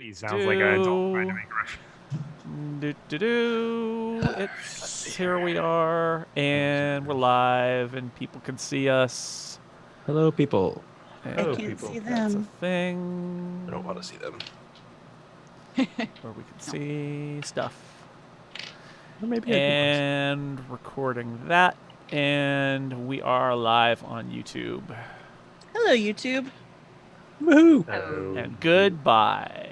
He sounds like an adult trying to make a reference. It's here we are, and we're live, and people can see us. Hello, people. And I can't see that's a them. thing. I don't want to see them. Where we can see stuff. Or maybe And recording that, and we are live on YouTube. Hello, YouTube. Woohoo! Oh. And goodbye.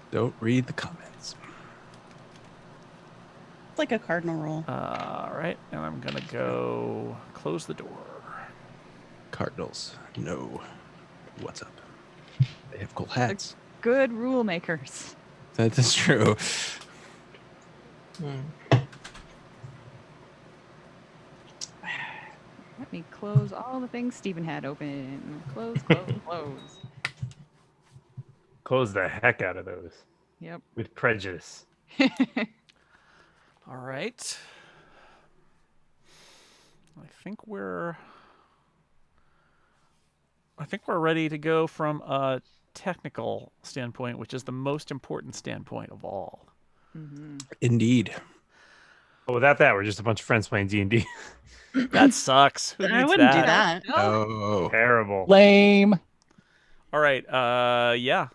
Don't read the comments. It's like a cardinal roll. All right, and I'm gonna go close the door. Cardinals know what's up. They have cool hats. Good rule makers. That is true. Let me close all the things Stephen had open. Close, close, close. Close the heck out of those Yep. with prejudice. All right. I think we're ready to go from a technical standpoint, which is the most important standpoint of all. Mm-hmm. Indeed. But without that, we're just a bunch of friends playing D&D. That sucks. Who I needs wouldn't that? do that. Oh. Terrible. Lame. All right. Yeah.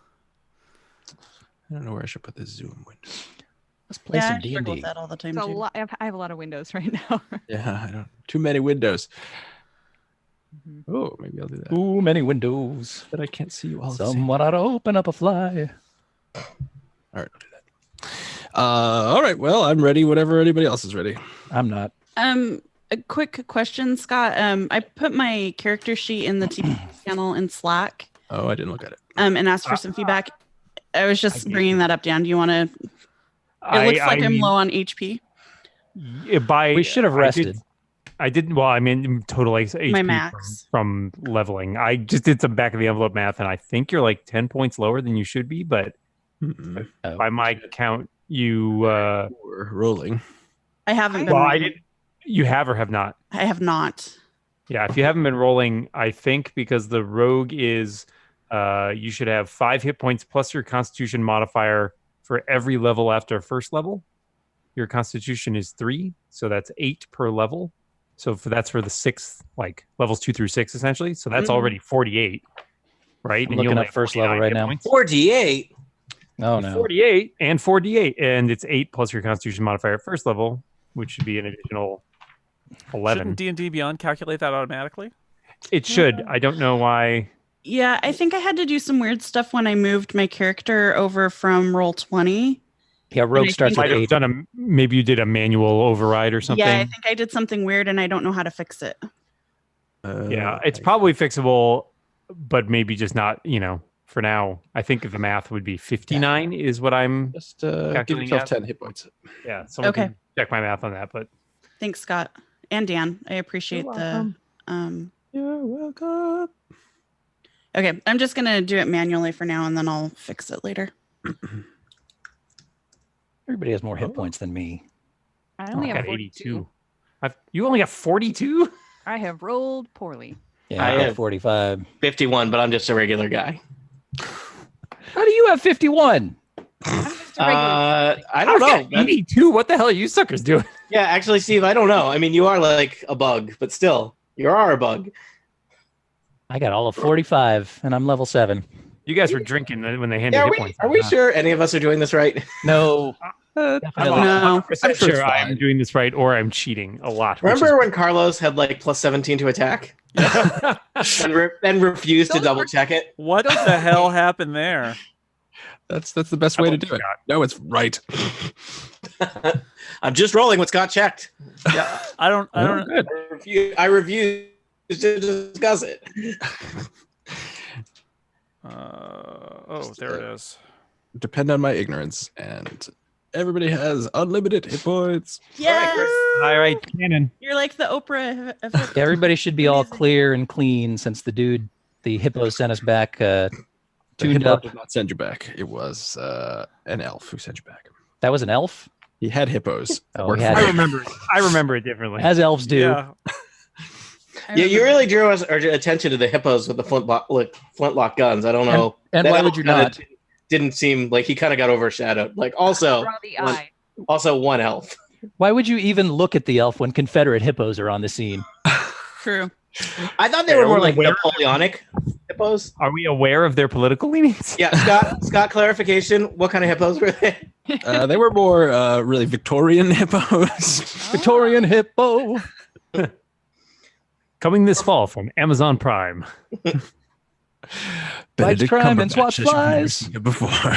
I don't know where I should put this Zoom window. Let's play Yeah, some I struggle D&D. with that all the time It's a too. lot. I have a lot of windows right now. Yeah, I don't. Too many windows. Mhm. Oh, maybe I'll do that. Too many windows. But I can't see you all. at the same Someone ought to open up a fly. All right, I'll do that. All right. Well, I'm ready. Whenever anybody else is ready. I'm not. A quick question, Scott. I put my character sheet in the TP channel in Slack. Oh, I didn't look at it. And asked for some feedback. I was just bringing that up, Dan. Do you want to? It looks like I'm mean, low on HP. We should have rested. I didn't. Well, I mean, total HP My max. from leveling. I just did some back of the envelope math, and I think you're like 10 points lower than you should be. But Mm-mm. Oh. by my count, you. We're rolling. I haven't been. Well, I rolling. did. You have or have not? I have not. Yeah, if you haven't been rolling, I think because the rogue is, you should have 5 hit points plus your Constitution modifier for every level after first level. Your Constitution is 3, so that's 8 per level. So that's for the 6th, like levels 2 through 6, essentially. So that's already 48, right? I'm you looking only up have first level 49 right hit now. points. 48. Oh, no. 48 and 48, and it's 8 plus your Constitution modifier at first level, which should be an additional 11. Shouldn't D&D Beyond calculate that automatically? It should. I don't know why. Yeah, I think I had to do some weird stuff when I moved my character over from Roll20. Yeah, Rogue I starts think with Might have 8. done maybe you did a manual override or something. Yeah, I think I did something weird and I don't know how to fix it. Yeah, it's probably fixable, but maybe just not, for now. I think the math would be 59 is what I'm, Just give Calculating yourself out. 10 hit points. yeah, someone Okay. can check my math on that, but Thanks, Scott and Dan. I appreciate You're the. welcome. You're welcome. Okay, I'm just gonna do it manually for now, and then I'll fix it later. Everybody has more hit Oh. points than me. I I only have got 42. 82. You only got 42? I have rolled poorly. Yeah, I I have have- 45. 51, but I'm just a regular guy. How do you have 51? I'm just a regular. I don't know. got 82? What the hell are you suckers doing? Yeah, actually, Steve, I don't know. I mean, you are like a bug, but still, you are a bug. I got all of 45, and I'm level 7. You guys were drinking when they handed Yeah, hit points. are we sure any of us are doing this right? No. I'm Definitely. No. 100% I'm sure it's sure I'm fine. doing this right or I'm cheating a lot. which Remember when Carlos had like plus 17 to attack and refused to Those double were- check it? What the hell happened there? That's the best way to do it. No, it's right. I'm just rolling what's got checked. Yeah, I don't. Good. I refuse to discuss it. There it is. Depend on my ignorance, and everybody has unlimited hit points. Yes, All right, Cannon. you're like the Oprah. Of Everybody should be all Amazing. clear and clean since the hippo sent us back The tuned hippo up. did not send you back. It was an elf who sent you back. That was an elf? He had hippos. Oh, Worked he had for I him. remember. I remember it differently. As elves do. Yeah. Yeah, you really drew us our attention to the hippos with the flintlock guns. I don't know. And That why elf would you kinda not? didn't seem like he kind of got overshadowed. Like also Draw the one, eye. also 1 health. Why would you even look at the elf when Confederate hippos are on the scene? True. I thought they Are were more we like aware- Napoleonic hippos. Are we aware of their political leanings? Yeah, Scott, clarification. What kind of hippos were they? They were more really Victorian hippos. Victorian hippo. Coming this fall from Amazon Prime. Benedict crime and Cumberbatch, swats as you've never flies. seen it before.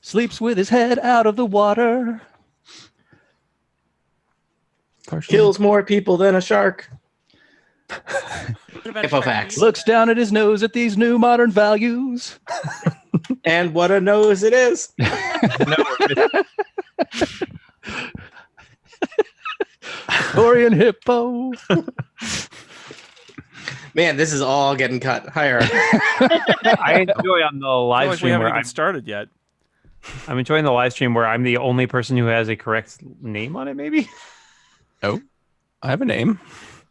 Sleeps with his head out of the water. Kills more people than a shark. What about Hippo Sharky? facts. Looks down at his nose at these new modern values. And what a nose it is. Victorian hippo. Man, this is all getting cut. Higher. I enjoy on the I feel live like we stream haven't where even started yet. I'm enjoying the live stream where I'm the only person who has a correct name on it. Maybe. I have a name.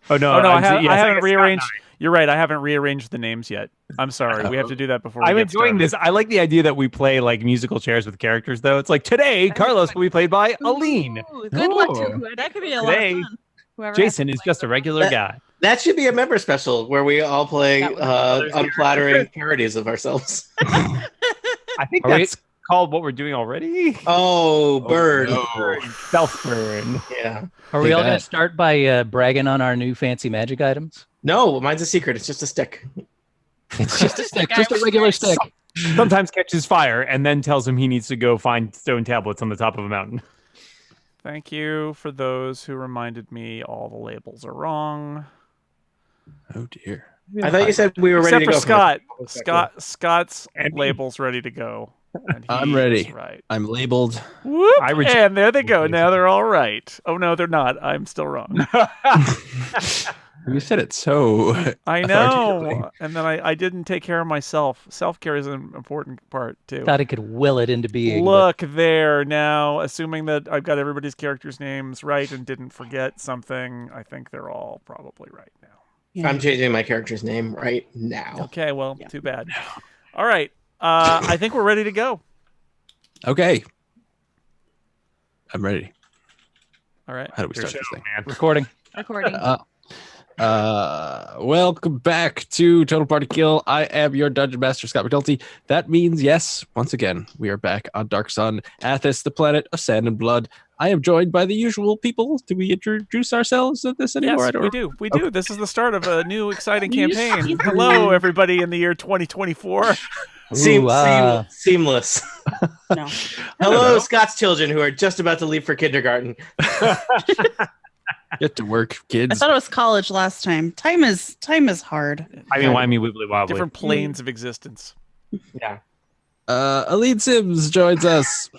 Oh no! Oh no, I yes, haven't guess rearranged. Scott You're right. I haven't rearranged the names yet. I'm sorry. We have to do that before. and I. We I'm get enjoying started. this. I like the idea that we play like musical chairs with characters, though. It's like today, Carlos will be played by Aline. Ooh, good luck to Ooh. whoever. That could be a lot Today, of fun. Whoever Jason has is to just a play regular That- guy. That should be a member special where we all play That would be unflattering parodies of ourselves. I think Are we- that's called what we're doing already. Oh, bird. no. Self burn. Yeah. Are we Hey, all going Matt. to start by bragging on our new fancy magic items? No, mine's a secret. It's just a stick. It's just a stick, guy just a with regular sticks. stick. Sometimes catches fire and then tells him he needs to go find stone tablets on the top of a mountain. Thank you for those who reminded me all the labels are wrong. Oh dear. I thought you said we were ready Except to for go. Scott. Scott's And me. label's ready to go. And I'm he ready. is Right. I'm labeled. Whoop, I reject- and there they go. Now they're all right. Oh no, they're not. I'm still wrong. You said it so. I authoritatively. know. And then I didn't take care of myself. Self-care is an important part too. Thought he could will it into being. but Look there now. Assuming that I've got everybody's characters' names right and didn't forget something, I think they're all probably right now. Yeah. I'm changing my character's name right now. Okay, well, Yeah. too bad. All right. I think we're ready to go. Okay. I'm ready. All right. How do we Your start show, this thing? man. recording. Recording. Welcome back to Total Party Kill. I am your Dungeon Master, Scott McNulty. That means, yes, once again, we are back on Dark Sun, Athos, the planet of sand and blood. I am joined by the usual people. Do we introduce ourselves at this anymore? Yes, I don't we do. We do. This is the start of a new exciting campaign. Yes. Hello, everybody in the year 2024. Seamless. No. Hello, Scott's children who are just about to leave for kindergarten. Get to work, I kids. thought it was college last time. Time is hard. I mean, whammy wibbly wobbly. Different planes of existence. Yeah. Aline Sims joins us.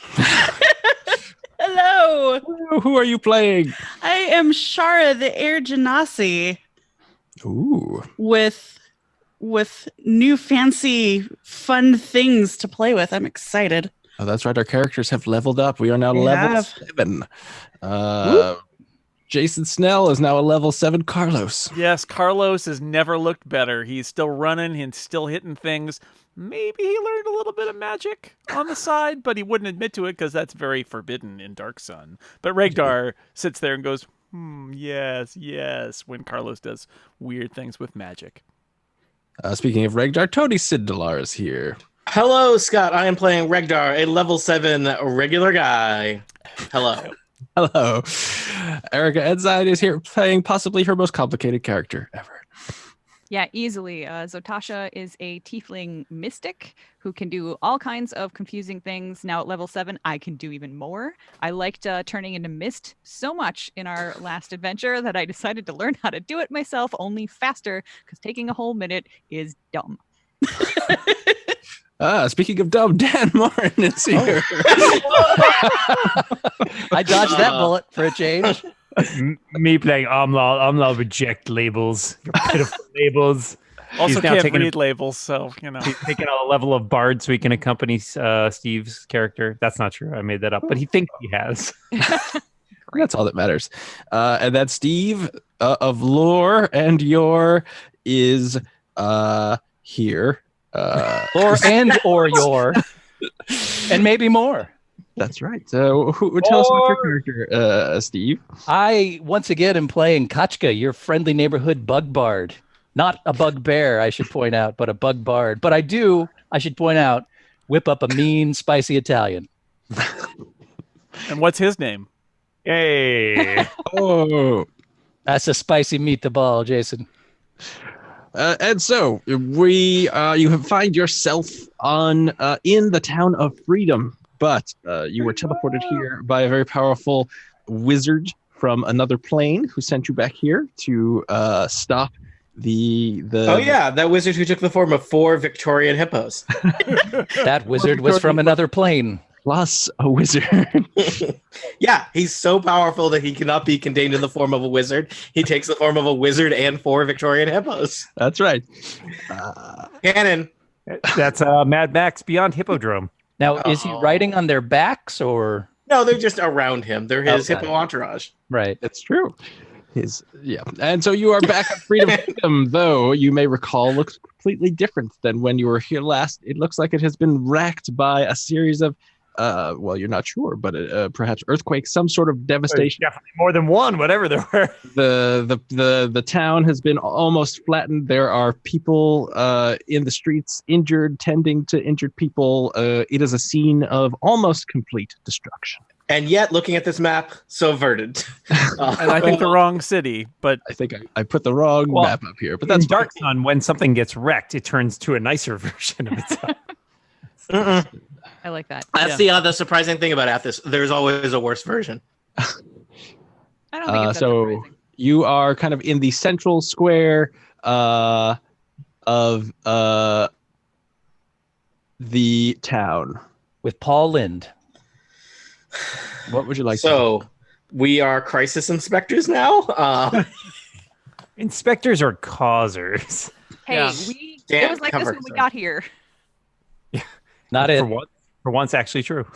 Hello. Who are you playing? I am Shara the Air Genasi Ooh. with new fancy fun things to play with. I'm excited. Oh, that's right. Our characters have leveled up. We are now They level have. 7. Jason Snell is now a level 7 Carlos. Yes, Carlos has never looked better. He's still running and still hitting things. Maybe he learned a little bit of magic on the side, but he wouldn't admit to it because that's very forbidden in Dark Sun. But Regdar sits there and goes, yes, when Carlos does weird things with magic. Speaking of Regdar, Tony Sindelar is here. Hello, Scott. I am playing Regdar, a level 7 regular guy. Hello. Hello. Erica Ensign is here playing possibly her most complicated character ever. Yeah, easily. Zotasha is a tiefling mystic who can do all kinds of confusing things. Now at level 7, I can do even more. I liked turning into mist so much in our last adventure that I decided to learn how to do it myself, only faster, because taking a whole minute is dumb. Speaking of dumb, Dan Morin is here. I dodged that bullet for a change. Me playing Amla reject labels. Your pitiful labels. Also He's now can't taking read labels, so, you know. He's taking a level of bard so he can accompany Steve's character. That's not true. I made that up, but he thinks he has. That's all that matters. And that Steve of Lore and Yore is here. or your, and maybe more. That's right. Tell us about your character, Steve. I once again am playing Kachka, your friendly neighborhood bug bard. Not a bugbear, I should point out, but a bug bard. But I should point out, whip up a mean, spicy Italian. And what's his name? Hey. Oh. That's a spicy meatball, Jason. And so you find yourself in the town of Freedom, but you were teleported here by a very powerful wizard from another plane who sent you back here to stop the. Oh yeah, that wizard who took the form of 4 Victorian hippos. That wizard was from another plane. Plus a wizard. Yeah, he's so powerful that he cannot be contained in the form of a wizard. He takes the form of a wizard and 4 Victorian hippos. That's right. Cannon. That's Mad Max Beyond Hippodrome. Now, is he riding on their backs or? No, they're just around him. They're his Okay. hippo entourage. Right. It's true. And so you are back at Freedom, though you may recall looks completely different than when you were here last. It looks like it has been racked by a series of well, you're not sure, but perhaps earthquakes, some sort of devastation. Definitely more than one, whatever there were. The town has been almost flattened. There are people in the streets injured, tending to injured people. It is a scene of almost complete destruction. And yet, looking at this map, subverted. And I think the wrong city, but I think I put the wrong map up here, but that's in Dark Sun. When something gets wrecked, it turns to a nicer version of itself. I like that. That's the surprising thing about Athos. There's always a worse version. I don't think it's that so surprising. you are kind of in the central square of the town. With Paul Lind. What would you like? So we are crisis inspectors now. Inspectors are causers. Hey, Yeah. it Damn, was like this cover. when we got here. Not it. For once, actually true.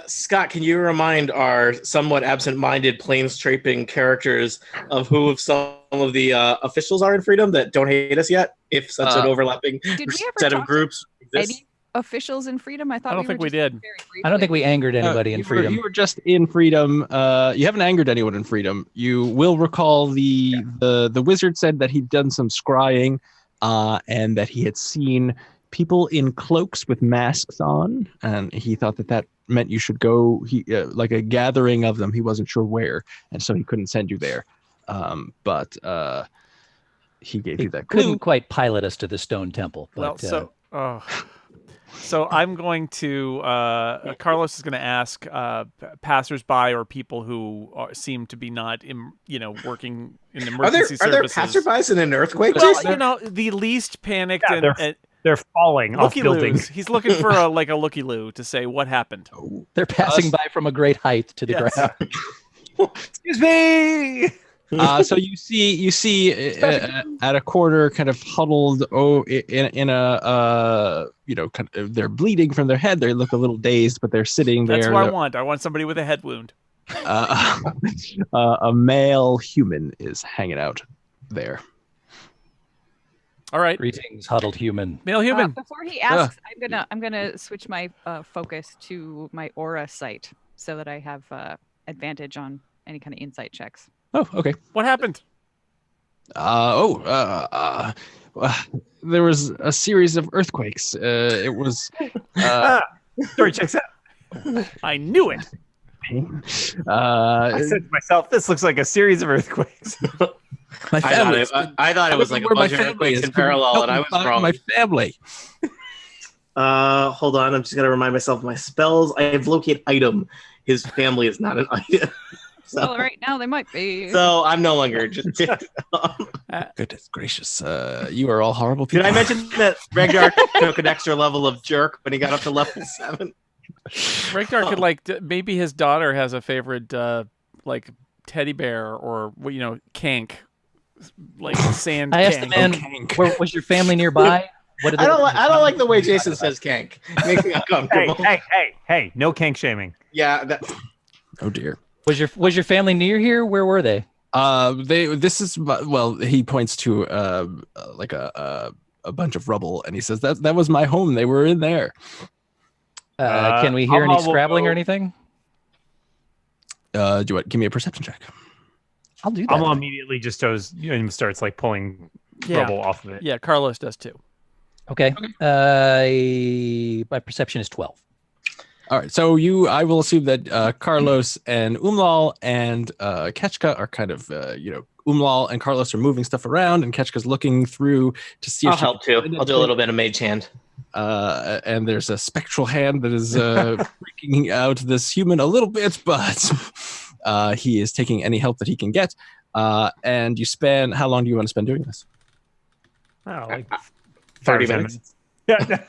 Scott, can you remind our somewhat absent-minded planes-traiping characters of who some of the officials are in Freedom that don't hate us yet? If such an overlapping Did we ever set of talk to groups exists? Any officials in Freedom? I thought I don't we think were we just did. very I don't think we briefly- angered anybody in you Freedom. were just in Freedom. You haven't angered anyone in Freedom. You will recall the wizard said that he'd done some scrying, and that he had seen people in cloaks with masks on, and he thought that meant you should go. Like a gathering of them. He wasn't sure where, and so he couldn't send you there. But he gave you that clue. Couldn't quite pilot us to the stone temple. But, so I'm going to Carlos is going to ask passersby or people who seem to be not working in emergency Are there services. passerbys in an earthquake? Well, the least panicked Yeah, and They're falling off looky-loos. buildings. He's looking for a looky-loo to say what happened. they're passing by from a great height to the Yes. ground. Excuse me. So you see at a corner, kind of huddled in a kind of, they're bleeding from their head. They look a little dazed, but they're sitting there. That's what I want. I want somebody with a head wound. A male human is hanging out there. All right, Greetings, huddled human. male human. Before he asks, I'm gonna switch my focus to my aura sight so that I have advantage on any kind of insight checks. Oh, okay. What happened? There was a series of earthquakes. It was Story checks out. I knew it. I said to myself, "This looks like a series of earthquakes." my family. I thought it was like a Where my bunch of family earthquakes is. in parallel, and I was Find wrong. My family. Hold on, I'm just gonna remind myself of my spells. I have locate item. His family is not an item. Well, right now they might be. So I'm no longer just. Goodness gracious! You are all horrible people. Did I mention that Regdar took an extra level of jerk when he got up to level 7? Rekdar could maybe his daughter has a favorite teddy bear or kank, like sand. I asked the kank. man, where was your family nearby? What did I don't like the way Jason says kank. It makes me uncomfortable. Hey! No kink shaming. Yeah, that, Oh dear. Was your family near here? Where were they? This is he points to like a a bunch of rubble, and he says that was my home. They were in there. Can we hear any Alma will scrabbling or go- anything? Do it. Give me a perception check. I'll do that. Alma immediately just starts like pulling rubble off of it. Yeah, Carlos does too. Okay. My perception is 12. All right, so I will assume that Carlos and Umlal and Ketchka are kind of, Umlal and Carlos are moving stuff around, and Ketchka's looking through to see I'll if she help can too. find I'll do a anything. little bit of mage hand. And there's a spectral hand that is freaking out this human a little bit, but he is taking any help that he can get. And you spend, how long do you want to spend doing this? Oh, like 30 5 or 10 minutes. Yeah.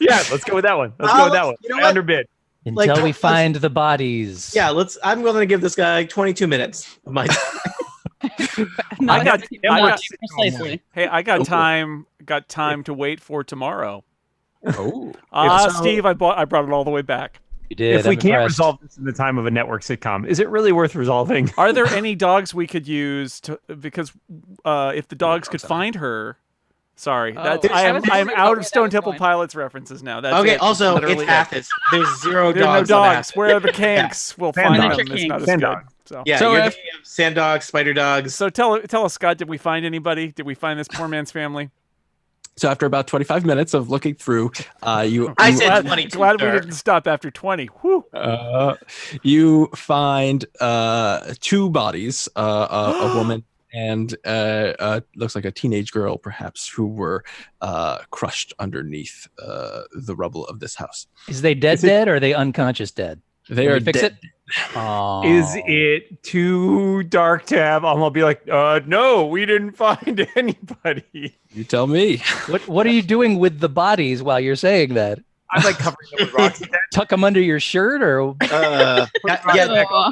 Yeah, let's go with that one. Let's go with that one. You know I what? underbid. Until Like, we find the bodies. Yeah, I'm going to give this guy 22 minutes of my time. I got precisely. Hey, I got time to wait for tomorrow. Oh. Steve, I brought it all the way back. You did. If we I'm can't impressed. resolve this in the time of a network sitcom, is it really worth resolving? Are there any dogs we could use because if the dogs could find her? Sorry, that's I I was am wondering out where of Stone that was Temple going. Pilots references now. That's Okay, it. also, it's Literally it. Athos. There's zero There are no dogs. on dogs. Athos. Where are the kinks? We'll Sand find dogs. them. It's not as Sand good. dogs. So. Yeah, So you're if- thinking of sand dogs, spider dogs. So tell us, Scott, did we find anybody? Did we find this poor man's family? So after about 25 minutes of looking through, you I you- said Glad, 22, glad we sir. didn't stop after 20. Whew. you find 2 bodies, a woman and looks like a teenage girl, perhaps, who were crushed underneath the rubble of this house. Is they dead or are they unconscious dead? They Can are we fix dead. it? Oh. Is it too dark to have? I'm gonna be like, no, we didn't find anybody. You tell me. What are you doing with the bodies while you're saying that? I'm like covering them with rocks. Tuck them under your shirt or Yeah,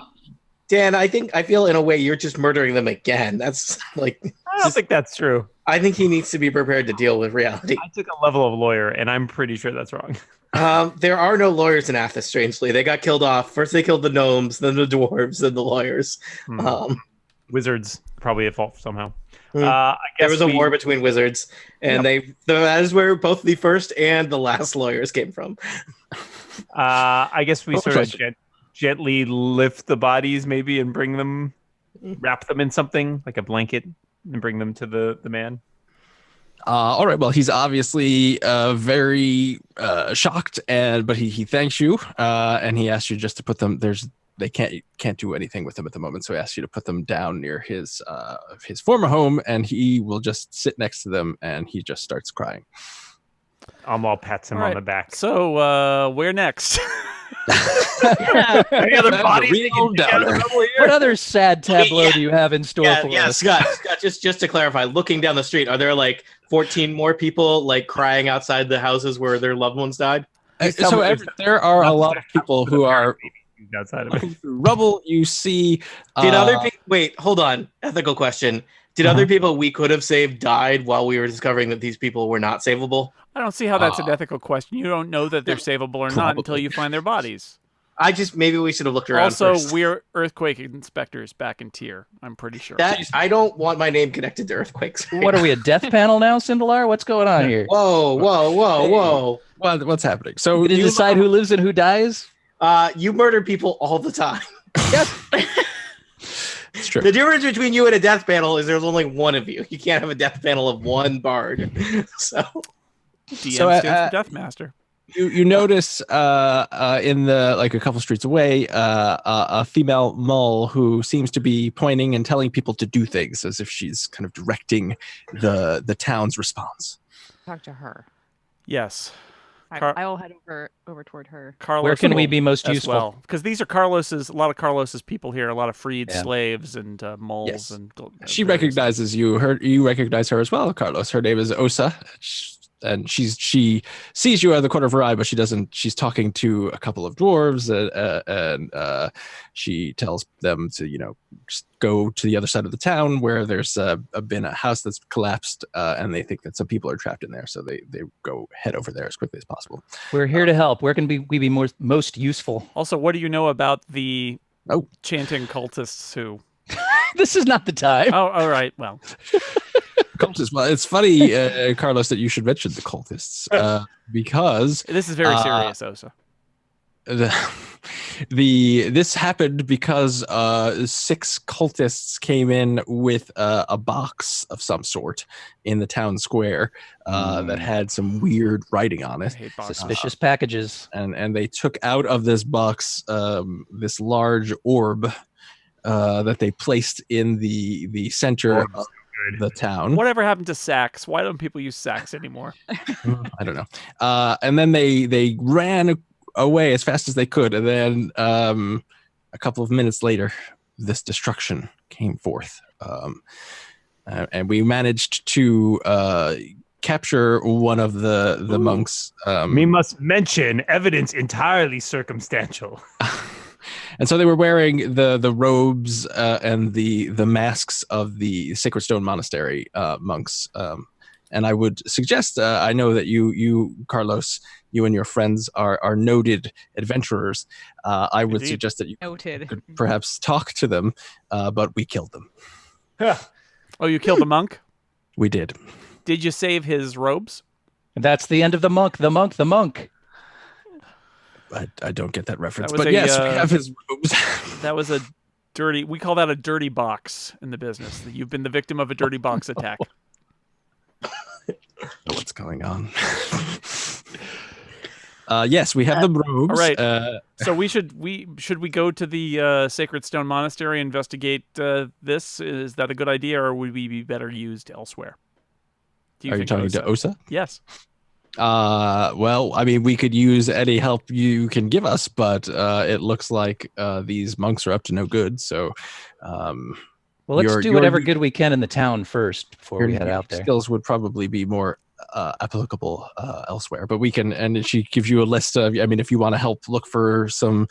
Dan, I feel in a way you're just murdering them again. That's like, I don't think that's true. I think he needs to be prepared to deal with reality. I took a level of lawyer, and I'm pretty sure that's wrong. There are no lawyers in Athos, strangely. They got killed off. First they killed the gnomes, then the dwarves, then the lawyers. Wizards probably at fault somehow. Hmm. I guess There was a war between wizards, and that is where both the first and the last lawyers came from. I guess we Oh, sort of sorry. gently lift the bodies, maybe, and bring them, wrap them in something like a blanket, and bring them to the man. All right. Well, he's obviously very shocked, but he thanks you, and he asks you just to put them. They can't do anything with them at the moment, so he asks you to put them down near his former home, and he will just sit next to them, and he just starts crying. Amal pats him All on right. the back. So where next? Any other That's a bodies? real downer. what other sad tableau yeah. do you have in store for Yeah, us? Scott, just to clarify, looking down the street, are there like 14 more people like crying outside the houses where their loved ones died? tell me there's There are a lot of people who are outside of it. looking through rubble. You see, Did other people wait, hold on. Ethical question. Did other people we could have saved died while we were discovering that these people were not savable? I don't see how that's an ethical question. You don't know that they're savable or not until Probably. you find their bodies. Maybe we should have looked around Also, first. we're earthquake inspectors back in tier. I'm pretty sure. I don't want my name connected to earthquakes. What are we, a death panel now, Cindelar? What's going on here? Whoa. what's happening. So We didn't you decide who lives and who dies? You murder people all the time. It's true. The difference between you and a death panel is there's only one of you. You can't have a death panel of one bard. So DM So, stands for Deathmaster. You notice in the like a couple streets away a female mull who seems to be pointing and telling people to do things as if she's kind of directing the town's response. Talk to her. Yes. I will head over toward her. Carlos Where can we will be most as useful? well, because these are a lot of Carlos's people here, a lot of freed Yeah. slaves and moles Yes. and She various- recognizes you. You recognize her as well, Carlos. Her name is Osa, and she sees you out of the corner of her eye, but she doesn't. She's talking to a couple of dwarves, and she tells them to just go to the other side of the town where there's been a house that's collapsed, and they think that some people are trapped in there, so they go head over there as quickly as possible. We're here to help. Where can we be most useful? Also, what do you know about the Oh. chanting cultists who? This is not the time. Oh, all right. Well, Cultists. Well, it's funny, Carlos, that you should mention the cultists because This is very serious, Osa. This happened because 6 cultists came in with a box of some sort in the town square that had some weird writing on I it. hate boxes. Suspicious packages. And they took out of this box this large orb that they placed in the center of the town. Whatever happened to sacks? Why don't people use sacks anymore? I don't know. And then they ran away as fast as they could, and then a couple of minutes later, this destruction came forth, and we managed to capture one of the monks. We must mention evidence entirely circumstantial. And so they were wearing the robes and the masks of the Sacred Stone Monastery monks. And I would suggest, I know that you, Carlos, you and your friends are noted adventurers. I would Indeed. suggest that you Noted. could perhaps talk to them, but we killed them. Oh, you killed the monk? We did. Did you save his robes? That's the end of the monk. The monk. The monk. I don't get that reference, That was but a, yes, we have his robes. That was a dirty. We call that a dirty box in the business. You've been the victim of a dirty box attack. What's going on? Yes, we have the robes. All right. So should we go to the Sacred Stone Monastery and investigate this? Is that a good idea, or would we be better used elsewhere? Do Are you think, talking Osa? to Osa? Yes. Well, I mean, we could use any help you can give us, but it looks like these monks are up to no good. So, Well, let's do whatever good we can in the town first before we head out there. Skills would probably be more applicable elsewhere, but we can. And she gives you a list of. I mean, if you want to help look for some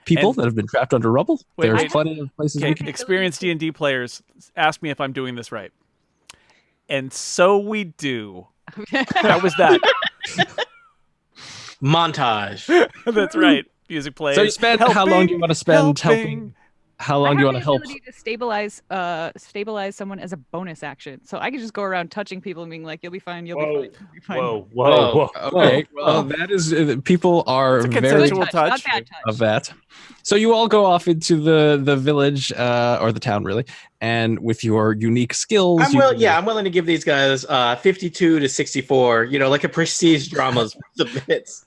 people that have been trapped under rubble, there's plenty of places. Okay, We can. experienced D&D players, ask me if I'm doing this right. And so we do. How was that? Montage. That's right. Music plays. So you spend. How long do you want to spend helping? How long do you want to help? I have the ability to stabilize someone as a bonus action, so I can just go around touching people and being like, "You'll be fine. You'll be fine. You'll be fine." Whoa. Okay, well, that is people are It's a very consensual touch. Not bad touch. of that. So you all go off into the village or the town, really, and with your unique skills. I'm willing to give these guys 52 to 64. You know, like a prestige drama's worth of minutes.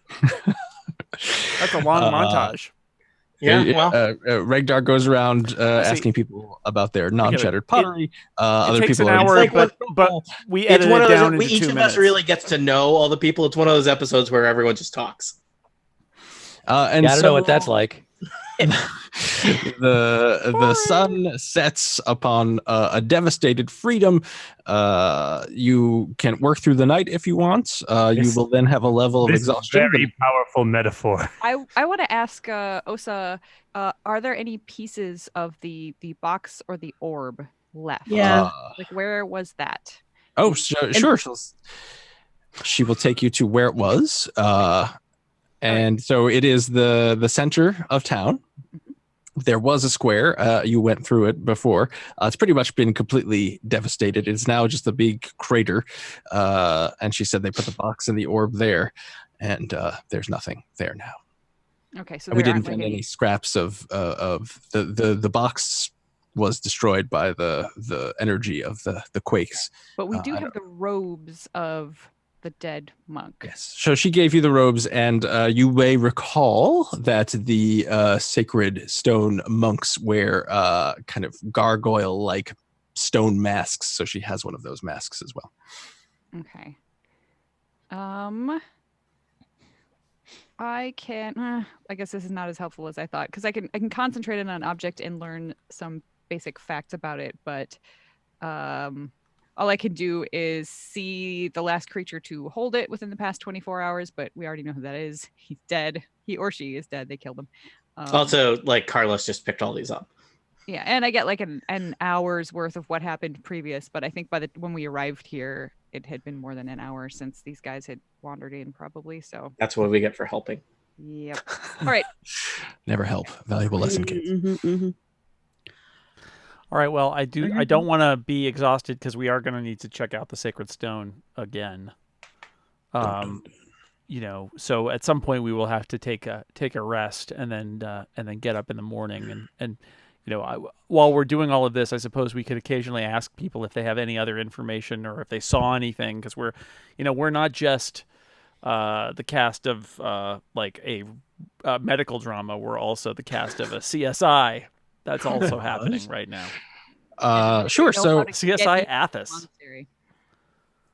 That's a long montage. Yeah, well, Regdar goes around asking people about their non-shattered pottery. Other takes people an are hour, but we edit it down into 2 each of minutes. us really gets to know all the people. It's one of those episodes where everyone just talks. And I don't know what that's like. the sun sets upon a devastated freedom. You can work through the night if you want. You will then have a level of exhaustion. Very powerful metaphor. I want to ask Osa, are there any pieces of the box or the orb left? Yeah. Like, where was that? Oh, sure. She will take you to where it was. And so it is the center of town. There was a square. You went through it before. It's pretty much been completely devastated. It's now just a big crater. And she said they put the box and the orb there, and there's nothing there now. Okay, so And we there didn't aren't, find like, any scraps of the box was destroyed by the energy of the quakes. But we do have the robes of the dead monk. Yes. So she gave you the robes, and you may recall that the Sacred Stone monks wear kind of gargoyle-like stone masks. So she has one of those masks as well. Okay. I can. I guess this is not as helpful as I thought, because I can concentrate on an object and learn some basic facts about it, but all I can do is see the last creature to hold it within the past 24 hours, but we already know who that is. He's dead. He or she is dead. They killed him. Also, like, Carlos just picked all these up. Yeah, and I get like an hour's worth of what happened previous, but I think when we arrived here, it had been more than an hour since these guys had wandered in, probably. So That's what we get for helping. Yep. All right. Never help. Valuable lesson, kids. All right. Well, I don't want to be exhausted because we are going to need to check out the Sacred Stone again. So at some point we will have to take a rest and then get up in the morning and while we're doing all of this, I suppose we could occasionally ask people if they have any other information or if they saw anything, because we're not just the cast of like a medical drama. We're also the cast of a CSI. That's also happening right now. Sure. So CSI Athos.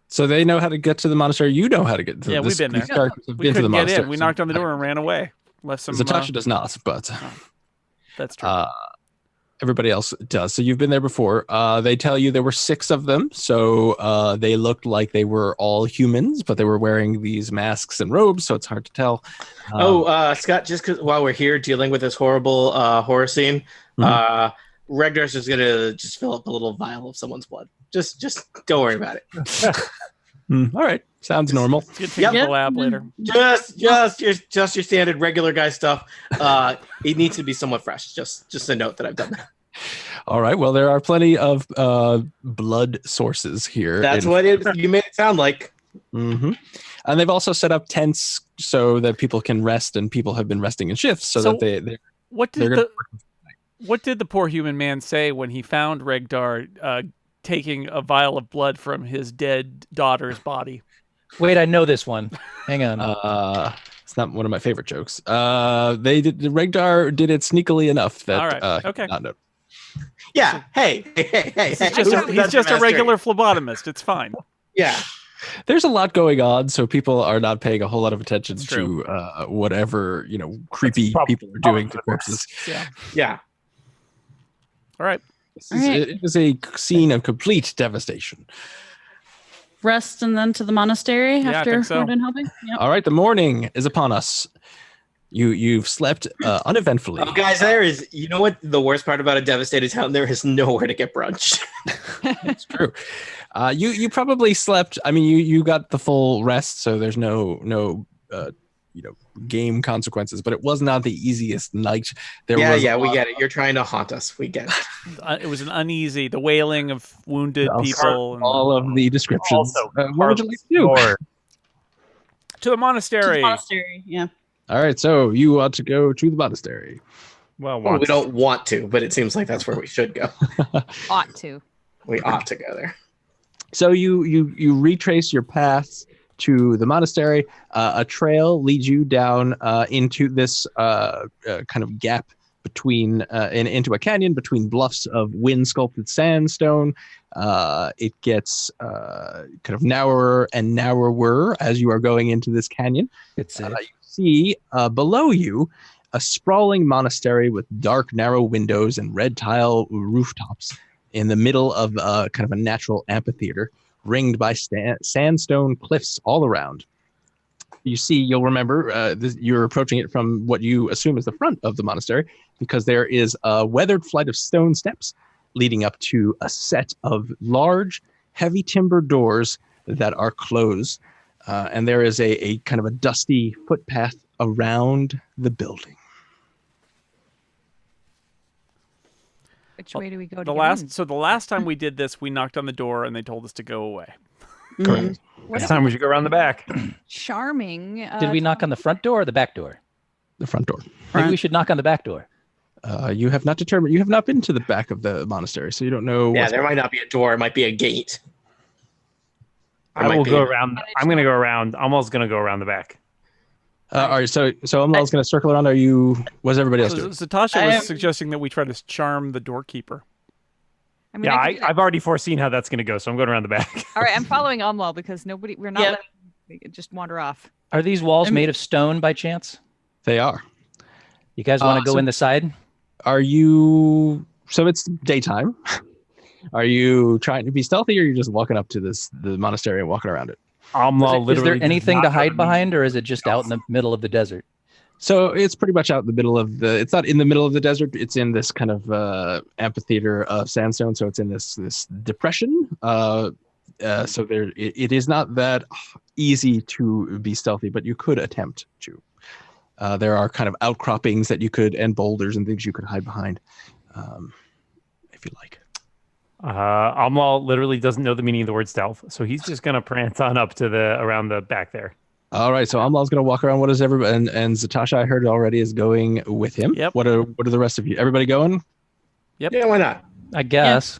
So they know how to get to the monastery. You know how to get to. Yeah, we've been there. We couldn't get in. We knocked on the door and ran away. Left some. Zatasha does not, but that's true. Everybody else does. So you've been there before. They tell you there were 6 of them. So they looked like they were all humans, but they were wearing these masks and robes, so it's hard to tell. Scott, just while we're here dealing with this horrible horror scene, Regdar's is gonna just fill up a little vial of someone's blood. Just don't worry about it. All right, sounds normal. You can take the lab later. Just your standard regular guy stuff. It needs to be somewhat fresh. Just a note that I've done that. All right. Well, there are plenty of blood sources here. That's what you made it sound like. Mm-hmm. And they've also set up tents so that people can rest, and people have been resting in shifts so that they're what did the poor human man say when he found Regdar taking a vial of blood from his dead daughter's body? Wait, I know this one. Hang on. It's not one of my favorite jokes. Regdar did it sneakily enough that all right. Okay. Not know. Yeah. Hey. He's just a regular phlebotomist. It's fine. Yeah. There's a lot going on, so people are not paying a whole lot of attention to whatever creepy people are doing to corpses. Yeah. All right. It is a scene of complete devastation. Rest and then to the monastery after we're done helping. Yep. All right, the morning is upon us. You've slept uneventfully. Oh, guys, you know what the worst part about a devastated town? There is nowhere to get brunch. That's true. You probably slept. I mean, you got the full rest, so there's no game consequences. But it was not the easiest night. We get it. You're trying to haunt us. We get it. It was an uneasy, the wailing of wounded people, and all of the descriptions. Also, what would you like to do? To the monastery. Yeah. All right, so you ought to go to the monastery. Well, we don't want to, but it seems like that's where we should go. Ought to. We ought to go there. So you retrace your paths to the monastery. A trail leads you down into this kind of gap between into a canyon between bluffs of wind sculpted sandstone. It gets kind of narrower and narrower as you are going into this canyon. You see below you a sprawling monastery with dark, narrow windows and red tile rooftops in the middle of kind of a natural amphitheater, ringed by sandstone cliffs all around. You'll remember, you're approaching it from what you assume is the front of the monastery, because there is a weathered flight of stone steps leading up to a set of large, heavy timber doors that are closed. And there is a kind of a dusty footpath around the building. Which way do we go? The last time we did this, we knocked on the door and they told us to go away. Correct. Next time we should go around the back. Charming. Did we knock on the front door or the back door? The front door. Maybe we should knock on the back door. You have not determined. You have not been to the back of the monastery, so you don't know. Yeah, there might not be a door. It might be a gate. I will go around. I'm going to go around. Almost going to go around the back. All right, so Amal's going to circle around. What's everybody else doing? Zatasha was suggesting that we try to charm the doorkeeper. I mean, I've already foreseen how that's going to go, so I'm going around the back. All right, I'm following Amwal because we're not letting we just wander off. Are these walls made of stone by chance? They are. You guys want to go in the side? Are you? So it's daytime. Are you trying to be stealthy, or are you just walking up to the monastery and walking around it? Is there anything to hide behind, or is it just out in the middle of the desert? So it's pretty much out in the middle of it's not in the middle of the desert. It's in this kind of amphitheater of sandstone. So it's in this depression. So it is not that easy to be stealthy, but you could attempt to. There are kind of outcroppings that you could, and boulders and things you could hide behind, if you like. Amlal literally doesn't know the meaning of the word stealth, so he's just gonna prance on up to around the back there. All right, so Amlal's going to walk around. What is everybody? And Zatasha, I heard already, is going with him. Yep. What are the rest of you? Everybody going? Yeah, why not? I guess.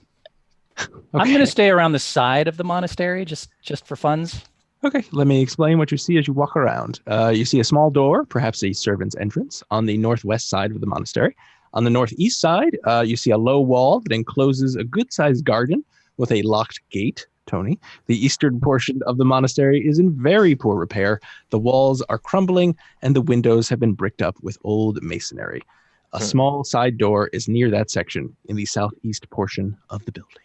Okay. I'm going to stay around the side of the monastery just for funs. Okay, let me explain what you see as you walk around. You see a small door, perhaps a servant's entrance, on the northwest side of the monastery. On the northeast side, you see a low wall that encloses a good-sized garden with a locked gate. Tony, the eastern portion of the monastery is in very poor repair. The walls are crumbling, and the windows have been bricked up with old masonry. A small side door is near that section in the southeast portion of the building.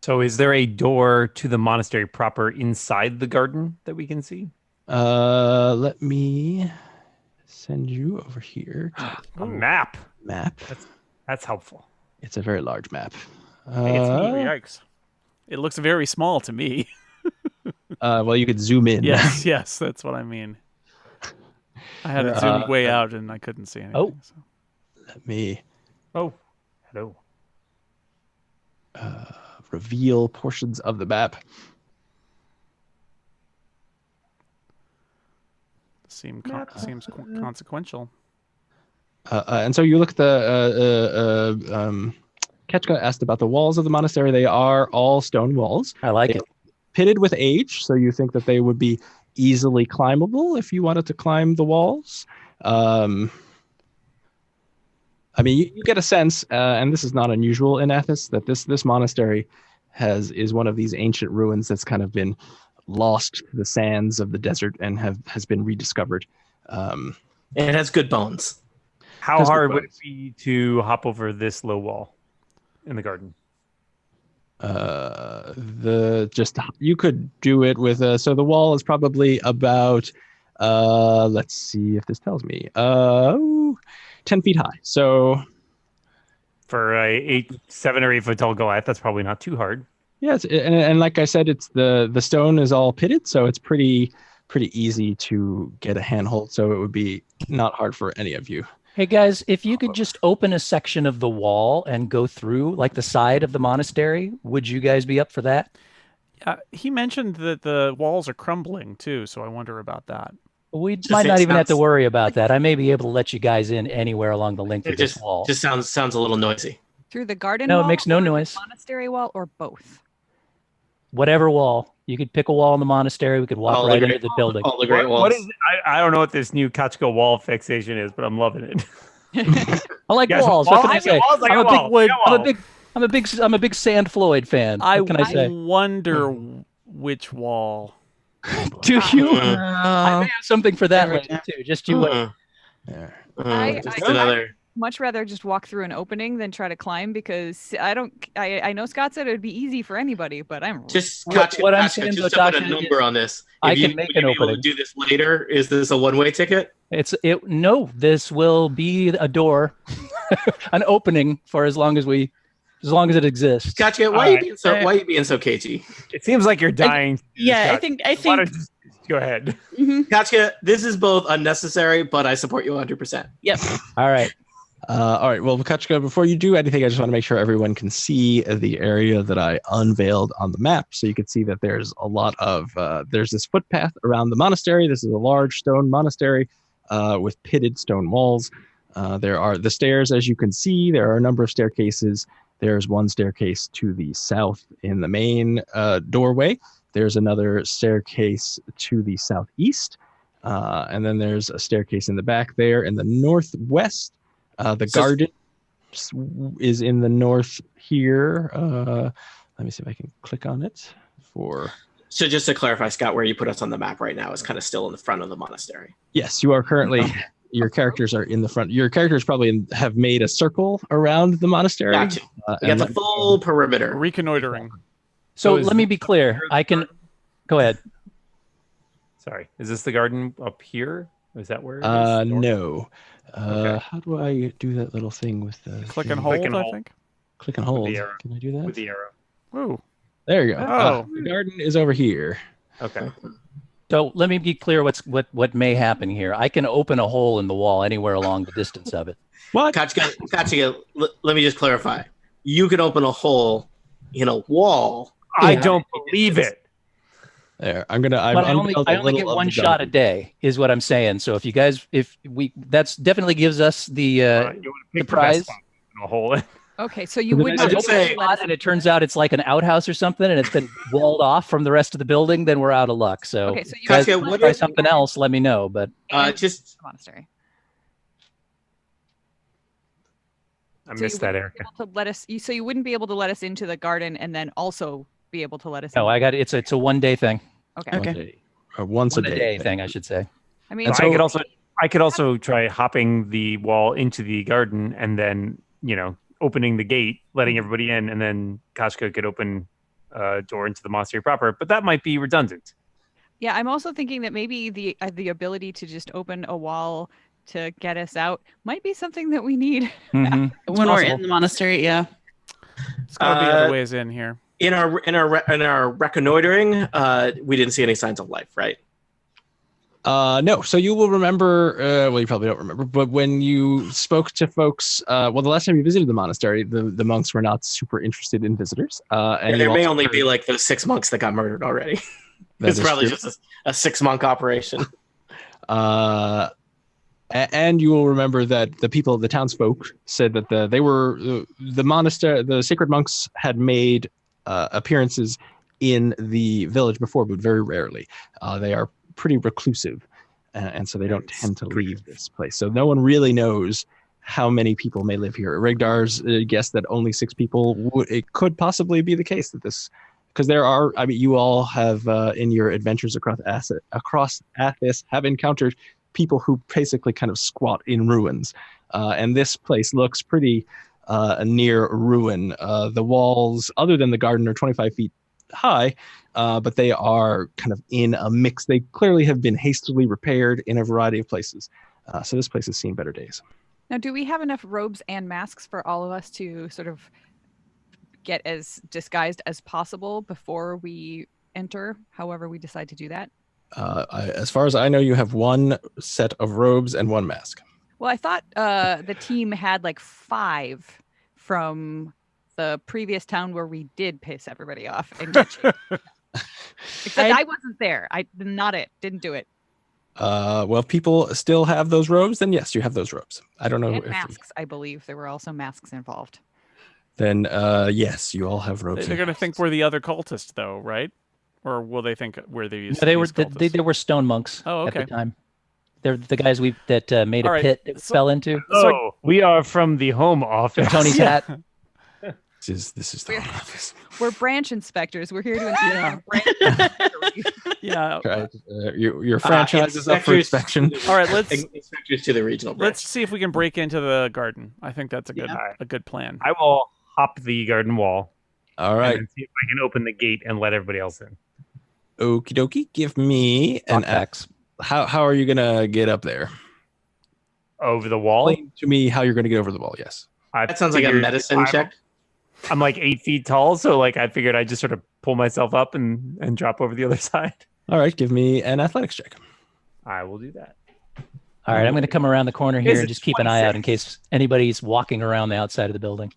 So is there a door to the monastery proper inside the garden that we can see? Let me send you over here to A map. the map. That's helpful. It's a very large map. Hey, it's me. Yikes. It looks very small to me. Well, you could zoom in. Yes, that's what I mean. I had it zoomed way out and I couldn't see anything. Oh. So. Let me Oh, hello. reveal portions of the map. Seems consequential. And so you look at the Ketchka asked about the walls of the monastery. They are all stone walls. I like They it. pitted with age, so you think that they would be easily climbable if you wanted to climb the walls. I mean, you get a sense, and this is not unusual in Athos, that this monastery is one of these ancient ruins that's kind of been lost to the sands of the desert and has been rediscovered. And it has good bones. How Just hard the would it be to hop over this low wall in the garden? You could do it with so the wall is probably about let's see if this tells me 10 feet high. So For a 7 or 8 foot tall Goliath, that's probably not too hard. yeah, and like I said, it's the stone is all pitted, so it's pretty easy to get a handhold. So it would be not hard for any of you. Hey guys, if you could just open a section of the wall and go through like the side of the monastery, would you guys be up for that? He mentioned that the walls are crumbling too, so I wonder about that. We Just might it not even have to sounds- worry about that. I may be able to let you guys in anywhere along the length It of this wall. just sounds a little noisy. Through the garden No, it wall makes no or the noise. monastery wall or both? Whatever wall. You could pick a wall in the monastery. We could walk All the right great- into the building. All the great walls. What is? I don't know what this new Kachka wall fixation is, but I'm loving it. I like Guys, walls. What can I I say? walls, I I'm a got big walls, wood- I got walls. I'm a big Sand Floyd fan. What can I say? wonder which wall. Do you? I Uh, may have something for that later too. Just you wait. There. Just another. Much rather just walk through an opening than try to climb because I know Scott said it would be easy for anybody, but I'm Just What- Katya, what I'm Katya, saying, just though, to put a Tasha, number on this. I If you- can make would an you be able opening. to do this later? Is this a one-way ticket? No, this will be a door, an opening for as long as it exists. Katya, why Alright. why are you being so cagey? It seems like you're dying. Yeah, I Scott. think Why don't you just go ahead. mhm. Katya, this is both unnecessary, but I support you 100%. Yep. All right. All right. Well, Kachka, before you do anything, I just want to make sure everyone can see the area that I unveiled on the map. So you can see that there's a lot of, there's this footpath around the monastery. This is a large stone monastery with pitted stone walls. There are the stairs, as you can see. There are a number of staircases. There's one staircase to the south in the main doorway. There's another staircase to the southeast. And then there's a staircase in the back there in the northwest. The garden is in the north here. Let me see if I can click on it for. So just to clarify, Scott, where you put us on the map right now is kind of still in the front of the monastery. Yes, you are currently. Your characters are in the front. Your characters probably have made a circle around the monastery. Gotcha. We and got the full perimeter. Reconnoitering. So is let me be clear. I can go ahead. Sorry, is this the garden up here? Is that where? It is? No. Okay. How do I do that little thing with the Click and thing? hold, and I hold. think. Click and hold. the arrow. Can I do that? With the arrow. Ooh. There you go. Oh. The garden is over here. Okay. So let me be clear. What may happen here? I can open a hole in the wall anywhere along the distance of it. What? Katya, let me just clarify. You can open a hole in a wall. I don't believe it. There, But I only get one shot a day, is what I'm saying. So if you guys, that's definitely gives us the You want to pick the best surprise. spot in a hole. Okay, so you But wouldn't I be would able to say- let us And it turns out it's like an outhouse or something, and it's been walled off from the rest of the building, then we're out of luck. So, Okay, so you guys Katya, want to what try is- something else, let me know. But Just the monastery. I So missed you that, wouldn't Erica. be able to let us. So you wouldn't be able to let us into the garden and then also be able to let us. no, in. I got it's a 1 day thing, Okay. Okay. Once one a a day. day thing, I should say. I mean, And So so- I could also try hopping the wall into the garden and then, opening the gate, letting everybody in, and then Kashka could open a door into the monastery proper. But that might be redundant. yeah, I'm also thinking that maybe the ability to just open a wall to get us out might be something that we need. Mhm. When we're possible. in the monastery, yeah. It's got to be other Uh, ways in here. in our reconnoitering, we didn't see any signs of life, right? No, so you will remember, well, you probably don't remember, but when you spoke to folks, the last time you visited the monastery, the monks were not super interested in visitors. And there you may also only heard- be like those 6 monks that got murdered already. that It's is probably true. just a 6-monk operation. And you will remember that the townsfolk said that the monastery, the sacred monks had made appearances in the village before, but very rarely. They are pretty reclusive, and so they don't tend to leave this place. So no one really knows how many people may live here. Regdar's guessed that only 6 people. It could possibly be the case that this, because there are. I mean, you all have in your adventures across Athis have encountered people who basically kind of squat in ruins, and this place looks pretty near ruin. The walls, other than the garden, are 25 feet high, but they are kind of in a mix. They clearly have been hastily repaired in a variety of places. So this place has seen better days. Now, do we have enough robes and masks for all of us to sort of get as disguised as possible before we enter, however we decide to do that? As far as I know, you have 1 set of robes and 1 mask. Well, I thought the team had like 5 from the previous town where we did piss everybody off and get chased. Except I wasn't there. Didn't do it. Well, if people still have those robes, then yes, you have those robes. I don't know And if masks, I believe. There were also masks involved. then yes, you all have robes. They're and going to think masks. we're the other cultists, though, right? Or will they think we're these? No, they were these cultists? they were stone monks Oh, at okay. the time. They're the guys that made a All right, pit that we so- fell into. Oh, we are from the home office. Tony's Yeah. hat. This is the We're- home office. We're branch inspectors. We're here to Yeah. inspect. Yeah. Right. Your franchise is up for inspectors- inspection. All right, let's Inspectors to the regional branch. let's see if we can break into the garden. I think that's a good Yeah. a good plan. I will hop the garden wall. All right. And then see if I can open the gate and let everybody else in. Okie dokie. Give me an Knockbacks. how are you gonna get up there? Over the wall. Explain to me how you're gonna get over the wall. Yes. I That sounds like a figured medicine check. I'm like 8 feet tall, so like I figured I'd just sort of pull myself up and drop over the other side. All right. Give me an athletics check. I will do that. All right, I'm going to come around the corner here Is and it just keep an eye out in 26? case anybody's walking around the outside of the building.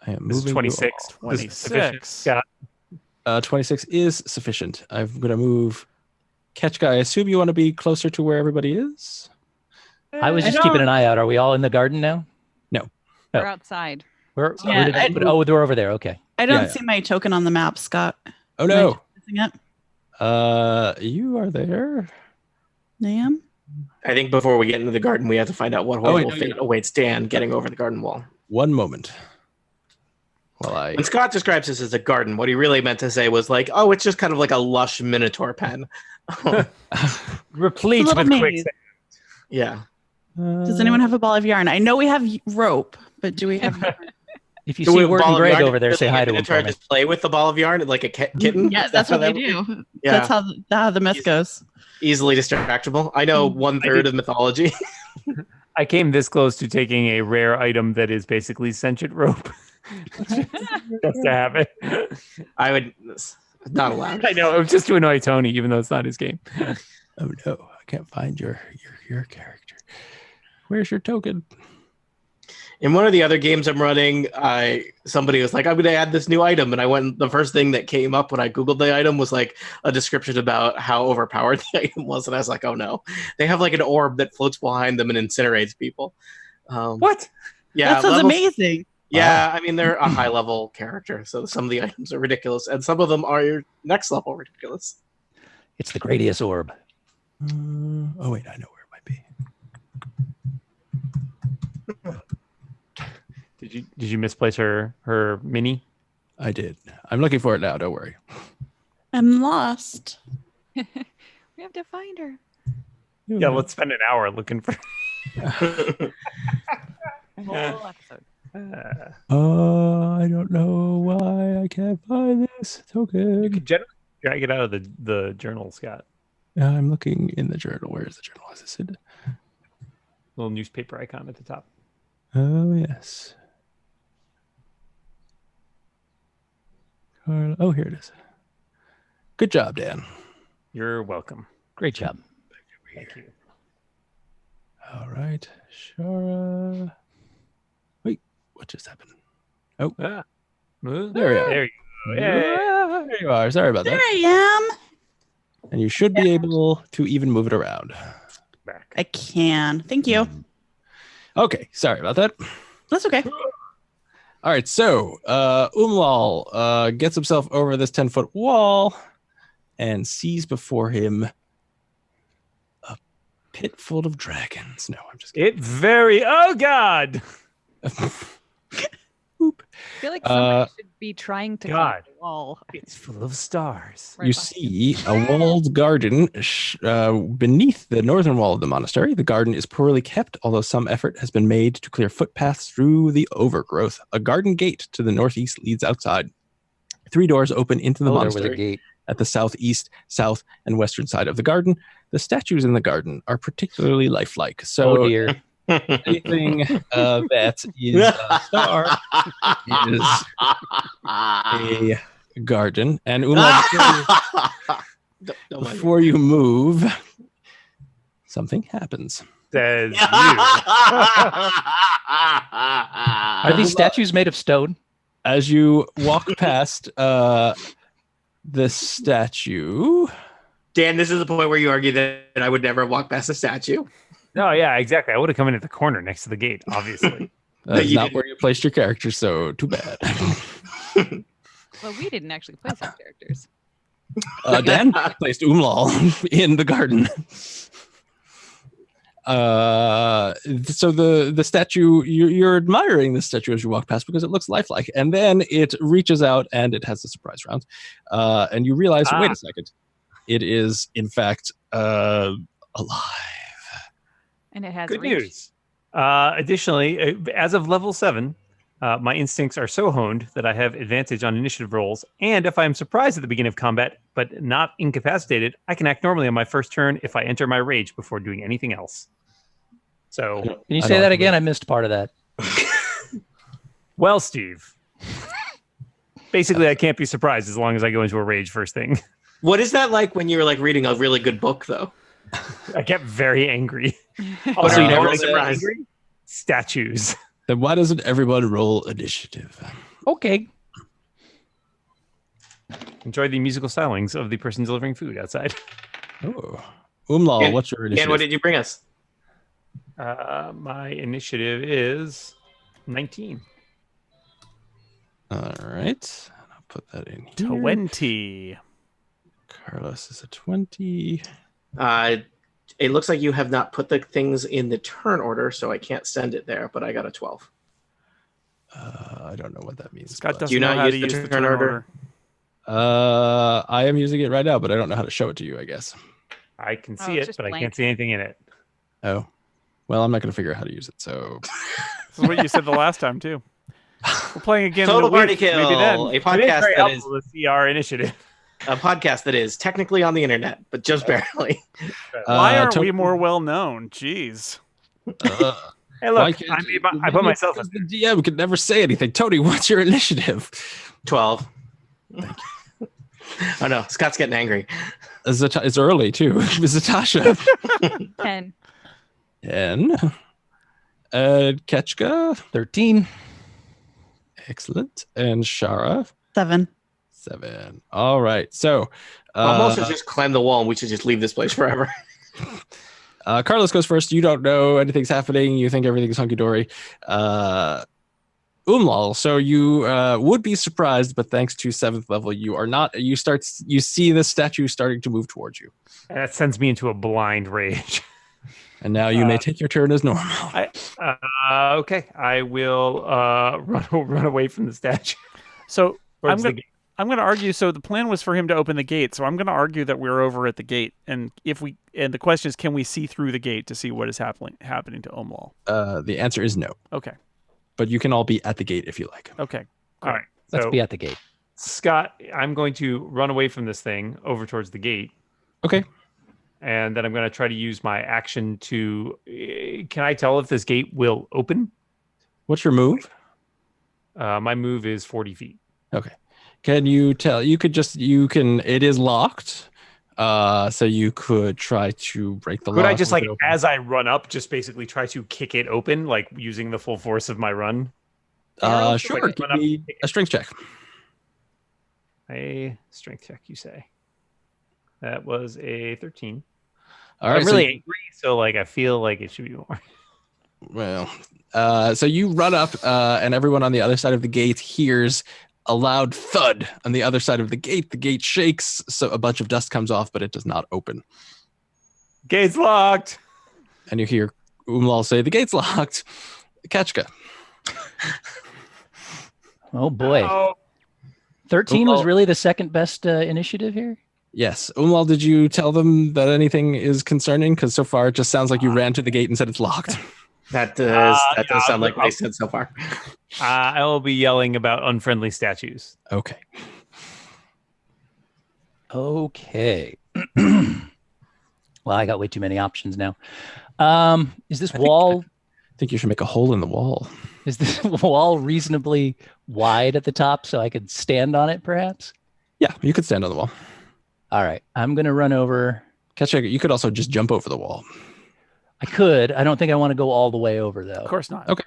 I am This is moving you 26. all. This is sufficient. 26. Scott. 26 is sufficient. I'm gonna move. Ketchka, I assume you want to be closer to where everybody is. I was I just keeping don't- an eye out. Are we all in the garden now? We're outside. Where Yeah, did I I- put? Oh, they're over there. Okay. I don't Yeah. see my token on the map, Scott. Oh no. Missing it? You are there. I am. I think before we get into the garden, we have to find out what Oh, wait, horrible no, fate awaits Dan getting over the garden wall. One moment. Well, I When Scott describes this as a garden, what he really meant to say was like, oh, it's just kind of like a lush minotaur pen. Replete It's a with little quick. maze. Yeah. Does anyone have a ball of yarn? I know we have rope, but do we have yarn? If you Do see we- Word ball and of Greg yarn, over there, does say the hi to him minotaur for me. just play with the ball of yarn like a kitten? Yeah, Is that's that what how they that- do. Yeah. That's how the myth goes. Easily distractible. I know Mm. 1/3 of mythology. I came this close to taking a rare item that is basically sentient rope. Just to have it. I would not allowed. I know, it was just to annoy Tony, even though it's not his game. Oh no, I can't find your character. Where's your token? In one of the other games I'm running, somebody was like, I'm going to add this new item. And I went, the first thing that came up when I Googled the item was like a description about how overpowered the item was. And I was like, oh no. They have like an orb that floats behind them and incinerates people. What? Yeah. That sounds amazing. Yeah, I mean, they're a high level character. So some of the items are ridiculous. And some of them are your next level ridiculous. It's the Gradius orb. Oh, wait, I know where it might be. Did you misplace her mini? I did. I'm looking for it now. Don't worry. I'm lost. We have to find her. Yeah, let's spend an hour looking for. A whole episode. I don't know why I can't find this token. You can drag it out of the journal, Scott. I'm looking in the journal. Where is the journal? Is this it? Little newspaper icon at the top. Oh, yes. Oh, here it is. Good job, Dan. You're welcome. Great job. Thank you. All right. Shara. Wait, what just happened? Oh, There we are. there you There you go. Yay. there you are. Sorry about There that. I am. And you should be able to even move it around. Back. I can. Thank you. Okay, sorry about that. That's okay. All right, so Umlal gets himself over this 10-foot wall and sees before him a pit full of dragons. No, I'm just kidding. Oh God! Boop. I feel like somebody should be trying to climb God. the wall. It's full of stars. Right You behind see a walled garden beneath the northern wall of the monastery. The garden is poorly kept, although some effort has been made to clear footpaths through the overgrowth. A garden gate to the northeast leads outside. 3 doors open into the There was a monastery gate. at the southeast, south, and western side of the garden. The statues in the garden are particularly lifelike. So Oh dear. anything that is a star is a garden. And Umla, before you move, something happens. Says you. Are these statues made of stone? As you walk past the statue, Dan, this is the point where you argue that I would never walk past a statue. No, yeah, exactly. I would have come in at the corner next to the gate, obviously. that's you not didn't. where you placed your character, so too bad. Well, we didn't actually place our characters. Dan placed Umlal in the garden. So the statue, you're admiring the statue as you walk past because it looks lifelike, and then it reaches out and it has a surprise round, and you realize, wait a second, it is in fact alive. And it has Good reach. news. Additionally, as of level 7, my instincts are so honed that I have advantage on initiative rolls. And if I'm surprised at the beginning of combat, but not incapacitated, I can act normally on my first turn if I enter my rage before doing anything else. So, Can you I say don't that think- again? I missed part of that. well, Steve. Basically, I can't be surprised as long as I go into a rage first thing. What is that like when you're like reading a really good book, though? I get very angry. Oh, so you never get surprised. angry? Statues. Then why doesn't everyone roll initiative? Okay. Enjoy the musical stylings of the person delivering food outside. Oh, Umlal, Dan- what's your Dan, initiative? what did you bring us? My initiative is 19. All right, I'll put that in here. 20. Carlos is a 20. It looks like you have not put the things in the turn order, so I can't send it there, but I got a 12. I don't know what that means. Scott but- doesn't Do you know not how to use the use the turn turn order? order. I am using it right now, but I don't know how to show it to you, I guess. I can Oh, see it's it, just but I blank. can't see anything in it. Oh, well, I'm not going to figure out how to use it. So This is what you said the last time, too. We're playing again Total in a Party week. Kill, Maybe then. a It is podcast very that is helpful to see our initiative. a podcast that is technically on the internet, but just barely. Why aren't Tony- we more well known? Jeez. Hey, why look, can't I, you- I put myself because the DM could never say anything. Tony, what's your initiative? 12. Oh no, Scott's getting angry. It's early too. Zatasha 10. 10. Ketchka, 13. excellent, and Shara, 7. 7. All right, so Almost should just climb the wall, and we should just leave this place forever. Carlos goes first. You don't know anything's happening. You think everything's hunky dory. Umlal, so you would be surprised, but thanks to 7th level, you are not. You see the statue starting to move towards you, And that sends me into a blind rage. and now you may take your turn as normal. Okay, I will run away from the statue. So I'm towards going the gate. to argue. So the plan was for him to open the gate. So I'm going to argue that we're over at the gate, and the question is, can we see through the gate to see what is happening to Umlal? The answer is no, Okay. but you can all be at the gate if you like. Okay. All right. Let's So, be at the gate. Scott, I'm going to run away from this thing over towards the gate. Okay. And then I'm going to try to use my action to. Can I tell if this gate will open? What's your move? My move is 40 feet. Okay. Can you tell? You can. It is locked. So you could try to break the lock. Could I just leave it open. as I run up, just basically try to kick it open, like using the full force of my run? Sure. Like, Give run up, me kick a strength check. A strength check, you say? That was a 13. All right. I'm really angry, so I feel like it should be more. Well, so you run up, and everyone on the other side of the gate hears a loud thud on the other side of the gate. The gate shakes, so a bunch of dust comes off, but it does not open. Gate's locked. And you hear Umlal say, "The gate's locked." Ketchka. Oh boy. Oh, 13 was Well- really the second best initiative here. Yes. Umlal, did you tell them that anything is concerning? Because so far it just sounds like you ran to the gate and said it's locked. That does sound like what I'll- I said so far. I will be yelling about unfriendly statues. Okay. Okay. Well, I got way too many options now. Is this wall I think you should make a hole in the wall. is this wall reasonably wide at the top so I could stand on it perhaps? Yeah, you could stand on the wall. All right. I'm going to run over. Ketchka, you could also just jump over the wall. I could. I don't think I want to go all the way over though. Of course not. Okay.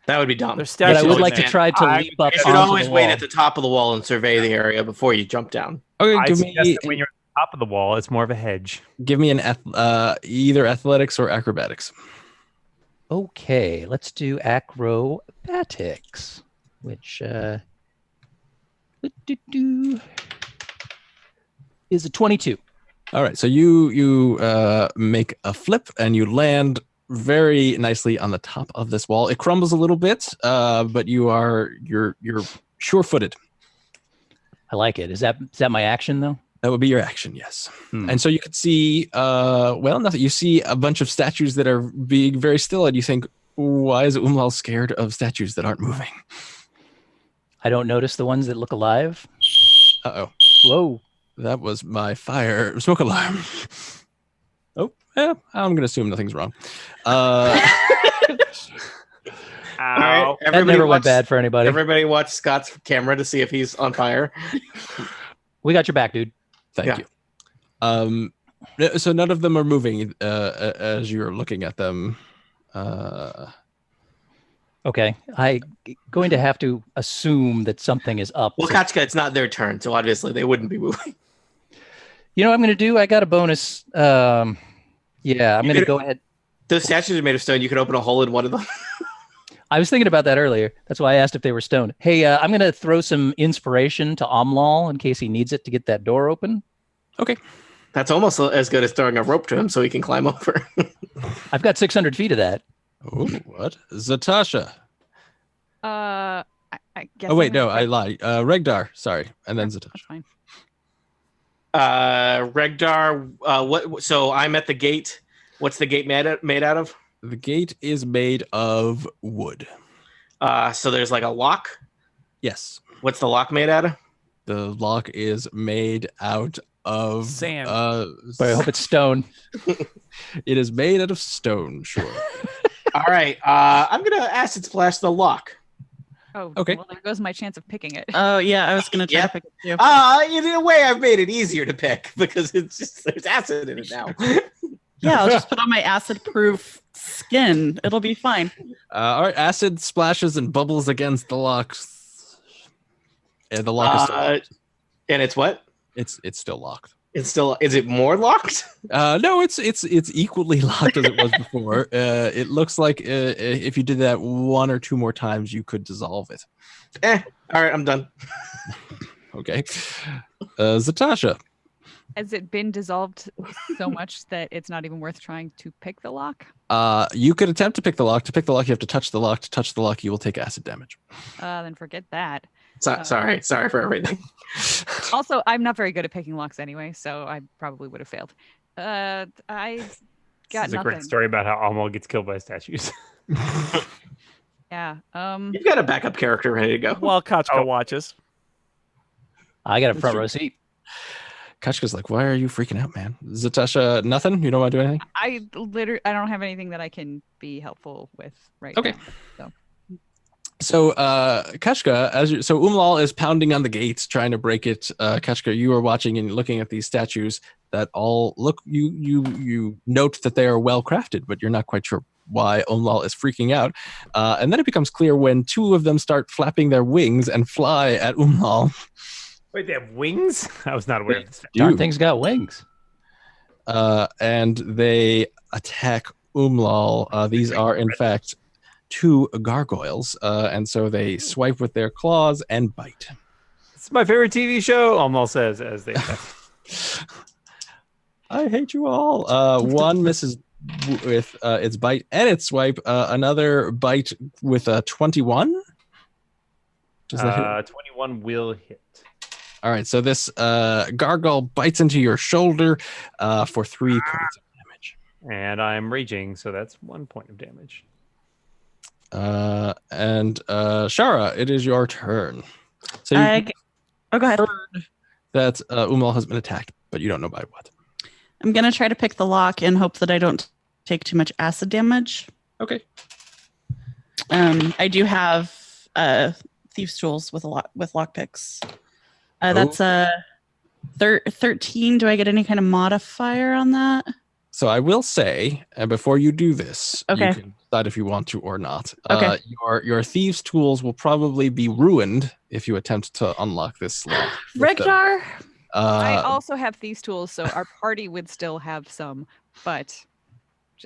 That would be dumb. There's But I statues would in like to there. try to leap up You should onto always the wait wall. at the top of the wall and survey the area before you jump down. Okay, I give suggest me that when you're at the top of the wall, it's more of a hedge. an either athletics or acrobatics. Okay, let's do acrobatics, which is a 22. All right, so you make a flip and you land very nicely on the top of this wall. It crumbles a little bit, but you're sure-footed. I like it. Is that my action though? That would be your action, yes. Hmm. And so you could see, nothing. You see a bunch of statues that are being very still, and you think, why is Umlal scared of statues that aren't moving? I don't notice the ones that look alive. Uh-oh. Whoa. That was my fire smoke alarm. Oh, yeah, I'm going to assume nothing's wrong. All right, Ow. That never went bad for anybody. Everybody watch Scott's camera to see if he's on fire. We got your back, dude. Thank you. So none of them are moving as you're looking at them. Okay. I'm going to have to assume that something is up. Well, So- Kachka, it's not their turn, so obviously they wouldn't be moving. you know what I'm going to do? I got a bonus. Yeah, I'm going to could- go ahead. Those statues are made of stone. You could open a hole in one of them. I was thinking about that earlier. That's why I asked if they were stoned. Hey, I'm going to throw some inspiration to Omlal in case he needs it to get that door open. That's almost as good as throwing a rope to him so he can climb over. I've got 600 feet of that. Oh, what? Zatasha. I guess. Oh, wait, I'm no, gonna- I lied. Regdar, sorry. And then That's Zatasha. fine. Regdar, what? So I'm at the gate. What's the gate made out of? The gate is made of wood. So there's like a lock. Yes. What's the lock made out of? The lock is made out of Sand. But I hope it's stone. It is made out of stone, sure. All right. I'm gonna acid splash the lock. Oh, Okay. Well, there goes my chance of picking it. Oh yeah, I was gonna try Yeah. to pick it too. In a way, I've made it easier to pick because it's just there's acid in it now. Yeah, I'll just put on my acid-proof skin. It'll be fine. All right, acid splashes and bubbles against the lock. And the lock is still locked. And it's what? It's still locked. It's still. Is it more locked? No, it's equally locked as it was before. It looks like if you did that one or two more times, you could dissolve it. All right, I'm done. Okay. Zatasha. Has it been dissolved so much that it's not even worth trying to pick the lock? You could attempt to pick the lock. To pick the lock, you have to touch the lock. To touch the lock, you will take acid damage. Then forget that. Sorry for everything. Also, I'm not very good at picking locks anyway, so I probably would have failed. I got This is a nothing. great story about how Almal gets killed by statues. Yeah. You've got a backup character ready to go. While Kachka watches. I got a front row seat. Kachka's like, why are you freaking out, man? Zatasha, nothing? You don't want to do anything? I don't have anything that I can be helpful with right Okay. now. So, Kachka, so Umlal is pounding on the gates, trying to break it. Kachka, you are watching and looking at these statues that all look. You note that they are well crafted, but you're not quite sure why Umlal is freaking out. And then it becomes clear when two of them start flapping their wings and fly at Umlal. Wait, they have wings? I was not aware of this. Darn thing's got wings. And they attack Umlal. These are, in fact, two gargoyles, and so they swipe with their claws and bite. It's my favorite TV show, Almal says as they attack. I hate you all. One misses with its bite and its swipe. Another bite with a 21. Does that hit? 21 will hit. All right, so this gargoyle bites into your shoulder for 3 points of damage. And I'm raging, so that's 1 point of damage. And Shara, it is your turn. So you go ahead. heard that Umlal has been attacked, but you don't know by what. I'm going to try to pick the lock and hope that I don't take too much acid damage. Okay. I do have thieves' tools with lockpicks. That's a 13. Do I get any kind of modifier on that? So I will say, and before you do this, Okay. you can decide if you want to or not. Okay. Your thieves' tools will probably be ruined if you attempt to unlock this lock. with them. Regdar? I also have thieves' tools, so our party would still have some, but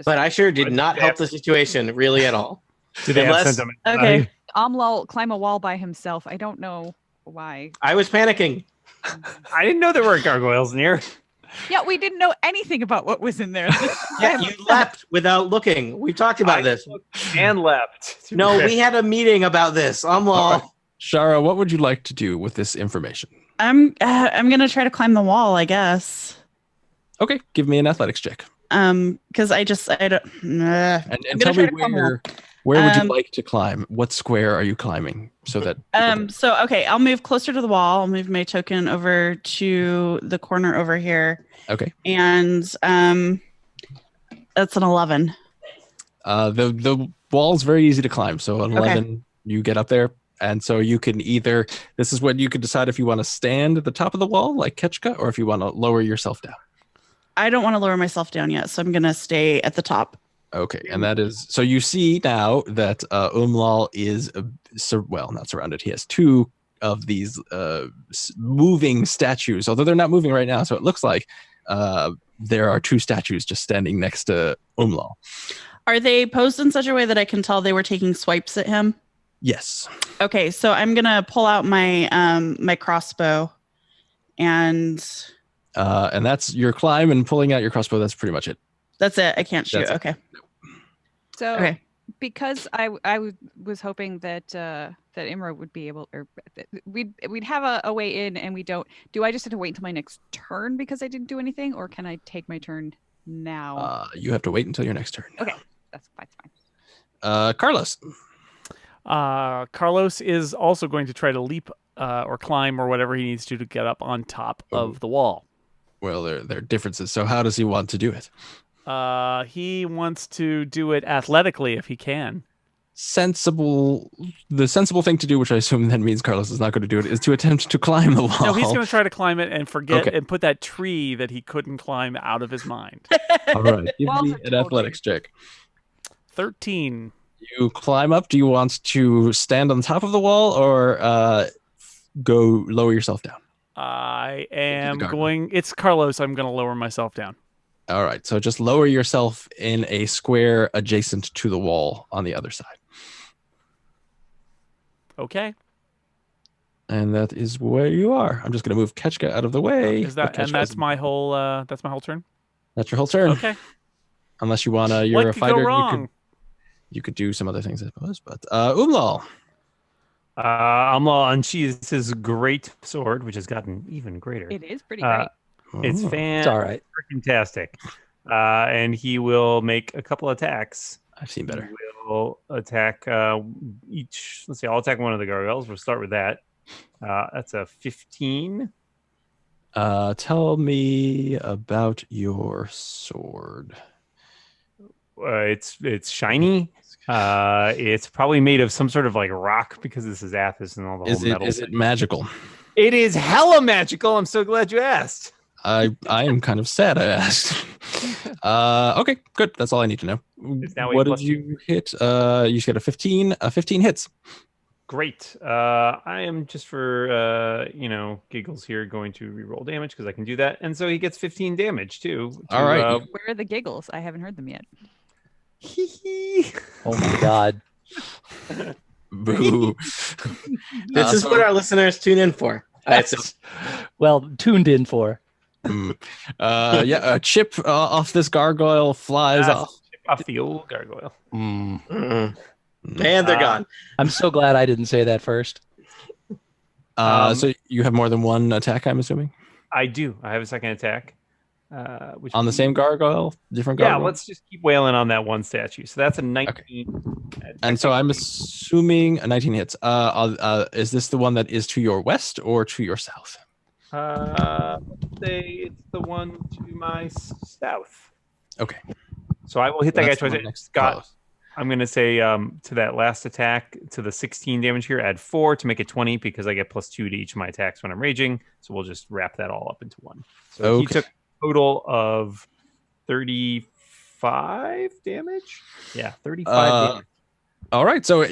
I sure did not help the situation really at all. Do they have Unless- sentiment? Okay. Amlal climb a wall by himself. I don't know why. I was panicking. I didn't know there were gargoyles near. Yeah, we didn't know anything about what was in there. Yeah, you leapt without looking. We talked about this. And leapt. No, we had a meeting about this. All right. Shara, what would you like to do with this information? I'm gonna try to climb the wall, I guess. Okay, give me an athletics check. Because I don't. And I'm tell gonna me try to climb the wall. where would you like to climb? What square are you climbing? So that So okay, I'll move closer to the wall. I'll move my token over to the corner over here. Okay. And that's an 11. The wall's very easy to climb. So an 11, you get up there. And so you can this is when you can decide if you want to stand at the top of the wall like Ketchka, or if you want to lower yourself down. I don't want to lower myself down yet, so I'm gonna stay at the top. Okay, and that is so you see now that Umlal is not surrounded. He has two of these moving statues, although they're not moving right now. So it looks like there are two statues just standing next to Umlal. Are they posed in such a way that I can tell they were taking swipes at him? Yes. Okay, so I'm gonna pull out my my crossbow, and that's your climb and pulling out your crossbow. That's pretty much it. that's it. I can't shoot. That's it. Okay. So Okay. because I was hoping that that Imra would be able, or we'd have a way in, and we don't. Do I just have to wait until my next turn because I didn't do anything, or can I take my turn now? You have to wait until your next turn. Okay, that's fine. Carlos. Carlos is also going to try to leap or climb or whatever he needs to get up on top of the wall. Well, there are differences. So how does he want to do it? He wants to do it athletically if he can. the sensible thing to do, which I assume then means Carlos is not going to do it, is to attempt to climb the wall. No, he's going to try to climb it and forget Okay. and put that tree that he couldn't climb out of his mind. All right, give Walls me are an tall athletics check. 13. You climb up. Do you want to stand on top of the wall or go lower yourself down? I am gargoyle. going. It's Carlos. I'm going to lower myself down. All right, so just lower yourself in a square adjacent to the wall on the other side. Okay. And that is where you are. I'm just going to move Ketchka out of the way. Is that but and Ketchka that's is- my whole. That's my whole turn. That's your whole turn. Okay. Unless you want to, you're What a could fighter. go wrong? You could do some other things, I suppose. But Umlal. Amla unsheathes his great sword, which has gotten even greater. It is pretty Uh, great. It's Ooh. It's all right. fantastic. And he will make a couple attacks. I've seen better. He will attack each. Let's see. I'll attack one of the gargoyles. We'll start with that. That's a 15. Tell me about your sword. It's shiny. It's probably made of some sort of like rock because this is Athos and all the whole metal. Is it magical? It is hella magical. I'm so glad you asked. I am kind of sad I asked. Okay, good. That's all I need to know. It's now a What did plus you hit? You get a 15. 15 hits. Great. I am just for giggles here going to reroll damage because I can do that, and so he gets 15 damage too. All right. Where are the giggles? I haven't heard them yet. Oh my God. Boo. This is what our listeners tune in for. Well, tuned in for. A chip off this gargoyle flies off. Off the old gargoyle. And they're gone. I'm so glad I didn't say that first. So you have more than one attack, I'm assuming? I do. I have a second attack. Which On the same gargoyle? Different gargoyle? Yeah, let's just keep wailing on that one statue. So that's a 19. And so I'm assuming a 19 hits. Is this the one that is to your west or to your south? Let's say it's the one to my south. Okay. So I will hit that guy That's the twice. one next to Scott, Carlos. I'm going to say to that last attack, to the 16 damage here, add 4 to make it 20 because I get +2 to each of my attacks when I'm raging. So we'll just wrap that all up into one. So he Okay. took a total of 35 damage. Yeah, 35 damage. All right. So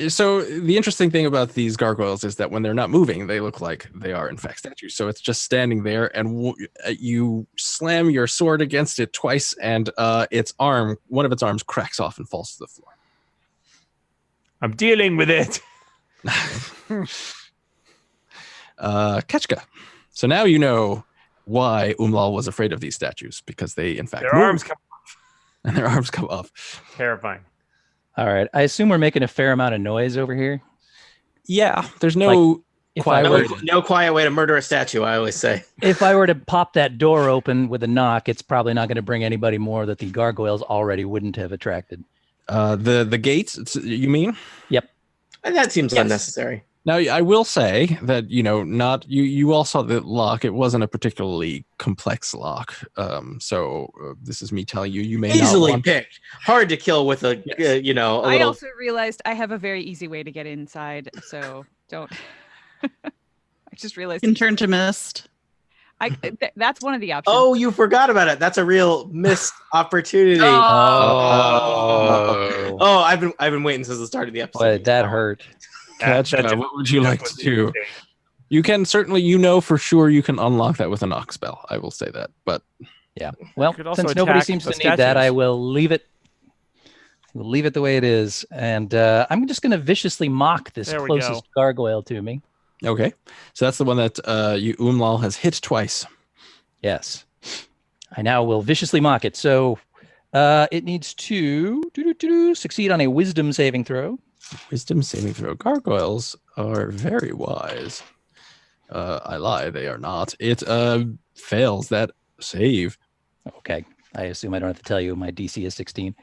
the interesting thing about these gargoyles is that when they're not moving, they look like they are in fact statues. So it's just standing there, and you slam your sword against it twice, and one of its arms cracks off and falls to the floor. I'm dealing with it. Ketchka. So now you know why Umlal was afraid of these statues, because they in fact Their move, arms come and their arms come off. terrifying. All right. I assume we're making a fair amount of noise over here. Yeah, there's no If quiet I way. were No quiet way to murder a statue, I always say. If I were to pop that door open with a knock, it's probably not going to bring anybody more that the gargoyles already wouldn't have attracted. The gates, you mean? And that seems Yes. unnecessary. Now, I will say that, you all saw the lock. It wasn't a particularly complex lock. This is me telling you, you may Easily not want... picked. Hard to kill with a, Yes. a I little. also realized I have a very easy way to get inside, so don't. I just realized Can turn to mist. that's one of the options. Oh, you forgot about it. That's a real missed opportunity. Oh. Oh, I've been waiting since the start of the episode. Boy, that hurt. Ketchka, what would you like to do? You can certainly, for sure, you can unlock that with a knock spell. I will say that. But Yeah. Well, could also since nobody attack seems to the need that, I statues. will leave it. We'll leave it the way it is, and I'm just going to viciously mock this There we go. closest gargoyle to me. okay, so that's the one that Umlal has hit twice. Yes, I now will viciously mock it. So it needs to succeed on a Wisdom saving throw. Wisdom saving throw. Gargoyles are very wise. I lie, they are not. It fails that save. Okay, I assume I don't have to tell you my DC is 16.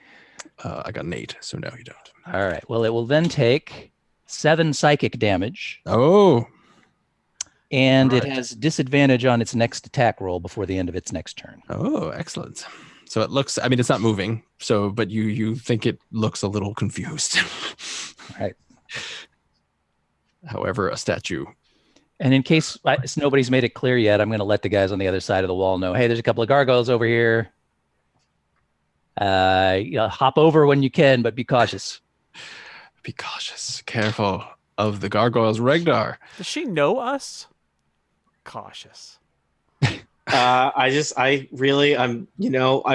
I got an 8, so no, you don't. All right. Well, it will then take 7 psychic damage, Oh, and it Right. has disadvantage on its next attack roll before the end of its next turn. oh, excellent. So it looks, I mean, it's not moving. So, but you think it looks a little confused. Right. However, a statue. And in case nobody's made it clear yet, I'm going to let the guys on the other side of the wall know, hey, there's a couple of gargoyles over here. Hop over when you can, but be cautious. Be cautious. Careful of the gargoyles, Regdar. Does she know us? Cautious. I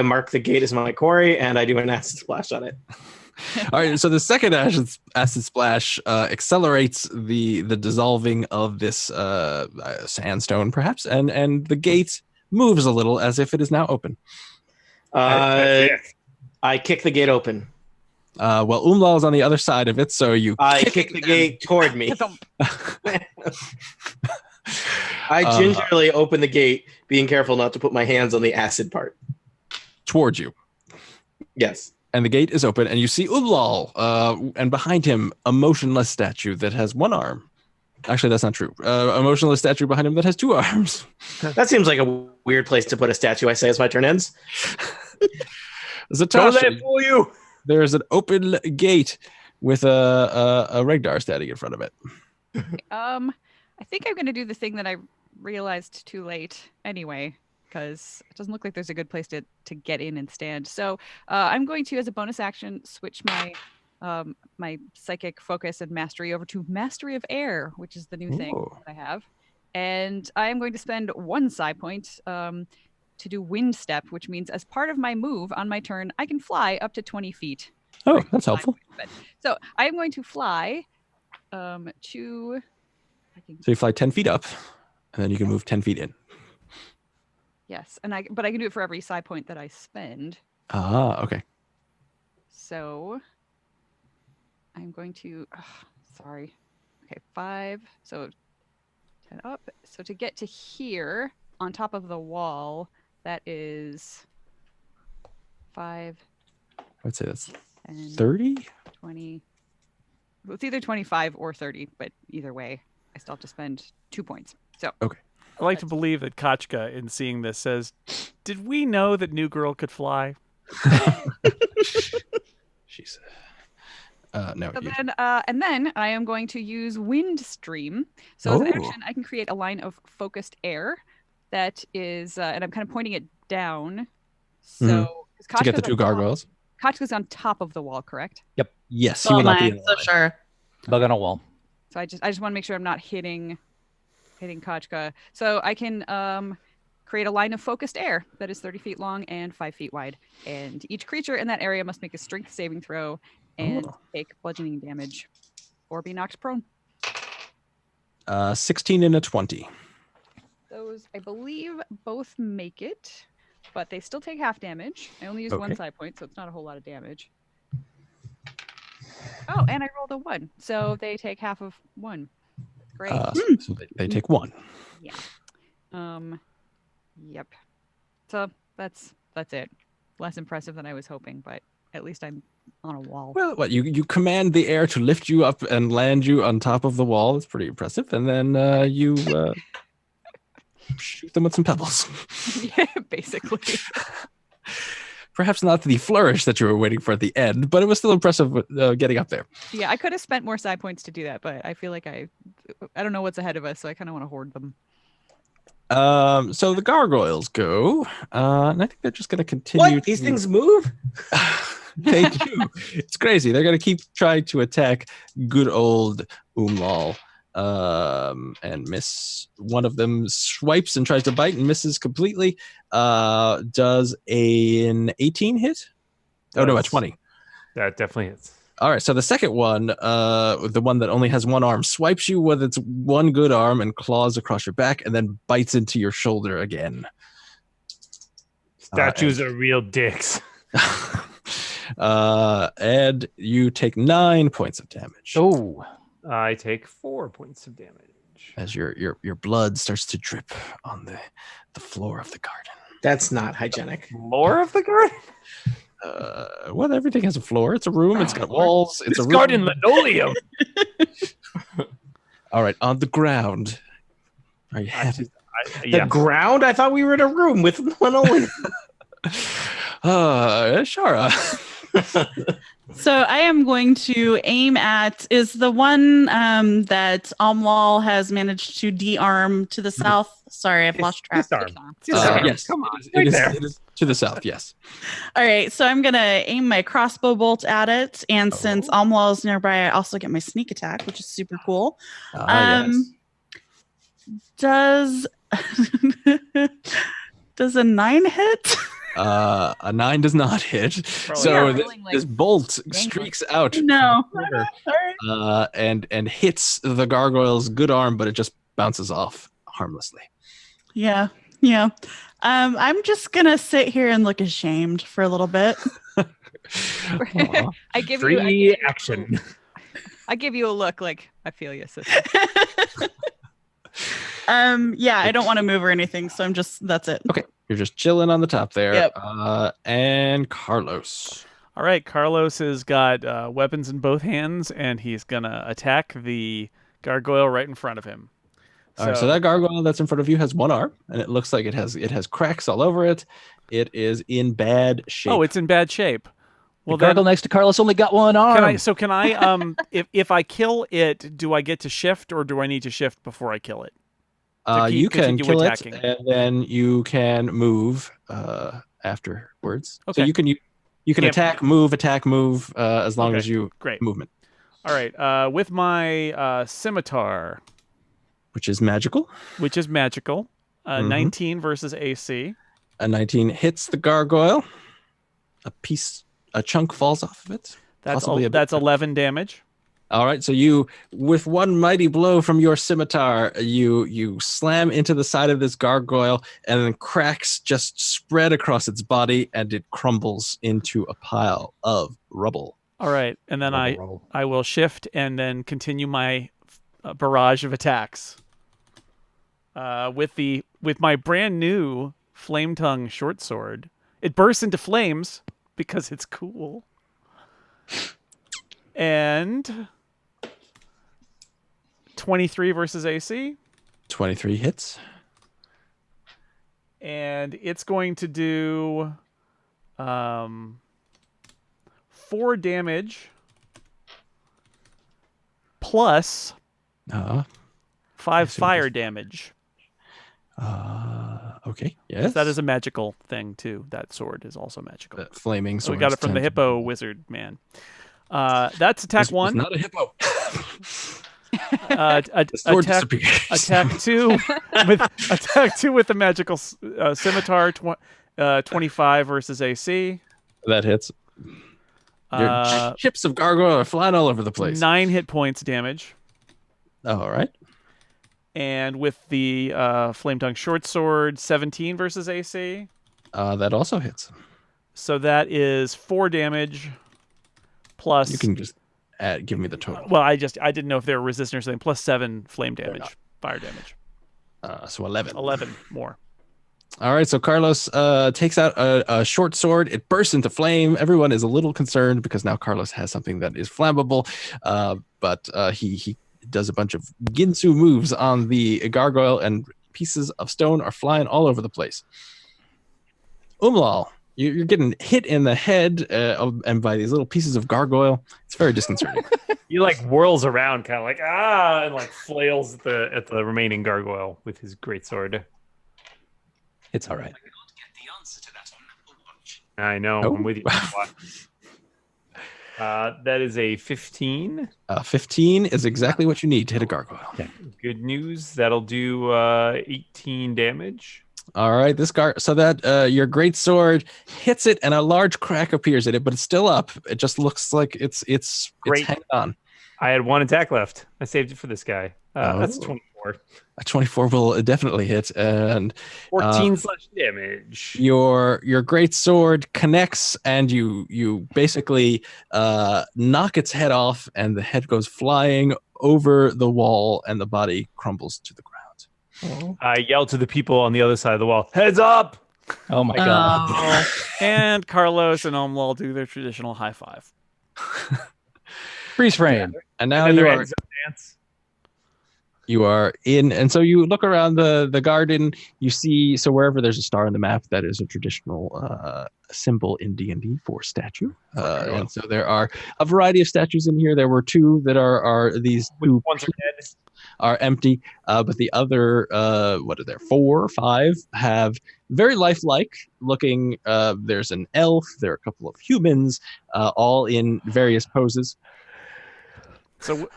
mark the gate as my quarry, and I do an acid splash on it. All right, so the second acid splash accelerates the dissolving of this sandstone, perhaps, and the gate moves a little as if it is now open. I kick the gate open. Well, Umlal is on the other side of it, so I kick the gate toward me. I gingerly open the gate, being careful not to put my hands on the acid part. Towards you. Yes. And the gate is open, and you see Umlal, and behind him, a motionless statue that has one arm. Actually, that's not true. A motionless statue behind him that has two arms. That seems like a weird place to put a statue, I say, as my turn ends. Zatasha, Don't let it fool you. There's an open gate with a Regdar standing in front of it. I think I'm going to do the thing that I realized too late anyway, because it doesn't look like there's a good place to get in and stand. So I'm going to, as a bonus action, switch my my psychic focus and mastery over to Mastery of Air, which is the new thing that I have. And I am going to spend 1 psi point to do Wind Step, which means as part of my move on my turn, I can fly up to 20 feet. Oh, that's helpful. So I am going to fly to... So you fly 10 feet up, and then you can move 10 feet in. Yes, but I can do it for every psi point that I spend. Ah, okay. So I'm going to... sorry. Okay, 5. So 10 up. So to get to here, on top of the wall, that is 5. I'd say that's 10, 30? 20. Well, it's either 25 or 30, but either way, I still have to spend 2 points. So okay. I like to believe that Kachka, in seeing this, says, "Did we know that New Girl could fly?" She said, "No." So then I am going to use Wind Stream. So as an action, I can create a line of focused air that is, and I'm kind of pointing it down. So to get the 2 gargoyles. Kachka's on top of the wall, correct? Yep. Yes, he will not be in the line. Sure. Bug on a wall. So I just want to make sure I'm not hitting Kachka. So I can create a line of focused air that is 30 feet long and 5 feet wide. And each creature in that area must make a strength saving throw and take bludgeoning damage or be knocked prone. 16 and a 20. Those, I believe, both make it, but they still take half damage. I only use 1 psi point, so it's not a whole lot of damage. Oh, and I rolled a 1, so they take half of 1. Great. So they take 1. Yeah. Yep. So that's it. Less impressive than I was hoping, but at least I'm on a wall. Well, what you command the air to lift you up and land you on top of the wall. It's pretty impressive. And then you shoot them with some pebbles. Yeah, basically. Perhaps not the flourish that you were waiting for at the end, but it was still impressive getting up there. Yeah, I could have spent more side points to do that, but I feel like I don't know what's ahead of us, so I kind of want to hoard them. So the gargoyles go, and I think they're just going to continue. What? These things move? They do. It's crazy. They're going to keep trying to attack good old Umlal, and miss. One of them swipes and tries to bite and misses completely. Does an 18 hit? Oh, no, a 20. That definitely hits. All right, so the second one, the one that only has one arm, swipes you with its one good arm and claws across your back and then bites into your shoulder again. Statues are real dicks. And you take 9 points of damage. Oh, I take 4 points of damage. As your blood starts to drip on the floor of the garden. That's not hygienic. Floor of the garden? Well, everything has a floor. It's a room. It's got walls. It's This a garden room. linoleum. All right, on the ground. Are you happy? The ground? I thought we were in a room with linoleum. Shara. So I am going to aim at is the one that Omwal has managed to de-arm to the south. Sorry, I've lost track. Disarm. Disarm. Yes, Come on. it Right there. is to the south. Yes. All right, so I'm gonna aim my crossbow bolt at it, and since Omwal is nearby, I also get my sneak attack, which is super cool. Yes. Does does a 9 hit? A 9 does not hit. So this bolt streaks out, No. and hits the gargoyle's good arm, but it just bounces off harmlessly. Yeah. I'm just gonna sit here and look ashamed for a little bit. I give Free action. I give you a look like I feel you, sister. I don't want to move or anything, so that's it. Okay, you're just chilling on the top there. Yep. And Carlos. All right, Carlos has got weapons in both hands, and he's gonna attack the gargoyle right in front of him. All right, so that gargoyle that's in front of you has one arm, and it looks like it has cracks all over it. It is in bad shape. Oh, it's in bad shape. Well, the gargoyle next to Carlos only got one arm. Can I if I kill it, do I get to shift, or do I need to shift before I kill it? You can kill attacking. it, and then you can move afterwards. Okay. So you can attack, move, as long as you great movement. All right. With my scimitar, which is magical. 19 versus AC. A 19 hits the gargoyle. A chunk falls off of it. That's 11 damage. All right, so you, with one mighty blow from your scimitar, you slam into the side of this gargoyle, and then cracks just spread across its body, and it crumbles into a pile of rubble. All right, and then I will shift and then continue my barrage of attacks. With my brand new flame tongue short sword, it bursts into flames because it's cool. And 23 versus AC. 23 hits. And it's going to do 4 damage plus 5 fire damage. Okay. Yes. That is a magical thing too. That sword is also magical. That flaming sword. We got it from the hippo wizard man. That's attack 1. It's not a hippo. Attack 2 with the magical scimitar. 25 versus AC. That hits. Your chips of gargoyle are flying all over the place. 9 hit points damage. All right. And with the flame tongue short sword, 17 versus AC. That also hits. So that is 4 damage. Plus, you can just give me the total. Well, I didn't know if they were resistant or something. Plus 7 flame damage, fire damage. So 11. 11 more. All right, so Carlos takes out a short sword. It bursts into flame. Everyone is a little concerned because now Carlos has something that is flammable, but he does a bunch of Ginsu moves on the gargoyle, and pieces of stone are flying all over the place. Umlal, you're getting hit in the head and by these little pieces of gargoyle. It's very disconcerting. He like whirls around, kind of like and like flails at the remaining gargoyle with his greatsword. It's all right. I know. I'm with you. That is a 15. 15 is exactly what you need to hit a gargoyle. Okay. Good news. That'll do 18 damage. All right, so that your great sword hits it, and a large crack appears in it, but it's still up. It just looks like it's great. Hanging on. I had 1 attack left. I saved it for this guy. That's 24. A 24 will definitely hit, and 14 damage. Your great sword connects, and you basically knock its head off, and the head goes flying over the wall, and the body crumbles to the ground. I yell to the people on the other side of the wall, "Heads up!" Oh my god! And Carlos and Omlal do their traditional high five. Freeze frame. And now and you are. dance. You are in, and so you look around the garden. You see, so wherever there's a star on the map, that is a traditional symbol in D&D for statue. And so there are a variety of statues in here. There were two that are these Which two ones are dead? are empty, but the other, what are there, 4 or 5, have very lifelike looking. There's an elf, there are a couple of humans, all in various poses. So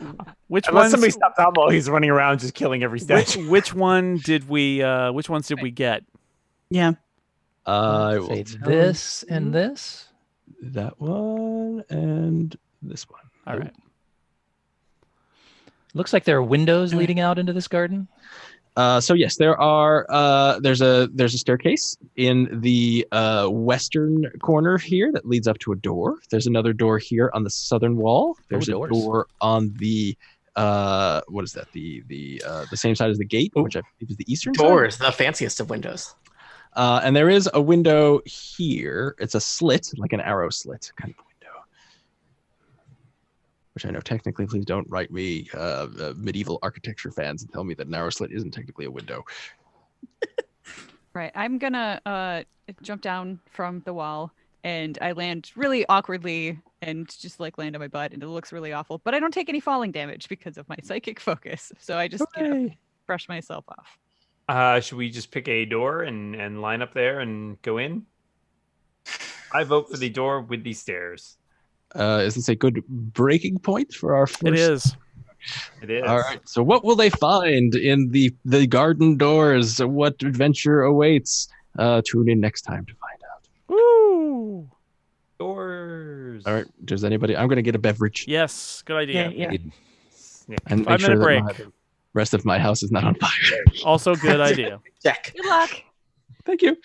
which Unless ones? somebody stopped Tom while he's running around just killing every statue. Which one did we? Which ones did we get? Yeah. I will Say tell this you and this. that one and this one. All right. Looks like there are windows leading out into this garden. So yes, there are. There's a staircase in the western corner here that leads up to a door. There's another door here on the southern wall. There's a doors. door on the what is that? The same side as the gate, which I believe is the eastern Doors, the fanciest of windows. side. And there is a window here. It's a slit, like an arrow slit kind of window. Which I know technically, please don't write me medieval architecture fans and tell me that an arrow slit isn't technically a window. Right. I'm gonna jump down from the wall, and I land really awkwardly and just like land on my butt, and it looks really awful. But I don't take any falling damage because of my psychic focus. So I just brush myself off. Should we just pick a door and line up there and go in? I vote for the door with the stairs. Is this a good breaking point for our first? It is. It is. All right. So what will they find in the garden doors? What adventure awaits? Tune in next time to find out. Woo! Doors. All right. Does anybody? I'm going to get a beverage Yes, good idea. Yeah. and make 5 sure minute that break. the rest of my house is not on fire. Also, good idea. Check. Good luck. Thank you.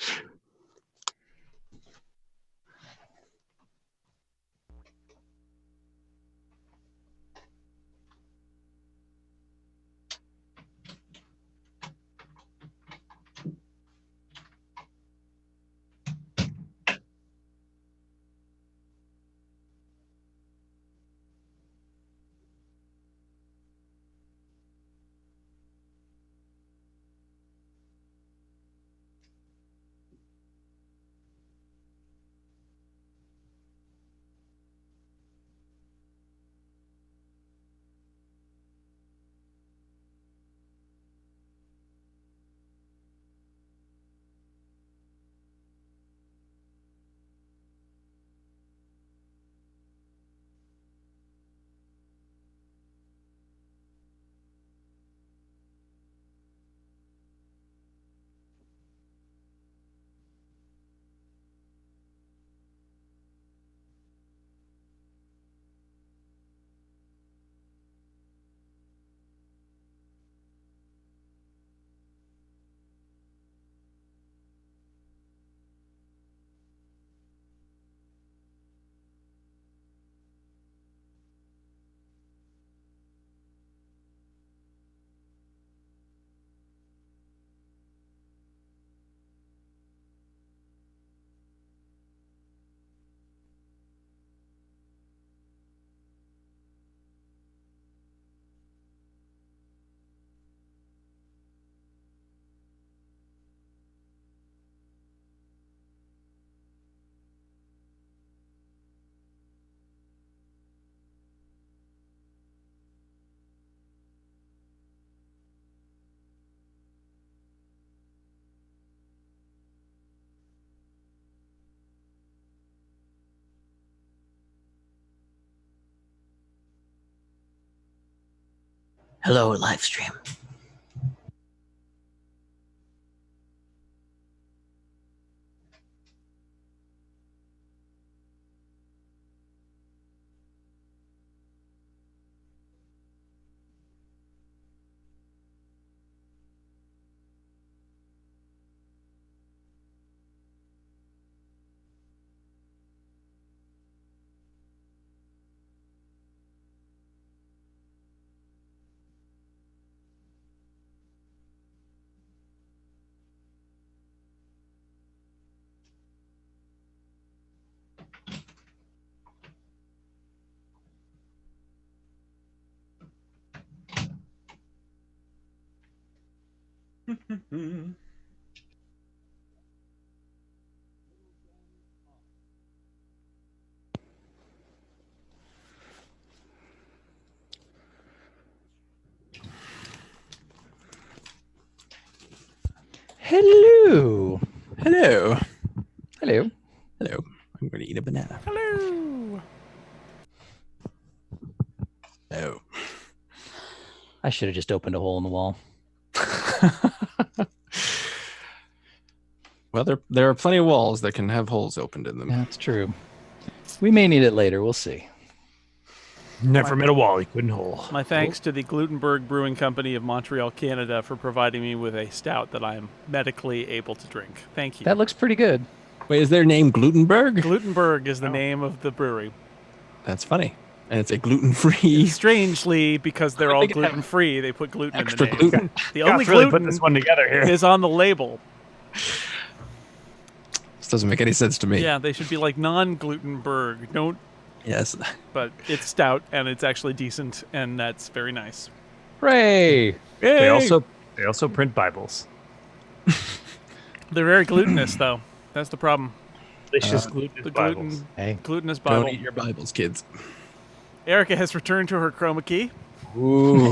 Hello, live stream. Hello. Hello. Hello. Hello. I'm going to eat a banana. Hello. Oh. I should have just opened a hole in the wall. Well, there are plenty of walls that can have holes opened in them. That's true. We may need it later. We'll see. Never met a wall he couldn't hole. My thanks to the Glutenberg Brewing Company of Montreal, Canada, for providing me with a stout that I am medically able to drink. Thank you. That looks pretty good. Wait, is their name Glutenberg? Glutenberg is the name of the brewery. That's funny. And it's a gluten-free. Strangely, because they're all They can have gluten-free, they put gluten in the Extra name. gluten. The only Scott's really gluten put this one together here. is on the label. This doesn't make any sense to me. Yeah, they should be like non-Glutenberg. Don't, Yes. but it's stout and it's actually decent, and that's very nice. Hooray! They also print Bibles. They're very glutinous, though. That's the problem. Delicious glutinous The Bibles. Hey. glutinous Bible. Don't eat your Bibles, kids. Erica has returned to her chroma key. Ooh.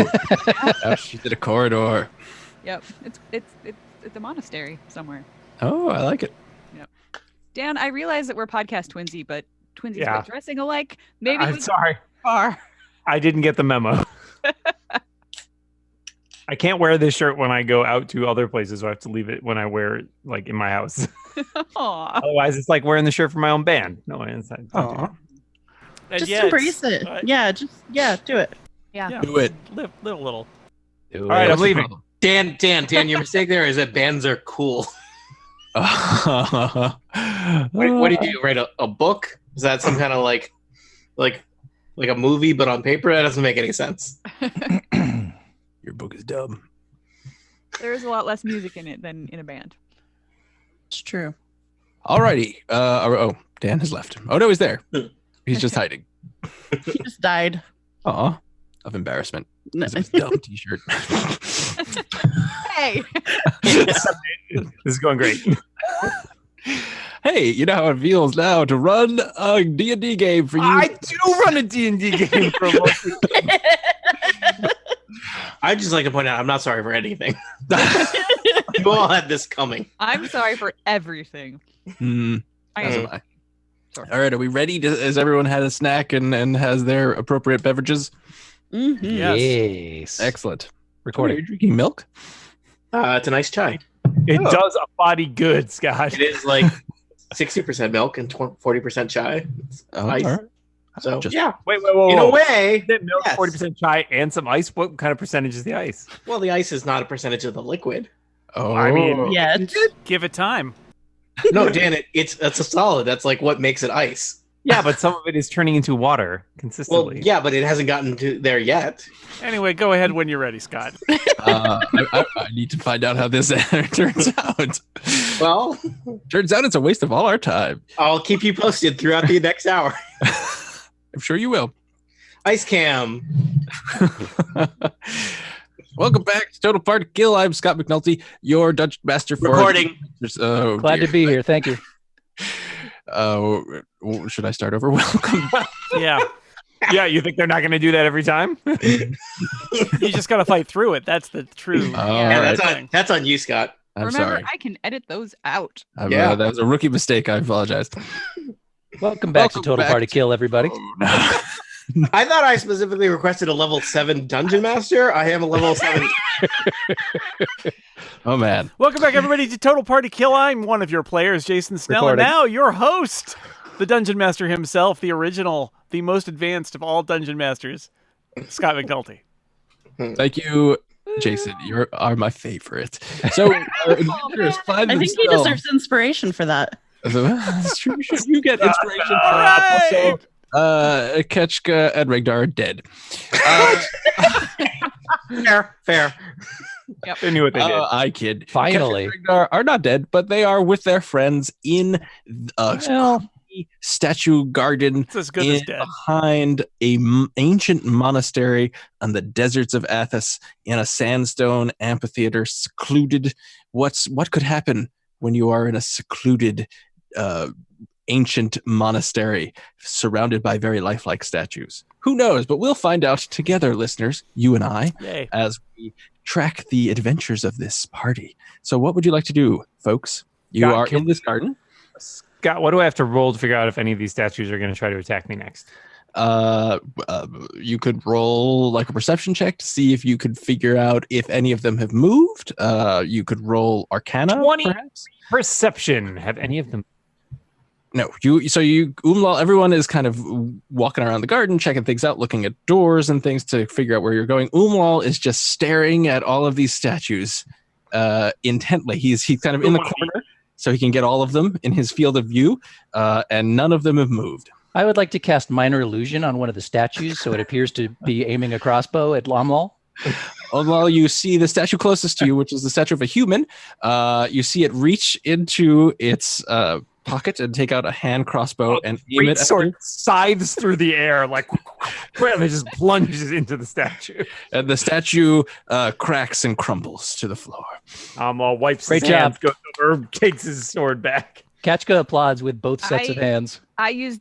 Now she's in a corridor. Yep. It's a monastery somewhere. Oh, I like it. Dan, I realize that we're podcast twinsy, but twinsies Yeah. but dressing alike. Maybe I'm we sorry. are. I didn't get the memo. I can't wear this shirt when I go out to other places, so I have to leave it when I wear it, like, in my house. Aw. Otherwise, it's like wearing the shirt for my own band. No, it's not. And Just yet, embrace it. uh, Yeah, do it. Yeah. Do it. live a little. Do All right, it. I'm leaving. Dan, your mistake there is that bands are cool. What do you do? Write a book? Is that some kind of like a movie but on paper? That doesn't make any sense. Your book is dumb. There is a lot less music in it than in a band. It's true. Alrighty. Oh, Dan has left. Oh no, he's there. He's just hiding. He just died. Aw. Of embarrassment. No. Because of his dumb t-shirt. Hey. This is going great. Hey, you know how it feels now to run a D&D game for you. I do run a D&D game for most I'd just like to point out I'm not sorry for anything. You all had this coming. I'm sorry for everything. Hmm. I As am. am I. Sure. All right, are we ready? Has everyone had a snack and has their appropriate beverages? Mm-hmm. Yes. Yes. Excellent. Are Recording. you drinking milk? It's a nice chai. It does a body good, Scott. It is like 60% milk and 40% chai. Oh, Ice. all right. So Just- yeah, Wait, in a way, Is it milk, yes. 40% chai, and some ice? What kind of percentage is the ice? Well, the ice is not a percentage of the liquid. Oh, I mean, Yeah. Give it time. No, Dan, it's a solid. That's like what makes it ice. Yeah, but some of it is turning into water Well, consistently. yeah, but it hasn't gotten to there yet. Anyway, go ahead when you're ready, Scott. I need to find out how this turns out. Well, Turns out it's a waste of all our time. I'll keep you posted throughout the next hour. I'm sure you will. Ice cam. Welcome back to Total Party Kill. I'm Scott McNulty, your Dungeon Master for Recording. Oh, Glad dear. to be here. Thank you. Should I start over? Welcome back. Yeah. Yeah, you think they're not going to do that every time? You just got to fight through it. That's the true. All Yeah, right. that's on you, Scott. I'm Remember, sorry. I can edit those out. Yeah. That was a rookie mistake. I apologize. Welcome back Welcome to Total back Party to- Kill, everybody. I thought I specifically requested a level 7 dungeon master. I am a level 7. Oh, man. Welcome back, everybody, to Total Party Kill. I'm one of your players, Jason Snell, and Recording. now your host, the Dungeon Master himself, the original, the most advanced of all Dungeon Masters, Scott McNulty. Thank you, Jason. You are my favorite. So, adventurers find I think he themselves- deserves inspiration for that. That's true. You get inspiration for All that. right. Also, Ketchka and Regdar are dead. Fair. They knew what they did. I kid. Finally. Ketchka and Regdar are not dead, but they are with their friends in a Well, statue garden It's as good as dead. behind ancient monastery on the deserts of Athos in a sandstone amphitheater, secluded. What could happen when you are in a secluded ancient monastery surrounded by very lifelike statues? Who knows? But we'll find out together, listeners, you and I, Yay. as we track the adventures of this party. So what would you like to do, folks? You Scott, are can in this garden. Scott, what do I have to roll to figure out if any of these statues are going to try to attack me next? You could roll like a perception check to see if you could figure out if any of them have moved. You could roll Arcana, 20 perhaps. Perception. Have any of them? No, Umlal, everyone is kind of walking around the garden, checking things out, looking at doors and things to figure out where you're going. Umlal is just staring at all of these statues intently. He's kind of in the corner, so he can get all of them in his field of view, and none of them have moved. I would like to cast Minor Illusion on one of the statues so it appears to be aiming a crossbow at Lomlal. Umlal, you see the statue closest to you, which is the statue of a human. You see it reach into its pocket and take out a hand crossbow and aim it at sword you. scythes through the air like and it just plunges into the statue. And the statue cracks and crumbles to the floor. All wipes Great his hands, job. goes over, takes his sword back. Kachka applauds with both sets of hands. I use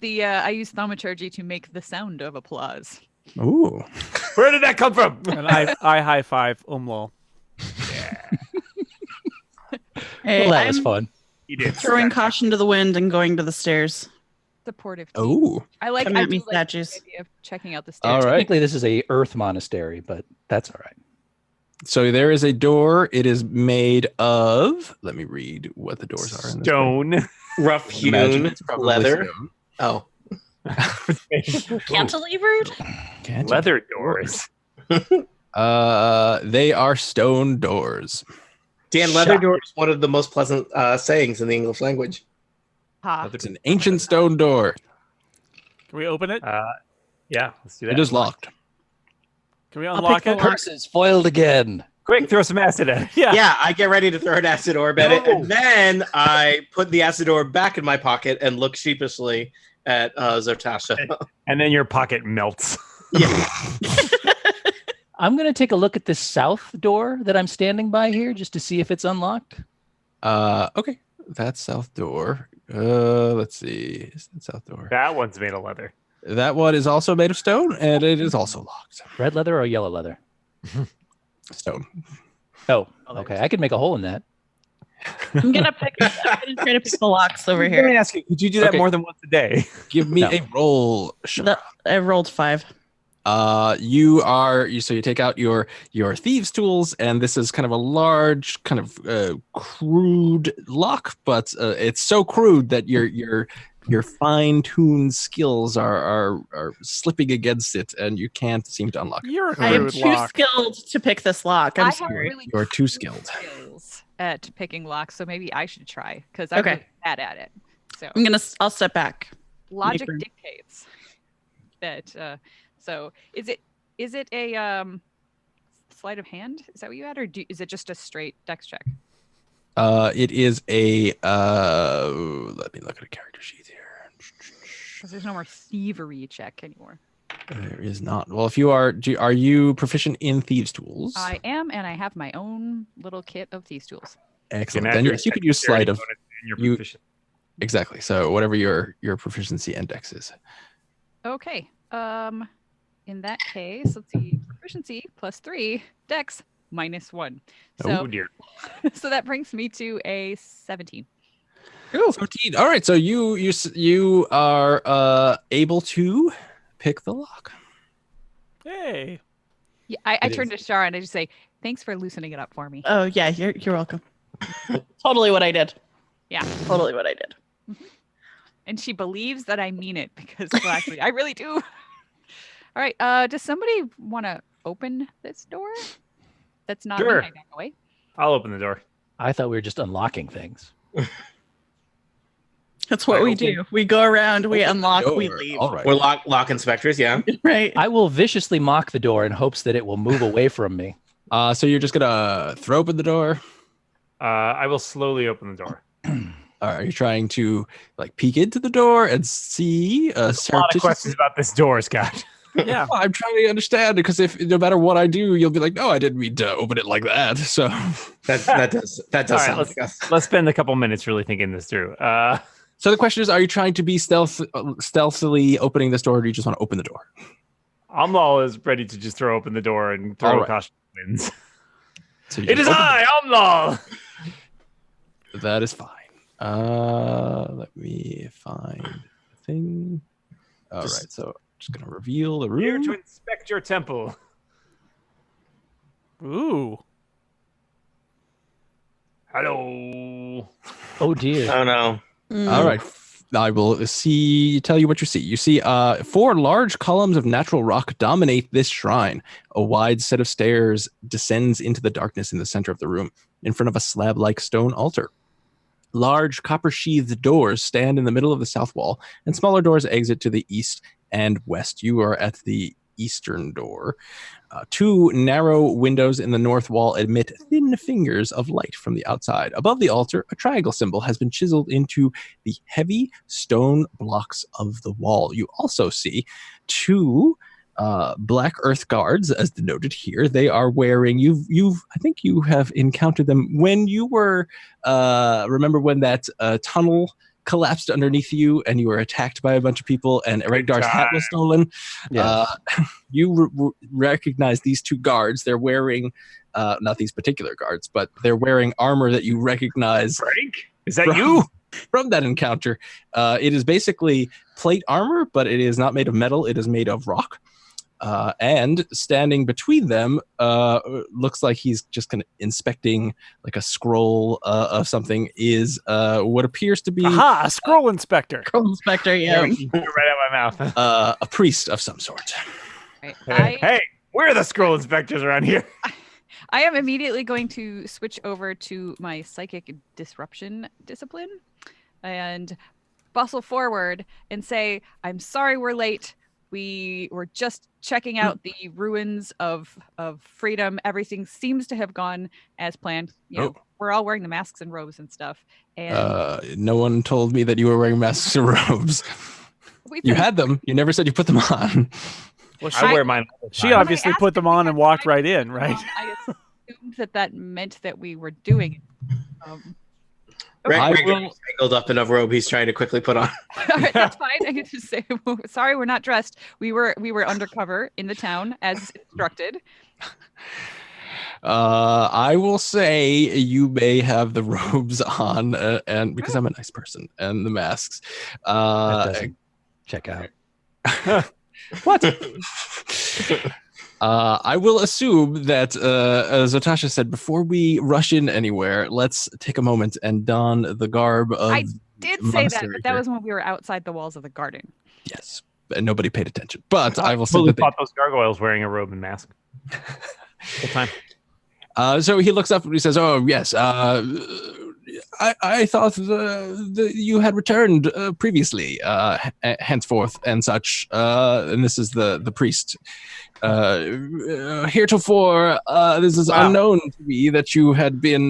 thaumaturgy to make the sound of applause. Ooh. Where did that come from? And I high five Umlal. Hey, Well, that was I'm fun. He did. throwing caution to the wind and going to the stairs. Supportive. Team. Oh. I like. Come I at me, do like the statues. idea of checking out the stairs. All right. Technically, this is a Earth monastery, but that's all right. So there is a door. It is made of. Let me read what the doors are. In this Stone. Rough Imagine hewn it's probably leather. stone. Oh, Cantilevered? Can't you? Leather doors. They are stone doors. Dan, leather door is one of the most pleasant sayings in the English language. Ha. It's an ancient stone door. Can we open it? Yeah, let's do that. It is locked. Can we I'll unlock pick the it? lock. Curse is foiled again. Quick, throw some acid at it. Yeah. Yeah, I get ready to throw an acid orb at it, and then I put the acid orb back in my pocket and look sheepishly at Zotasha. And then your pocket melts. Yeah. I'm going to take a look at this south door that I'm standing by here just to see if it's unlocked. Okay. That south door. Let's see. Is that south door? That one's made of leather. That one is also made of stone, and it is also locked. Red leather or yellow leather? Stone. Oh, okay. I could make a hole in that. I'm gonna try to pick the locks over Let me here. ask you, could you do that Okay. more than once a day? Give me No. a roll. Sure. I rolled 5. So you take out your thieves tools, and this is kind of a large, kind of crude lock, but it's so crude that your fine-tuned skills are slipping against it, and you can't seem to unlock it. You're a I am crude too lock. skilled to pick this lock. I'm I have sorry. really You're too skilled. skills at picking locks, so maybe I should try because I'm Okay. really bad at it. So I'll step back. logic room. dictates that. So is it a sleight of hand? Is that what you had, or is it just a straight dex check? It is a let me look at a character sheet here. Because there's no more thievery check anymore. There is not. Well, if you are you proficient in thieves tools? I am, and I have my own little kit of thieves tools. Excellent. You can Then add yes, you could use dexterity sleight of bonus and your you- proficiency. exactly. So whatever your proficiency index is. Okay. In that case, let's see. Proficiency +3, dex -1. So, Oh dear. so that brings me to a 17. 17. All right. So you are able to pick the lock. Hey. Yeah, I It turn to Shara and I just say, "Thanks for loosening it up for me." Oh yeah, you're welcome. Totally what I did. Yeah. Totally what I did. And she believes that I mean it because, well, actually, I really do. All right. Does somebody want to open this door? That's not Sure. me. I back away. I'll open the door. I thought we were just unlocking things. That's what I we open- do. We go around, we Open the unlock, we door. leave. All right. We're lock inspectors, yeah. Right. I will viciously mock the door in hopes that it will move away from me. So you're just gonna throw open the door. I will slowly open the door. Are you trying to like peek into the door and see A lot of questions about this door, Scott. Yeah. I'm trying to understand because if no matter what I do, you'll be like, no, I didn't mean to open it like that. So That does All right, sound like us. let's spend a couple minutes really thinking this through. so the question is, are you trying to be stealthily opening this door, or do you just want to open the door? I'm always ready to just throw open the door and throw All right. caution wins. So you It just is open I, Omlal! That is fine. Let me find the thing. All right, so I'm just gonna reveal the Here to room. inspect your temple. Ooh. Hello. Oh dear. Oh no. All right, I will tell you what you see. You see 4 large columns of natural rock dominate this shrine. A wide set of stairs descends into the darkness in the center of the room, in front of a slab-like stone altar. Large copper-sheathed doors stand in the middle of the south wall, and smaller doors exit to the east and west. You are at the eastern door. 2 narrow windows in the north wall emit thin fingers of light from the outside. Above the altar, a triangle symbol has been chiseled into the heavy stone blocks of the wall. You also see 2 black earth guards, as denoted here. They are wearing. I think you have encountered them when you were. Remember when that tunnel collapsed underneath you and you were attacked by a bunch of people and Regdar's hat was stolen? Yes. You recognize these 2 guards. They're wearing, not these particular guards, but they're wearing armor that you recognize. Frank? Is that From- you? From that encounter. It is basically plate armor, but it is not made of metal. It is made of rock. And standing between them looks like he's just kind of inspecting like a scroll of something is what appears to be Aha! A scroll inspector. Scroll inspector, yeah. Right out of my mouth. a priest of some sort. Right. Hey, we're the scroll inspectors around here. I am immediately going to switch over to my psychic disruption discipline and bustle forward and say, I'm sorry we're late. We were just checking out the ruins of freedom. Everything seems to have gone as planned. You know, we're all wearing the masks and robes and stuff. And No one told me that you were wearing masks and robes. You had them. You never said you put them on. Well, I wear mine. all the She time. obviously asked put them if we on had and walked time right in, right? I assumed that meant that we were doing it. Reg will- is tangled up in a robe he's trying to quickly put on. All right, that's fine. I can just say, sorry, we're not dressed. We were undercover in the town as instructed. I will say you may have the robes on, and because I'm a nice person, and the masks. That doesn't check out. What? I will assume that, as Zotasha said, before we rush in anywhere, let's take a moment and don the garb of. I did say that, Monastery but that here. was when we were outside the walls of the garden. Yes, and nobody paid attention. But I will say Totally that. thought those gargoyles wearing a robe and mask. Full time. So he looks up and he says, "Oh yes, I thought you had returned previously, henceforth and such." And this is the priest. Heretofore, this is unknown to me that you had been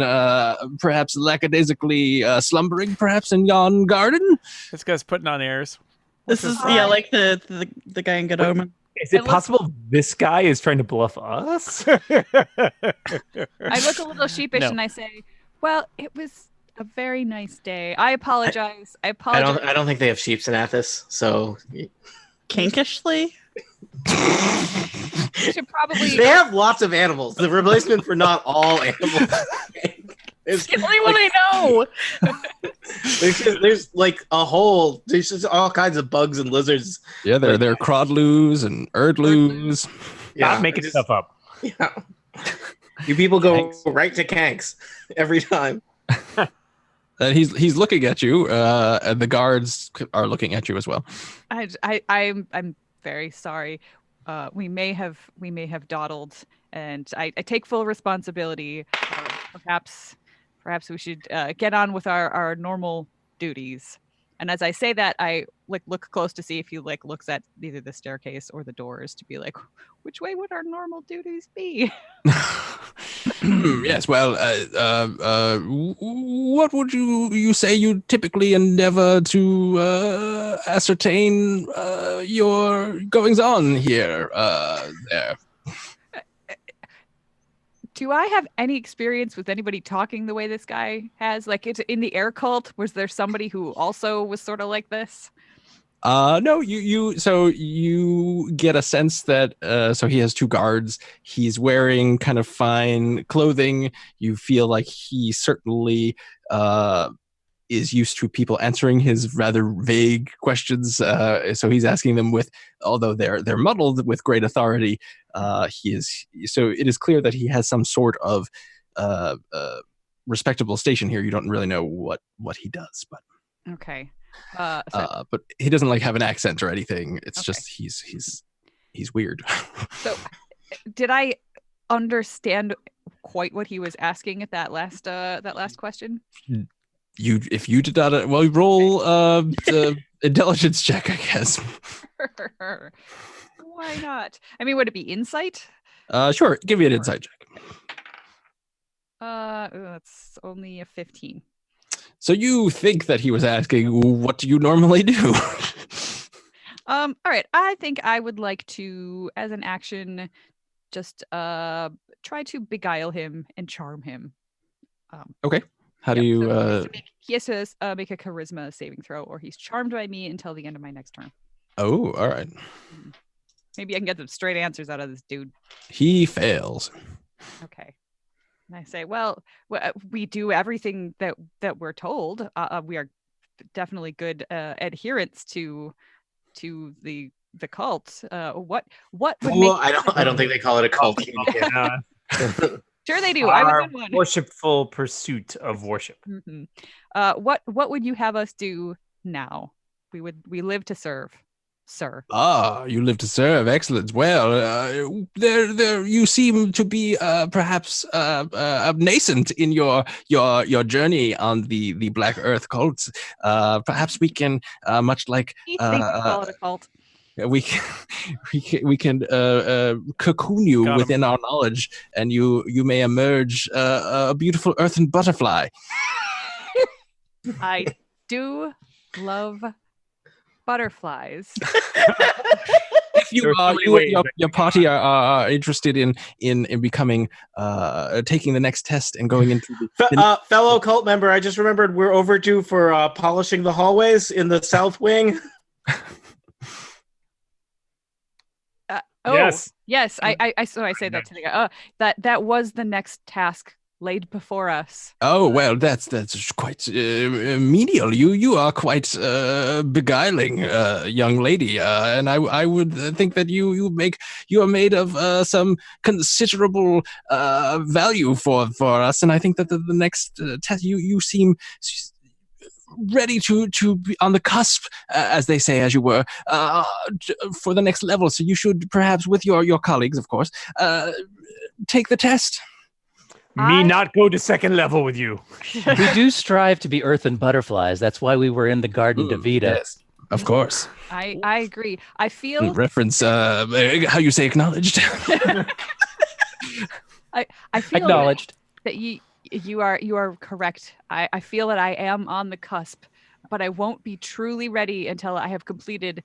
perhaps lackadaisically slumbering, perhaps in yon garden. This guy's putting on airs. This is like the guy in Good Omen. Is it possible this guy is trying to bluff us? I look a little sheepish No. and I say, "Well, it was a very nice day. I apologize. I I apologize." don't think they have sheeps in Athos, so Kinkishly? We should probably. they have lots of animals. The replacement for not all animals. It's the only one I know. There's like a whole. There's just all kinds of bugs and lizards. Yeah, they're crodloos and erdloos. Stop making stuff up. Yeah. You people go Thanks. right to Kanks every time. And he's looking at you, and the guards are looking at you as well. I'm very sorry. We may have dawdled, and I take full responsibility. Perhaps we should get on with our normal duties. And as I say that, I look close to see if he looks at either the staircase or the doors to be like, which way would our normal duties be? Yes, well, what would you say you typically endeavor to ascertain your goings on here? There. Do I have any experience with anybody talking the way this guy has? Like, it's in the air cult. Was there somebody who also was sort of like this? No, so you get a sense that so he has two guards. He's wearing kind of fine clothing. You feel like he certainly is used to people answering his rather vague questions. So he's asking them with, although they're muddled, with great authority. So it is clear that he has some sort of respectable station here. You don't really know what he does, but Okay. but he doesn't like have an accent or anything. It's Okay. just he's weird. So, did I understand quite what he was asking at that last question? If you did not, well, roll the intelligence check, I guess. Why not? I mean, would it be insight? Sure, give me an insight check. It's only a 15. So you think that he was asking, what do you normally do? All right. I think I would like to, as an action, just try to beguile him and charm him. Okay. How do Yep, you? so he has to make a charisma saving throw, or he's charmed by me until the end of my next turn. Oh, all right. Maybe I can get some straight answers out of this dude. He fails. Okay. And I say, well, we do everything that we're told. We are definitely good adherents to the cult. What would Well, make I don't think they call it a cult. Sure they do. I Our was in one. worshipful pursuit of worship. Mhm. What would you have us do now? We live to serve, sir. Ah, you live to serve. Excellent. Well, there you seem to be perhaps nascent in your journey on the Black Earth cults. Perhaps we can, much like They call it a cult. we can cocoon you Got 'em. within our knowledge, and you may emerge a beautiful earthen butterfly. I do love butterflies. If you There are so many you ways and that your party are interested in becoming taking the next test and going into the Fellow cult member, I just remembered we're overdue for polishing the hallways in the south wing. Yes. I say that to the guy. That was the next task laid before us. Oh well, that's quite menial. You are quite beguiling, young lady, and I would think that you are made of some considerable value for us, and I think that the next test you seem ready to be on the cusp, as they say, as you were, for the next level. So you should perhaps, with your colleagues, of course, take the test. Not go to second level with you. We do strive to be earthen butterflies. That's why we were in the Garden de Vita. Yes, of course. I agree. I feel Reference how you say acknowledged. I feel Acknowledged. that you are correct. I feel that I am on the cusp, but I won't be truly ready until I have completed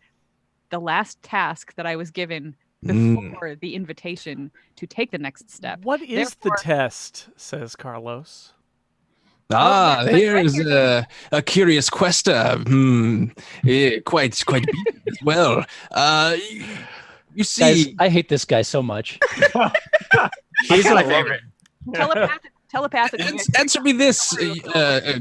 the last task that I was given before the invitation to take the next step. What is Therefore- the test? Says Carlos. Ah, yes, here's a curious quester. Quite beaten as well. You see, Guys, I hate this guy so much. He's my favorite. Telepathic. answer me this,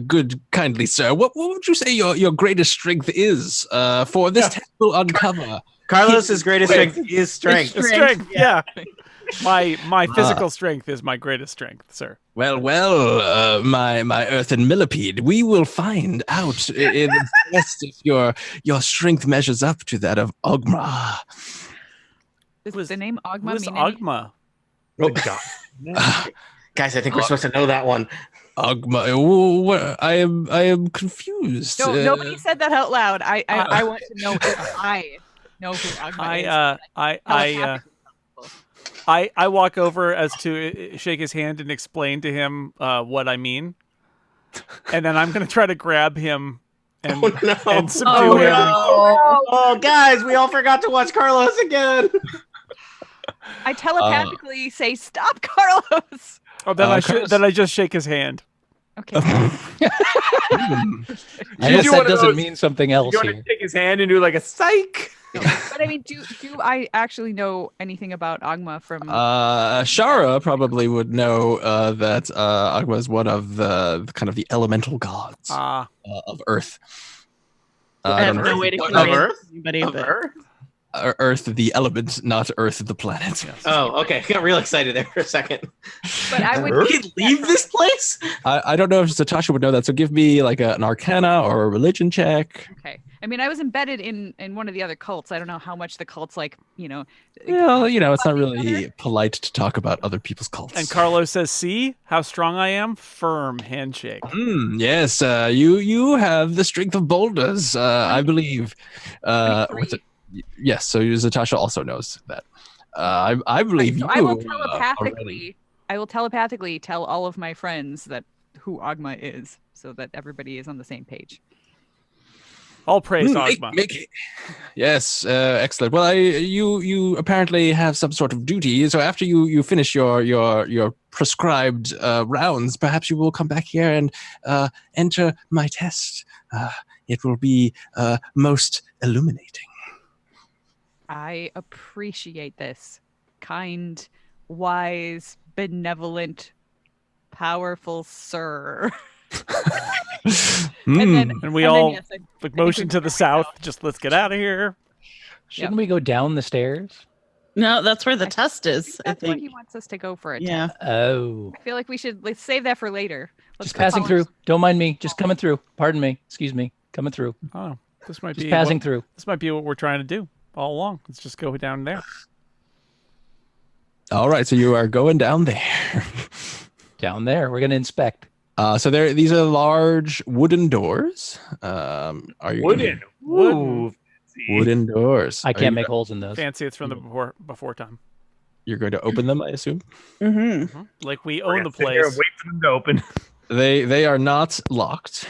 good, kindly sir. What would you say your greatest strength is? For this test will uncover. Carlos's greatest strength is strength. The strength, yeah. My physical strength is my greatest strength, sir. Well, my earthen millipede. We will find out in the test if your strength measures up to that of Ogma. Is the name Ogma Who's mean any- Ogma? The god. Guys, I think we're supposed to know that one. I am confused. No, nobody said that out loud. I want to know if I know who Agma is. Telepathically possible. I walk over as to shake his hand and explain to him what I mean, and then I'm gonna try to grab him and, and subdue him. Oh, guys, we all forgot to watch Carlos again. I telepathically say, "Stop, Carlos." Oh, then I just shake his hand. Okay. I guess that doesn't mean something else You want here. to take his hand and do like a psych? But I mean, do I actually know anything about Agma from? Shara probably would know that Agma is one of the kind of the elemental gods of Earth. I have no way to convince anybody of it. Earth, the element, not Earth, the planet. Yes. Oh, okay. Got real excited there for a second. But I would We could leave this place? I don't know if Zatasha would know that, so give me like an Arcana or a religion check. Okay. I mean, I was embedded in one of the other cults. I don't know how much the cults Well, it's not really polite to talk about other people's cults. And Carlos says, "See how strong I am? Firm handshake." Yes, you have the strength of boulders, I believe. Yes, so Zatasha also knows that. I believe you. So I will telepathically. I will telepathically tell all of my friends that who Agma is, so that everybody is on the same page. All praise Agma. Yes, excellent. Well, you apparently have some sort of duty. So after you finish your prescribed rounds, perhaps you will come back here and enter my test. It will be most illuminating. I appreciate this. Kind, wise, benevolent, powerful sir. And we all motion to the south. Just let's get out of here. Shouldn't we go down the stairs? No, that's where the test is. I That's where think. he wants us to go for it. Yeah. Oh. I feel like let's save that for later. Just passing through. Don't mind me. Just coming through. Pardon me. Excuse me. Coming through. Oh, this might Just be passing through. This might be what we're trying to do all along. Let's just go down there. All right, so you are going down there. Down there. We're going to inspect. So these are large wooden doors. Are you wooden doors? I can't make holes in those. Fancy it's from the before time. You're going to open them, I assume. Mm-hmm. Like we own the Sit there and place. wait for them to open. They are not locked.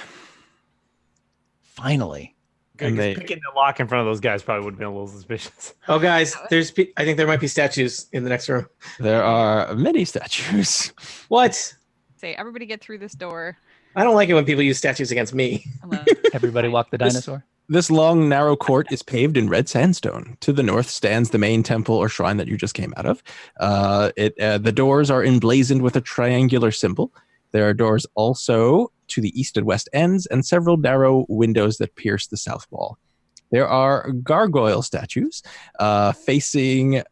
Finally. And they- Picking the lock in front of those guys probably would have been a little suspicious. Oh, guys, I think there might be statues in the next room. There are many statues. What? Say, everybody get through this door. I don't like it when people use statues against me. Alone. Everybody walk the dinosaur. This long, narrow court is paved in red sandstone. To the north stands the main temple or shrine that you just came out of. The doors are emblazoned with a triangular symbol. There are doors also to the east and west ends, and several narrow windows that pierce the south wall. There are gargoyle statues facing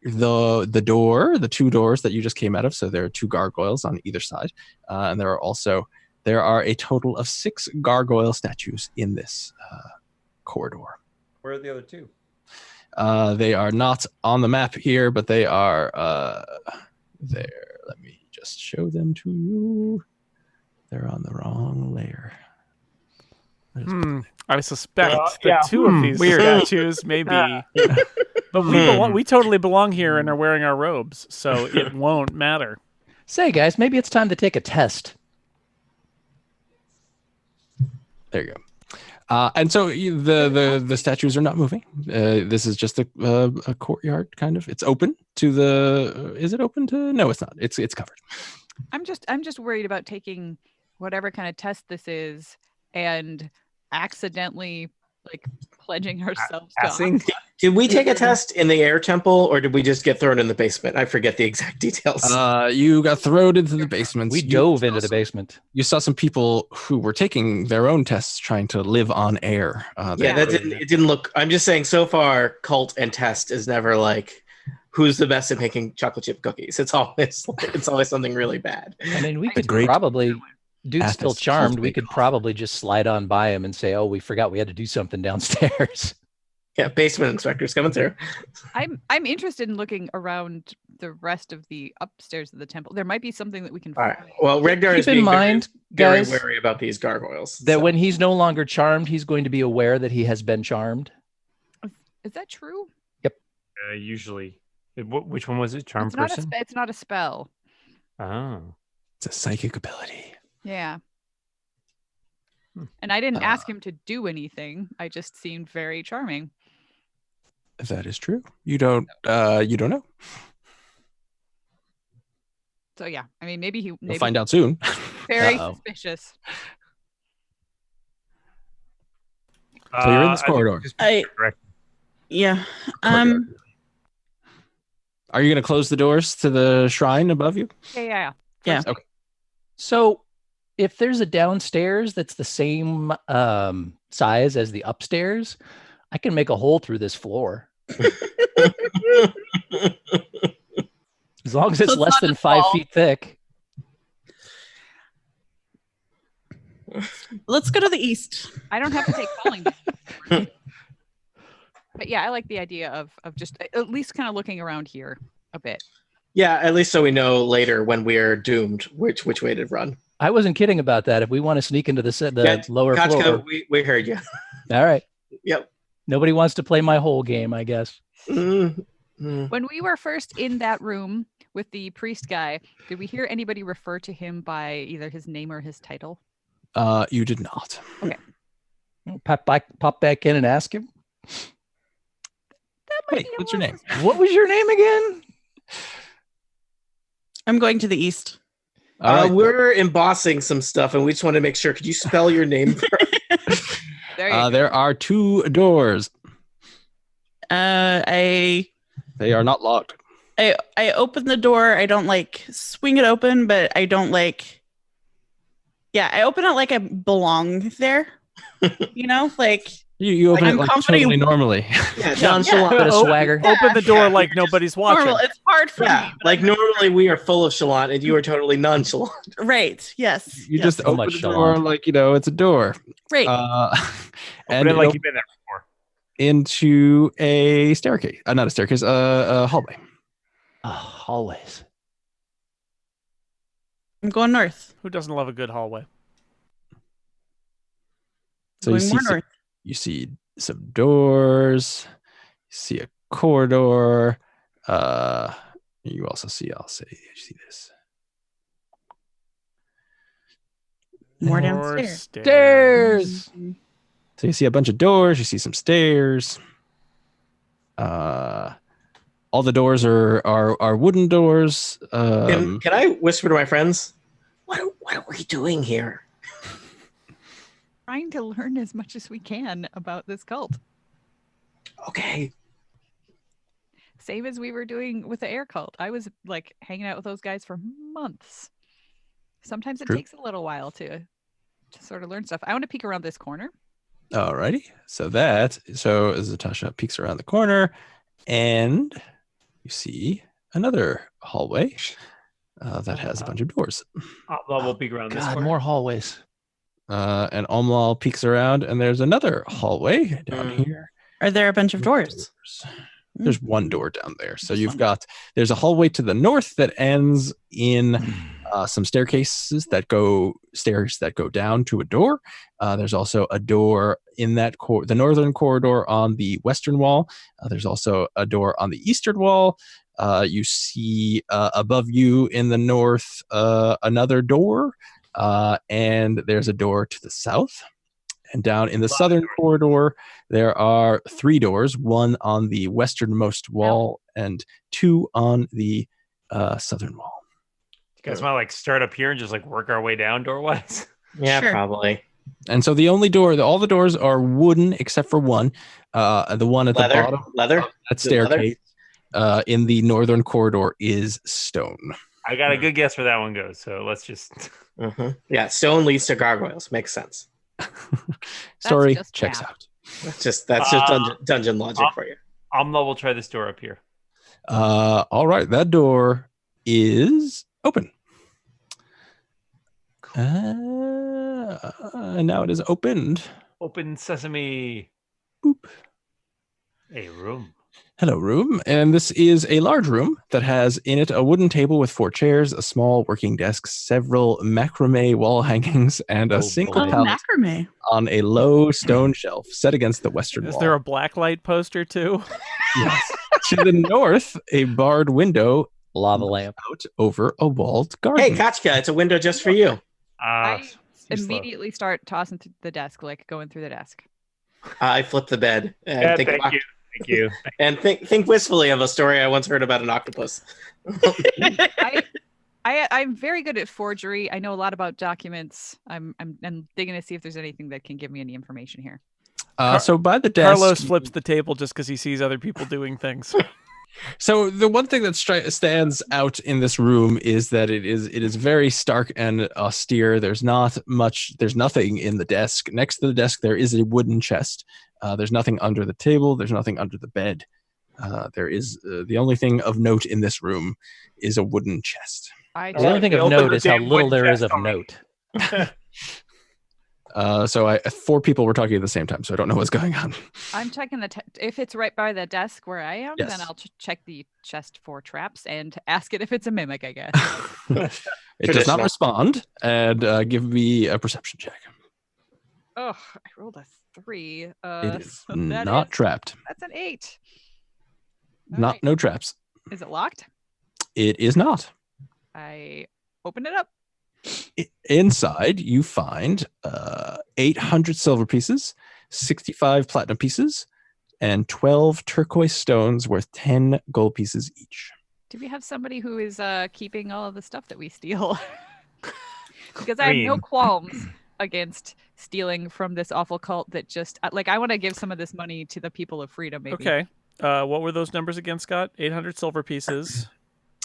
the door, the two doors that you just came out of. So there are two gargoyles on either side, and there are a total of 6 gargoyle statues in this corridor. Where are the other two? They are not on the map here, but they are there. Let me just show them to you. They're on the wrong layer. I suspect that two of these statues may be. But we totally belong here and are wearing our robes, so it won't matter. Say, guys, maybe it's time to take a test. There you go. And so the statues are not moving. This is just a courtyard, kind of. It's open to the. Is it open to? No, it's not. It's covered. I'm just worried about taking whatever kind of test this is and accidentally pledging ourselves to. Did we take a test in the air temple, or did we just get thrown in the basement? I forget the exact details. You got thrown into the basement. We dove into the basement. You saw some people who were taking their own tests, trying to live on air. It didn't look. I'm just saying. So far, cult and test is never like who's the best at making chocolate chip cookies. It's always something really bad. I mean, we could great probably. Dude's Athos still charmed. We cultivate could probably just slide on by him and say, "Oh, we forgot we had to do something downstairs." Yeah, basement inspectors coming through. I'm interested in looking around the rest of the upstairs of the temple. There might be something that we can All right. find. Well, Regdar Keep is in being mind, very guys, wary about these gargoyles. that so. when he's no longer charmed, he's going to be aware that he has been charmed. Is that true? Usually. Which one was it? Charm It's not person? it's not a spell. Oh. It's a psychic ability. Yeah. And I didn't ask him to do anything. I just seemed very charming. That is true. You don't know. So yeah, I mean, maybe You'll find out soon. very Uh-oh. suspicious. So you're in this I think corridor. just I- Yeah. Are you going to close the doors to the shrine above you? Yeah. Yeah. Okay. So if there's a downstairs that's the same size as the upstairs, I can make a hole through this floor. As long as it's So it's less not than a 5 wall. feet thick. Let's go to the east. I don't have to take calling. But yeah, I like the idea of just at least kind of looking around here a bit. Yeah, at least so we know later when we're doomed which way to run. I wasn't kidding about that. If we want to sneak into the Yeah, lower Kachka, floor. we heard you. All right. Yep. Nobody wants to play my whole game, I guess. Mm-hmm. When we were first in that room with the priest guy, did we hear anybody refer to him by either his name or his title? You did not. Pop back in and ask him. That might Hey, be a what's your little name? What was your name again? I'm going to the east. All right. We're embossing some stuff, and we just want to make sure. Could you spell your name for us? There you go. There are 2 doors. I They are not locked. open the door. I don't swing it open, but I don't I open it like I belong there. You open I'm it like confident- totally normally. Yeah, nonchalant. Bit of swagger. Open the door Yeah, like you're just nobody's watching. normal. It's hard for Yeah, me. like normally we are full of chalant, and you are totally nonchalant. Right. Yes. You yes. just So open much the door chalant. like it's a door. Right. And Open it like it you've been there before. into a staircase. Not a staircase, a hallway. Hallways. I'm going north. Who doesn't love a good hallway? So you Going see, more north. you see some doors. You see a corridor. You also see, you see this. More Or downstairs. Stairs. So you see a bunch of doors. You see some stairs. All the doors are wooden doors. Can I whisper to my friends? What are we doing here? Trying to learn as much as we can about this cult. Okay. Same as we were doing with the air cult. I was hanging out with those guys for months. Sometimes it True. takes a little while to sort of learn stuff. I want to peek around this corner. Alrighty. So Zatasha peeks around the corner, and you see another hallway that has a bunch of doors. We'll peek around this God, corner. more hallways. And Omlal peeks around, and there's another hallway down here. Are there a bunch of doors? There's one door down there. So Just there's a hallway to the north that ends in some stairs that go down to a door. There's also a door in the northern corridor on the western wall. There's also a door on the eastern wall. You see above you in the north another door, and there's a door to the south. And down in the southern corridor, there are 3 doors, one on the westernmost wall and 2 on the southern wall. You guys want to start up here and just work our way down door-wise? Yeah, Sure. probably. And so all the doors are wooden except for one. The one at the bottom Leather. of that Is it leather? staircase in the northern corridor is stone. I got a good guess where that one goes, so let's just... Yeah, stone leads to gargoyles. Makes sense. Story just checks math. out. That's just dungeon logic for you. Amla will try this door up here. All right, that door is open. And now it is opened. Open sesame. Boop. A room. Hello, room. And this is a large room that has in it a wooden table with 4 chairs, a small working desk, several macrame wall hangings, and a Oh, single boy. pallet Macrame. on a low stone shelf set against the western Is wall. there a blacklight poster too? Yes. To the north, a barred window Lava lamp. out over a walled garden. Hey, Kachka, it's a window just for you. I too slow. immediately start tossing through the desk, like going through the desk. I flip the bed and Yeah, think thank about, you. Thank you. and think wistfully of a story I once heard about an octopus. I'm very good at forgery. I know a lot about documents. I'm digging to see if there's anything that can give me any information here. So by the desk, Carlos flips the table just because he sees other people doing things. So the one thing that stands out in this room is that it is very stark and austere. There's nothing in the desk. Next to the desk, there is a wooden chest. There's nothing under the table. There's nothing under the bed. There is the only thing of note in this room is a wooden chest. The only thing of note is how little there is of note. So 4 people were talking at the same time, so I don't know what's going on. I'm checking if it's right by the desk where I am, Yes. then I'll check the chest for traps and ask it if it's a mimic, I guess. It does not respond, and give me a perception check. Oh, I rolled a 3. It is so that not is- trapped. That's an 8. All Not right. no traps. Is it locked? It is not. I open it up. Inside, you find 800 silver pieces, 65 platinum pieces, and 12 turquoise stones worth 10 gold pieces each. Do we have somebody who is keeping all of the stuff that we steal? Because I have no qualms against stealing from this awful cult that just I want to give some of this money to the people of freedom. Maybe. Okay. What were those numbers again, Scott? 800 silver pieces.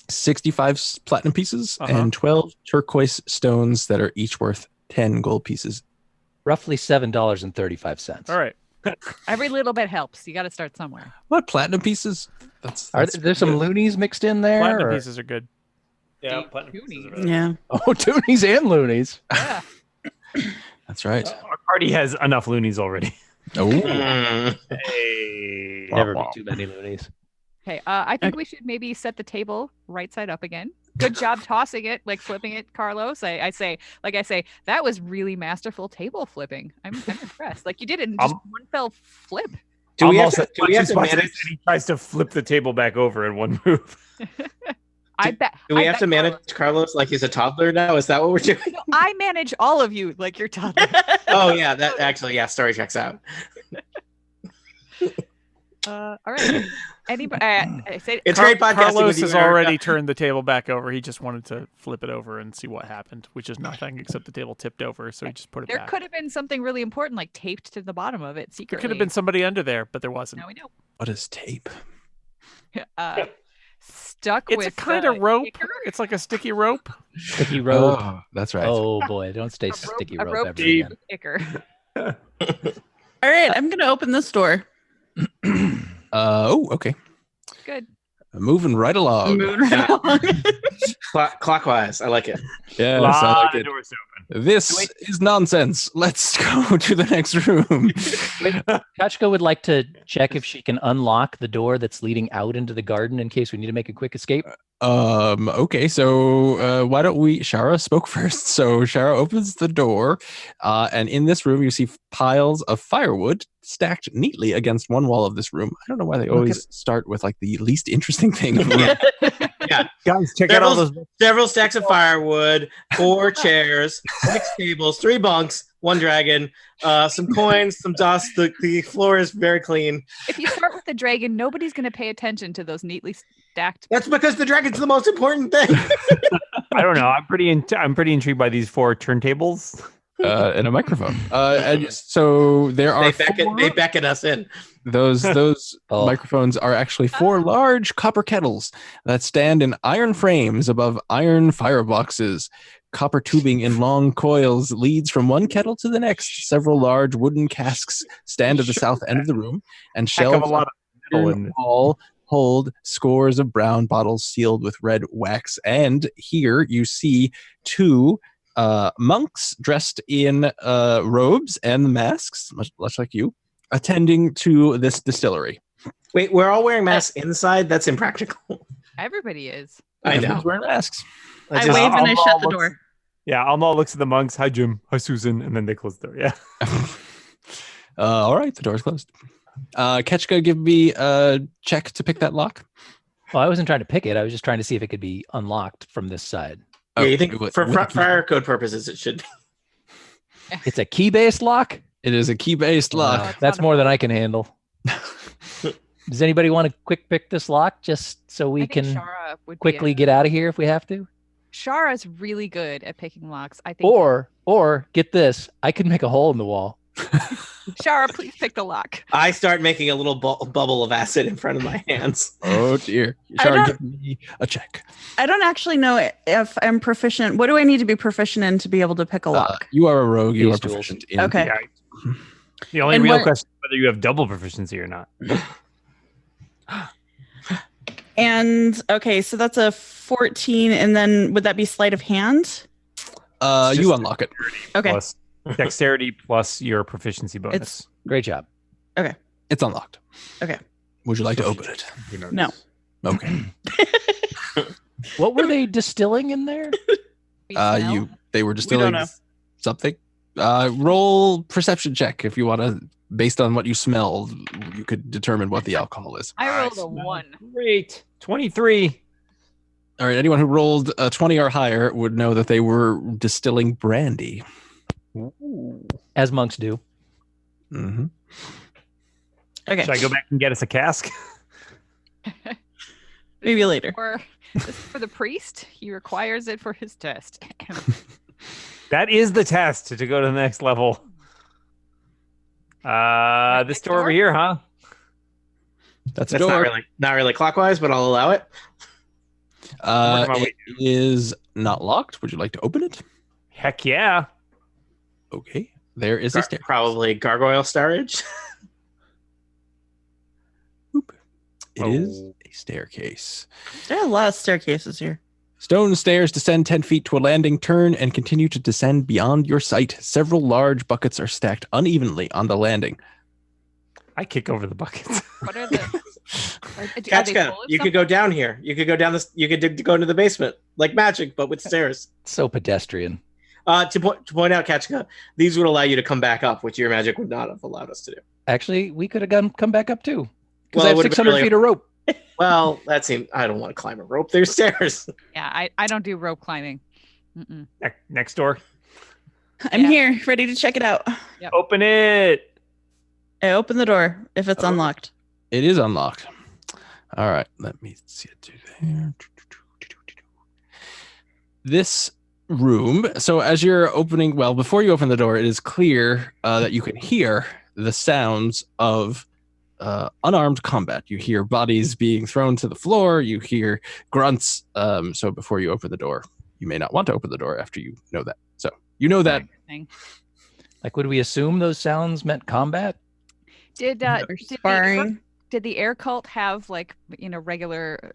65 platinum pieces Uh-huh. and 12 turquoise stones that are each worth 10 gold pieces. Roughly $7.35. All right. Every little bit helps. You got to start somewhere. What platinum pieces? Are there some loonies mixed in there? Platinum or- pieces are good. Yeah, Deep platinum Goonies. pieces are Yeah. Oh, toonies and loonies. Yeah. That's right. Our party has enough loonies already. Oh, Mm. Hey. Never be too many loonies. Okay. I think we should maybe set the table right side up again. Good job tossing it, like flipping it, Carlos. I say, that was really masterful table flipping. I'm impressed. Like you did it in just one fell flip. Do we have Almost to, as do we much have as to much as manage? he tries to flip the table back over in one move. I bet. Do we I have bet to manage Carlos like he's a toddler now? Is that what we're doing? No, I manage all of you like you're toddler. Oh yeah, that actually, yeah, story checks out. All right. Anybody? I say It's great podcasting Carlos with you. has Erica. already turned the table back over. He just wanted to flip it over and see what happened, which is nothing except the table tipped over. So he just put it there back. could have been something really important, like taped to the bottom of it There secretly. could have been somebody under there, but there wasn't. Now we know. what is tape? Stuck It's with a kind of rope. kicker? It's like a sticky rope. Sticky rope. Oh, that's right. Oh boy, don't stay A sticky a rope ever tape again. kicker. All right, I'm gonna open this door. Okay. Good. Moving right along. Moving right along. Clockwise. I like it. Yes, I Lot like of it. doors open. This is nonsense. Let's go to the next room. Kachka would like to check if she can unlock the door that's leading out into the garden in case we need to make a quick escape. Okay, so why don't we? Shara spoke first, so Shara opens the door, and in this room you see piles of firewood stacked neatly against one wall of this room. I don't know why they always start with like the least interesting thing. Of the room. Guys, check out all those. Several stacks of firewood, 4 chairs, 6 tables, 3 bunks, 1 dragon, some coins, some dust. The floor is very clean. If you start with the dragon, nobody's going to pay attention to those neatly stacked. That's because the dragon's the most important thing. I don't know. I'm pretty intrigued by these 4 turntables. And a microphone. And so there are They beckon us in. those Oh. microphones are actually 4 large copper kettles that stand in iron frames above iron fireboxes. Copper tubing in long coils leads from one kettle to the next. Several large wooden casks stand at the south end of the room, and Heck of shelves a lot of metal on in the this. wall hold scores of brown bottles sealed with red wax. And here you see 2 monks dressed in robes and masks, much like you, attending to this distillery. Wait, we're all wearing masks inside? That's impractical. Everybody is. I know. Everyone's wearing masks. I wave and I Alma shut the looks- door. Yeah, Alma looks at the monks. Hi, Jim. Hi, Susan. And then they close the door. Yeah. All right, the door's closed. Ketchka, give me a check to pick that lock. Well, I wasn't trying to pick it. I was just trying to see if it could be unlocked from this side. Yeah, you think it would- for with a key. fire code purposes, it should be. It's a key-based lock. It is a key-based lock. it's That's not a more than phone. I can handle. Does anybody want to quick pick this lock just so we I think can Shara would be quickly get out of here if we have to? Shara's really good at picking locks. I think. Or get this, I can make a hole in the wall. Shara, please pick the lock. I start making a little bubble of acid in front of my hands. Oh dear. I Shara, don't- give me a check. I don't actually know if I'm proficient. What do I need to be proficient in to be able to pick a lock? You are a rogue. You These are tools. proficient in. Okay. Yeah. The only And real what- question is whether you have double proficiency or not. And okay, so that's a 14, and then would that be sleight of hand? You Just- unlock it. Okay. Plus dexterity plus your proficiency bonus. Great job. It's unlocked. Okay. Would you like to open it? No. Okay. What were they distilling in there? We smell. They were don't distilling know. something. Roll perception check if you want to. Based on what you smell, you could determine what the alcohol is. I rolled a smell 1. Great. 23. All right. Anyone who rolled a 20 or higher would know that they were distilling brandy. As monks do. Mm-hmm. Okay. Should I go back and get us a cask? Maybe later. Or this is for the priest. He requires it for his test. That is the test to go to the next level. This Next door over door? here, huh? That's a That's door. not really clockwise, but I'll allow it. I'm working my It is not locked. Would you like to open it? Heck yeah. Okay. There is a stair. Probably gargoyle storage. It is a staircase. There are a lot of staircases here. Stone stairs descend 10 feet to a landing, turn, and continue to descend beyond your sight. Several large buckets are stacked unevenly on the landing. I kick over the buckets. What are the? Are they Kachka, full of you could go down here. You could go down this. You could go into the basement like magic, but with stairs. So pedestrian. To point out, Kachka, these would allow you to come back up, which your magic would not have allowed us to do. Actually, we could have come back up too. Because Well, I it have would've been 600 really- feet of rope. Well, that seemed. I don't want to climb a rope. There's stairs. Yeah, I don't do rope climbing. Mm-mm. Next door. I'm Yeah. here, ready to check it out. Open it. I open the door if it's Oh. unlocked. It is unlocked. All right. Let me see it do there. This room. So as you're opening, well, before you open the door, it is clear that you can hear the sounds of unarmed combat. You hear bodies being thrown to the floor. You hear grunts. So before you open the door, you may not want to open the door after you know that. So you know that. Thing. Like, would we assume those sounds meant combat? Did Sparring. did the air cult have regular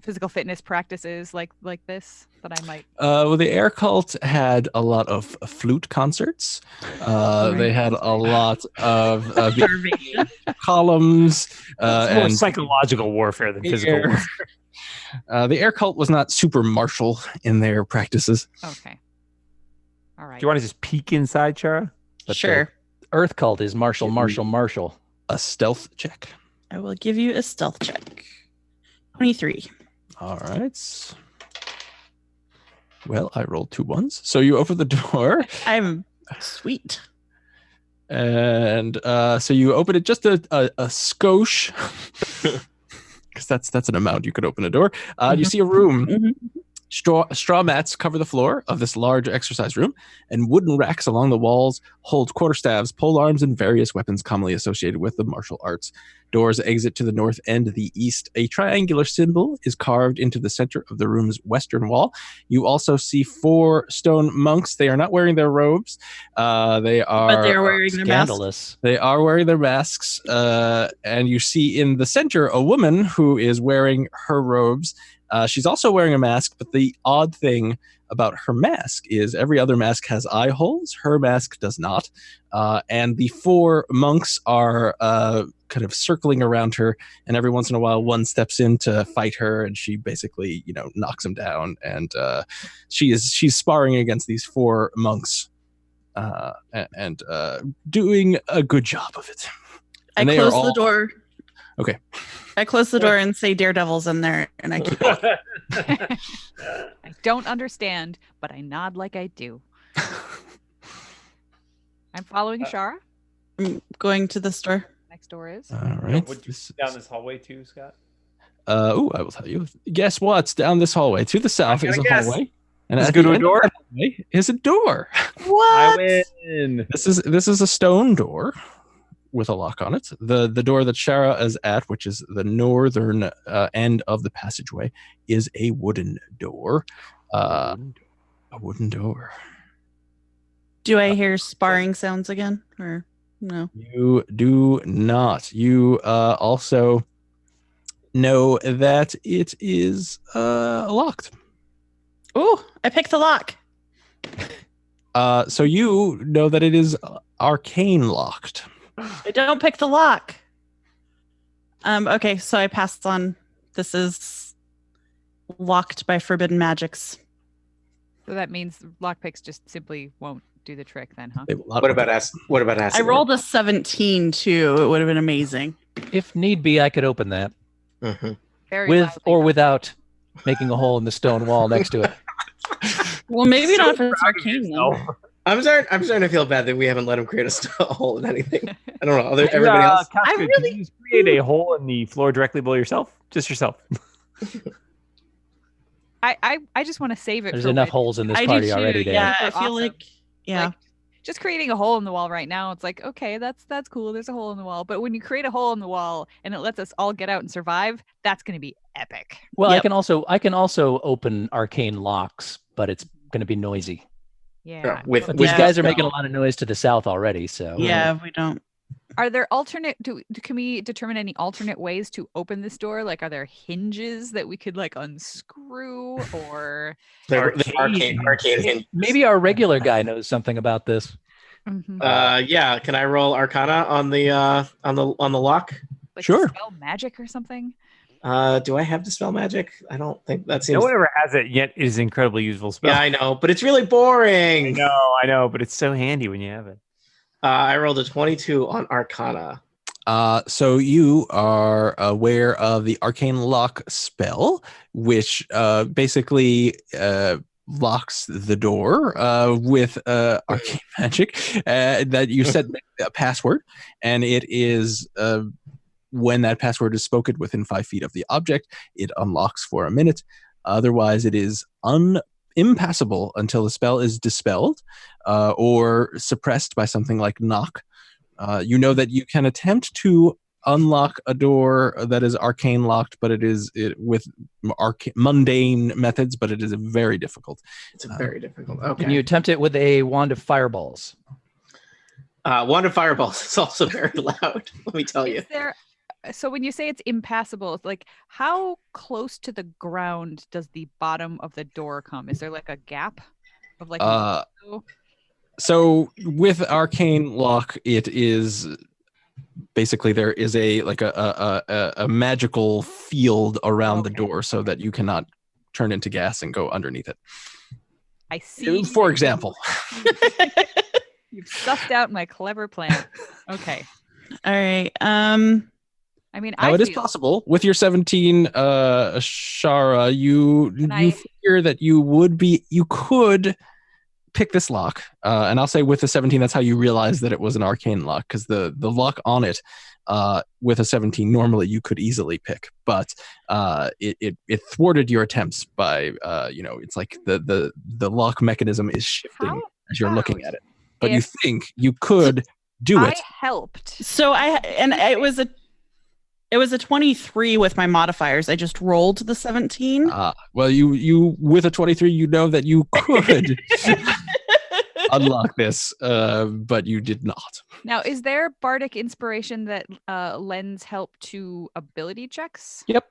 physical fitness practices like this that I might? Well, the air cult had a lot of flute concerts. They had a lot of Starvation. columns It's more and psychological warfare than physical air. warfare. The air cult was not super martial in their practices. Okay. All right. Do you want to just peek inside, Chara? But Sure. the Earth cult is Marshall. A stealth check. I will give you a stealth check. 23. All right. Well, I rolled 2 ones. So you open the door, I'm sweet. and so you open it just a skosh, because that's an amount you could open a door. You see a room. Mhm. Straw mats cover the floor of this large exercise room, and wooden racks along the walls hold quarterstaffs, polearms, and various weapons commonly associated with the martial arts. Doors exit to the north and the east. A triangular symbol is carved into the center of the room's western wall. You also see 4 stone monks. They are not wearing their robes. They are But they're wearing their masks. Scandalous. they are wearing their masks, and you see in the center a woman who is wearing her robes. She's also wearing a mask, but the odd thing about her mask is every other mask has eye holes. Her mask does not. And the 4 monks are kind of circling around her, and every once in a while one steps in to fight her, and she basically, knocks him down. And she's sparring against these 4 monks and doing a good job of it. And I close the door. Okay. I close the door and say Daredevil's in there, and I keep walking. I don't understand, but I nod like I do. I'm following Shara. I'm going to the store. Next door is. All right. Down this hallway too, Scott? I will tell you. Guess what's down this hallway? To the south is a hallway. And Let's at go the to a end of door. that hallway is a door. What? I win. This is a stone door with a lock on it. The door that Shara is at, which is the northern end of the passageway, is a wooden door. A wooden door. Do I hear sparring sounds again, or no? You do not. You also know that it is locked. Oh, I picked the lock. So you know that it is arcane locked. I don't pick the lock. Okay, so I passed on. This is locked by forbidden magics. So that means lockpicks just simply won't do the trick then, huh? What about acid? I rolled a 17 too. It would have been amazing. If need be, I could open that Mm-hmm. Very with loudly. or without making a hole in the stone wall next to it. Well, maybe not if it's arcane. Then. I'm starting to feel bad that we haven't let him create a hole in anything. I don't know. Everybody else. Casca, really- can you just create a hole in the floor directly below yourself? Just yourself. I just want to save it. There's for enough when- holes in this I do party too. already, Dan. Yeah, I They're feel awesome. like Like, just creating a hole in the wall right now, it's like, okay, that's cool. There's a hole in the wall. But when you create a hole in the wall and it lets us all get out and survive, that's going to be epic. Well, Yep. I can also open arcane locks, but it's going to be noisy. Yeah. With But these Yeah. guys are making a lot of noise to the south already, so yeah, we don't. Are there alternate? Can we determine any alternate ways to open this door? Like, are there hinges that we could like unscrew, or? they're arcane hinges. maybe our regular guy knows something about this. Mhm. Yeah. Can I roll Arcana on the lock? Like Sure. spell magic or something? Do I have Dispel Magic? I don't think that seems. No one ever has it yet. It is an incredibly useful spell. Yeah, I know, but it's really boring. I know, but it's so handy when you have it. I rolled a 22 on Arcana. So you are aware of the arcane lock spell, which basically locks the door with arcane magic that you set a password, and it is when that password is spoken within 5 feet of the object, it unlocks for a minute. Otherwise, it is impassable until the spell is dispelled or suppressed by something like knock. You know that you can attempt to unlock a door that is arcane locked, but it is with mundane methods, but it is very difficult. It's very difficult. Okay. Can you attempt it with a wand of fireballs? Wand of Fireballs is also very loud. Let me tell you. Is there? So when you say it's impassable, it's like how close to the ground does the bottom of the door come? Is there like a gap of like? So with arcane lock, it is basically there is a magical field around the door so that you cannot turn into gas and go underneath it. I see. For example. You've sussed out my clever plan. Okay. All right. I mean, Now, it is possible with your 17, Shara, you figure that you could pick this lock. And I'll say with the 17, that's how you realize that it was an arcane lock, because the lock on it with a 17, normally you could easily pick, but it thwarted your attempts by, it's like the lock mechanism is shifting as you're looking at it. But you think you could do it. I helped. So it was a 23 with my modifiers. I just rolled the 17. Well, you with a 23, you know that you could unlock this, but you did not. Now, is there bardic inspiration that lends help to ability checks? Yep.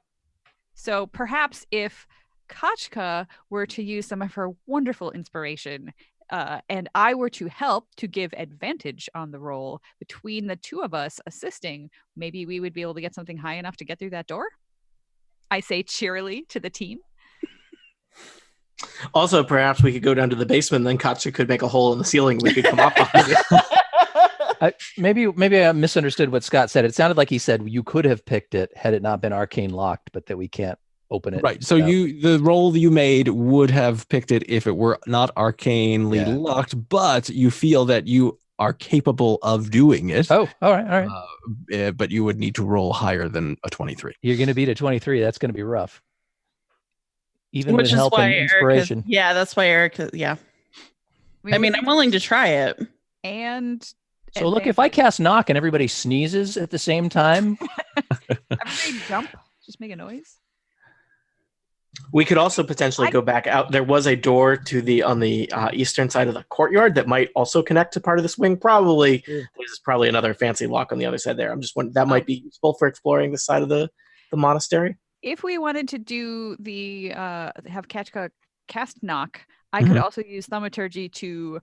So perhaps if Kachka were to use some of her wonderful inspiration, and I were to help to give advantage on the roll between the two of us assisting, maybe we would be able to get something high enough to get through that door? I say cheerily to the team. Also, perhaps we could go down to the basement, and then Katsu could make a hole in the ceiling. We could come up behind it. Maybe I misunderstood what Scott said. It sounded like he said you could have picked it had it not been arcane locked, but that we can't open it. Right. So the roll you made would have picked it if it were not arcanely locked, but you feel that you are capable of doing it. Oh, all right. But you would need to roll higher than a 23. You're going to beat a 23. That's going to be rough. Even Which with is help why and inspiration. that's why Erica. Yeah. I mean, I'm willing to try it. And so look, if I cast knock and everybody sneezes at the same time, everybody jump, just make a noise. We could also potentially go back out. There was a door to on the eastern side of the courtyard that might also connect to part of this wing. Probably there's probably another fancy lock on the other side there. I'm just wondering that might be useful for exploring this side of the monastery. If we wanted to do the have Kachka cast knock, I could also use thaumaturgy to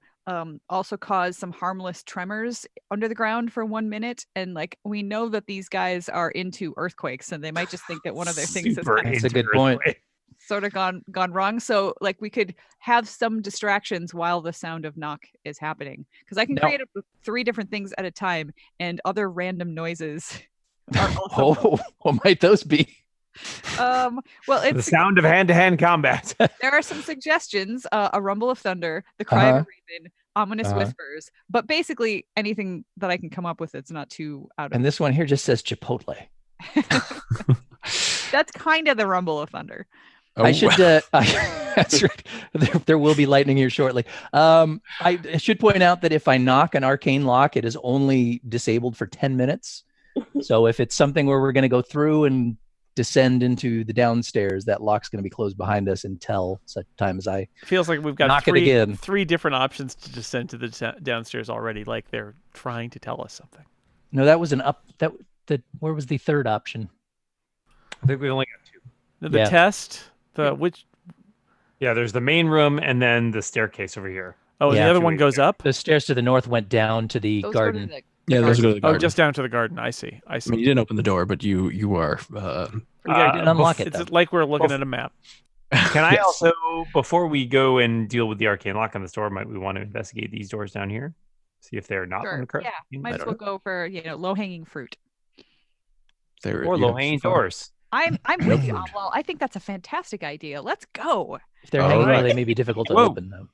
also cause some harmless tremors under the ground for 1 minute. And like we know that these guys are into earthquakes, and they might just think that one of their things has kind that's a good point. Sort of gone wrong. So like we could have some distractions while the sound of knock is happening, because I can create 3 different things at a time, and other random noises are also what might those be? Well, it's the sound of hand-to-hand combat. There are some suggestions: a rumble of thunder, the cry of a raven, ominous whispers. But basically, anything that I can come up with that's not too out of. And this one here just says Chipotle. That's kind of the rumble of thunder. I should. That's right. There will be lightning here shortly. I should point out that if I knock an arcane lock, it is only disabled for 10 minutes. So if it's something where we're going to go through and descend into the downstairs, that lock's going to be closed behind us until such time as I feels like we've got knock it again. 3 different options to descend to the downstairs already. Like they're trying to tell us something. No, that was an up. Where was the third option? I think we only got 2. The test. Which? Yeah, there's the main room and then the staircase over here. Oh, and the other one goes up? The stairs to the north went down to the garden. Those go to the garden. Oh, just down to the garden. I see. I mean, you didn't open the door, but you are. I didn't unlock it. It's like we're looking at a map. Can I also, before we go and deal with the arcane lock on this door, might we want to investigate these doors down here? See if they're not on the correct. Yeah, might as well go for low-hanging fruit. Or low-hanging doors. I'm with you, Well, I think that's a fantastic idea. Let's go. If they're hanging low, they may be difficult to open, though.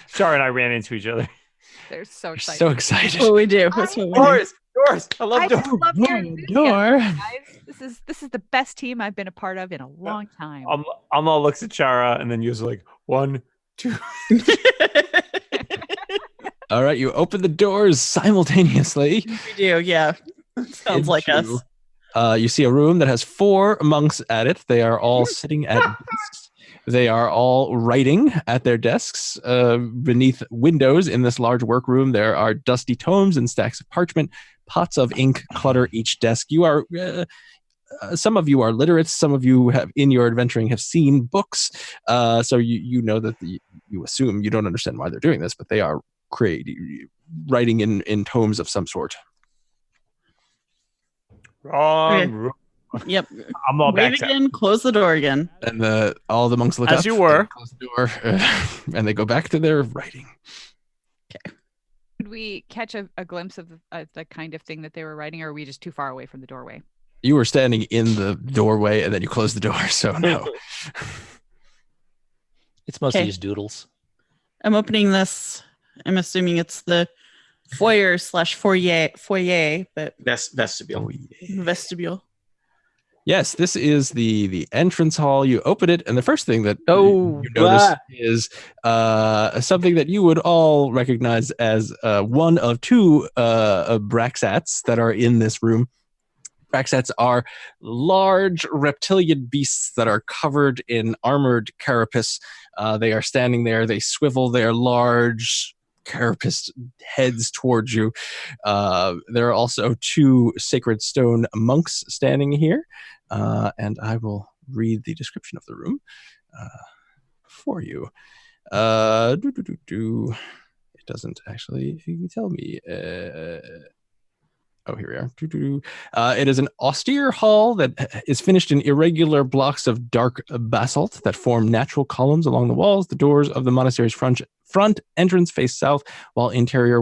Shara and I ran into each other. They're so excited. So excited. What we do. Doors. I love doors. I love your door. Guys. This is the best team I've been a part of in a long time. Alma looks at Shara, and then Yu's like, 1, 2. All right, you open the doors simultaneously. We do, yeah. Sounds like us. You see a room that has 4 monks at it. They are all sitting at desks. They are all writing at their desks. Beneath windows in this large workroom, there are dusty tomes and stacks of parchment. Pots of ink clutter each desk. You are... some of you are literate. Some of you have, in your adventuring, have seen books. So you know that you assume you don't understand why they're doing this, but they are writing in tomes of some sort. Wrong. Yep. I'm all back again. Close the door again. And all the monks look up. As you were. Close the door, and they go back to their writing. Okay. Could we catch a glimpse of the kind of thing that they were writing, or are we just too far away from the doorway? You were standing in the doorway, and then you closed the door, so no. It's mostly just doodles. I'm opening this. I'm assuming it's the foyer, but vestibule. Vestibule. Yes, this is the entrance hall. You open it, and the first thing that you notice is something that you would all recognize as one of 2 Braxats that are in this room. Braxats are large reptilian beasts that are covered in armored carapace. They are standing there. They swivel their large carapace heads towards you. There are also 2 sacred stone monks standing here. And I will read the description of the room for you. It doesn't actually tell me. Oh, here we are. It is an austere hall that is finished in irregular blocks of dark basalt that form natural columns along the walls. The doors of the monastery's front entrance face south, while interior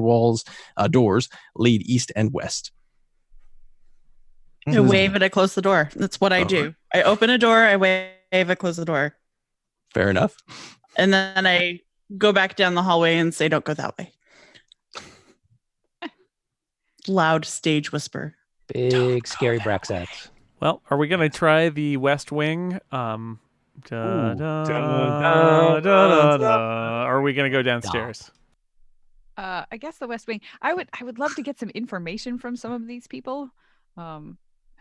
doors lead east and west. I wave and I close the door. That's what I do. I open a door, I wave, I close the door. Fair enough. And then I go back down the hallway and say, don't go that way. Loud stage whisper. Big scary Braxax. Well, are we going to try the West Wing? Are we going to go downstairs? I guess the West Wing. I would love to get some information from some of these people. I'm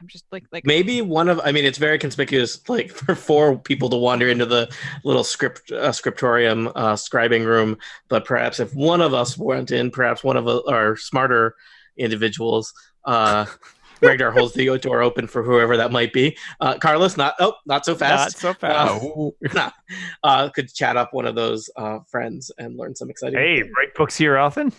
just like maybe one of. I mean, it's very conspicuous, like for 4 people to wander into the little scriptorium, scribing room. But perhaps if one of us went in, perhaps one of our smarter individuals. Regdar holds the door open for whoever that might be. Carlos, not so fast. Not so fast. Could chat up one of those friends and learn some exciting. Hey, things. write books here often.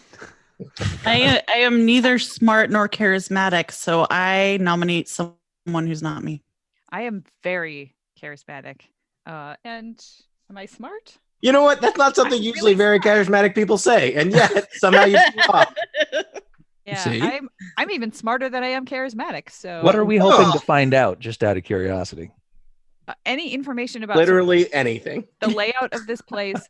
I am neither smart nor charismatic, so I nominate someone who's not me. I am very charismatic. And am I smart? You know what? That's not something I'm usually really very charismatic people say, and yet somehow you pull off. Yeah, See? I'm even smarter than I am charismatic. So What are we hoping to find out, just out of curiosity? any information about Literally anything. the layout of this place,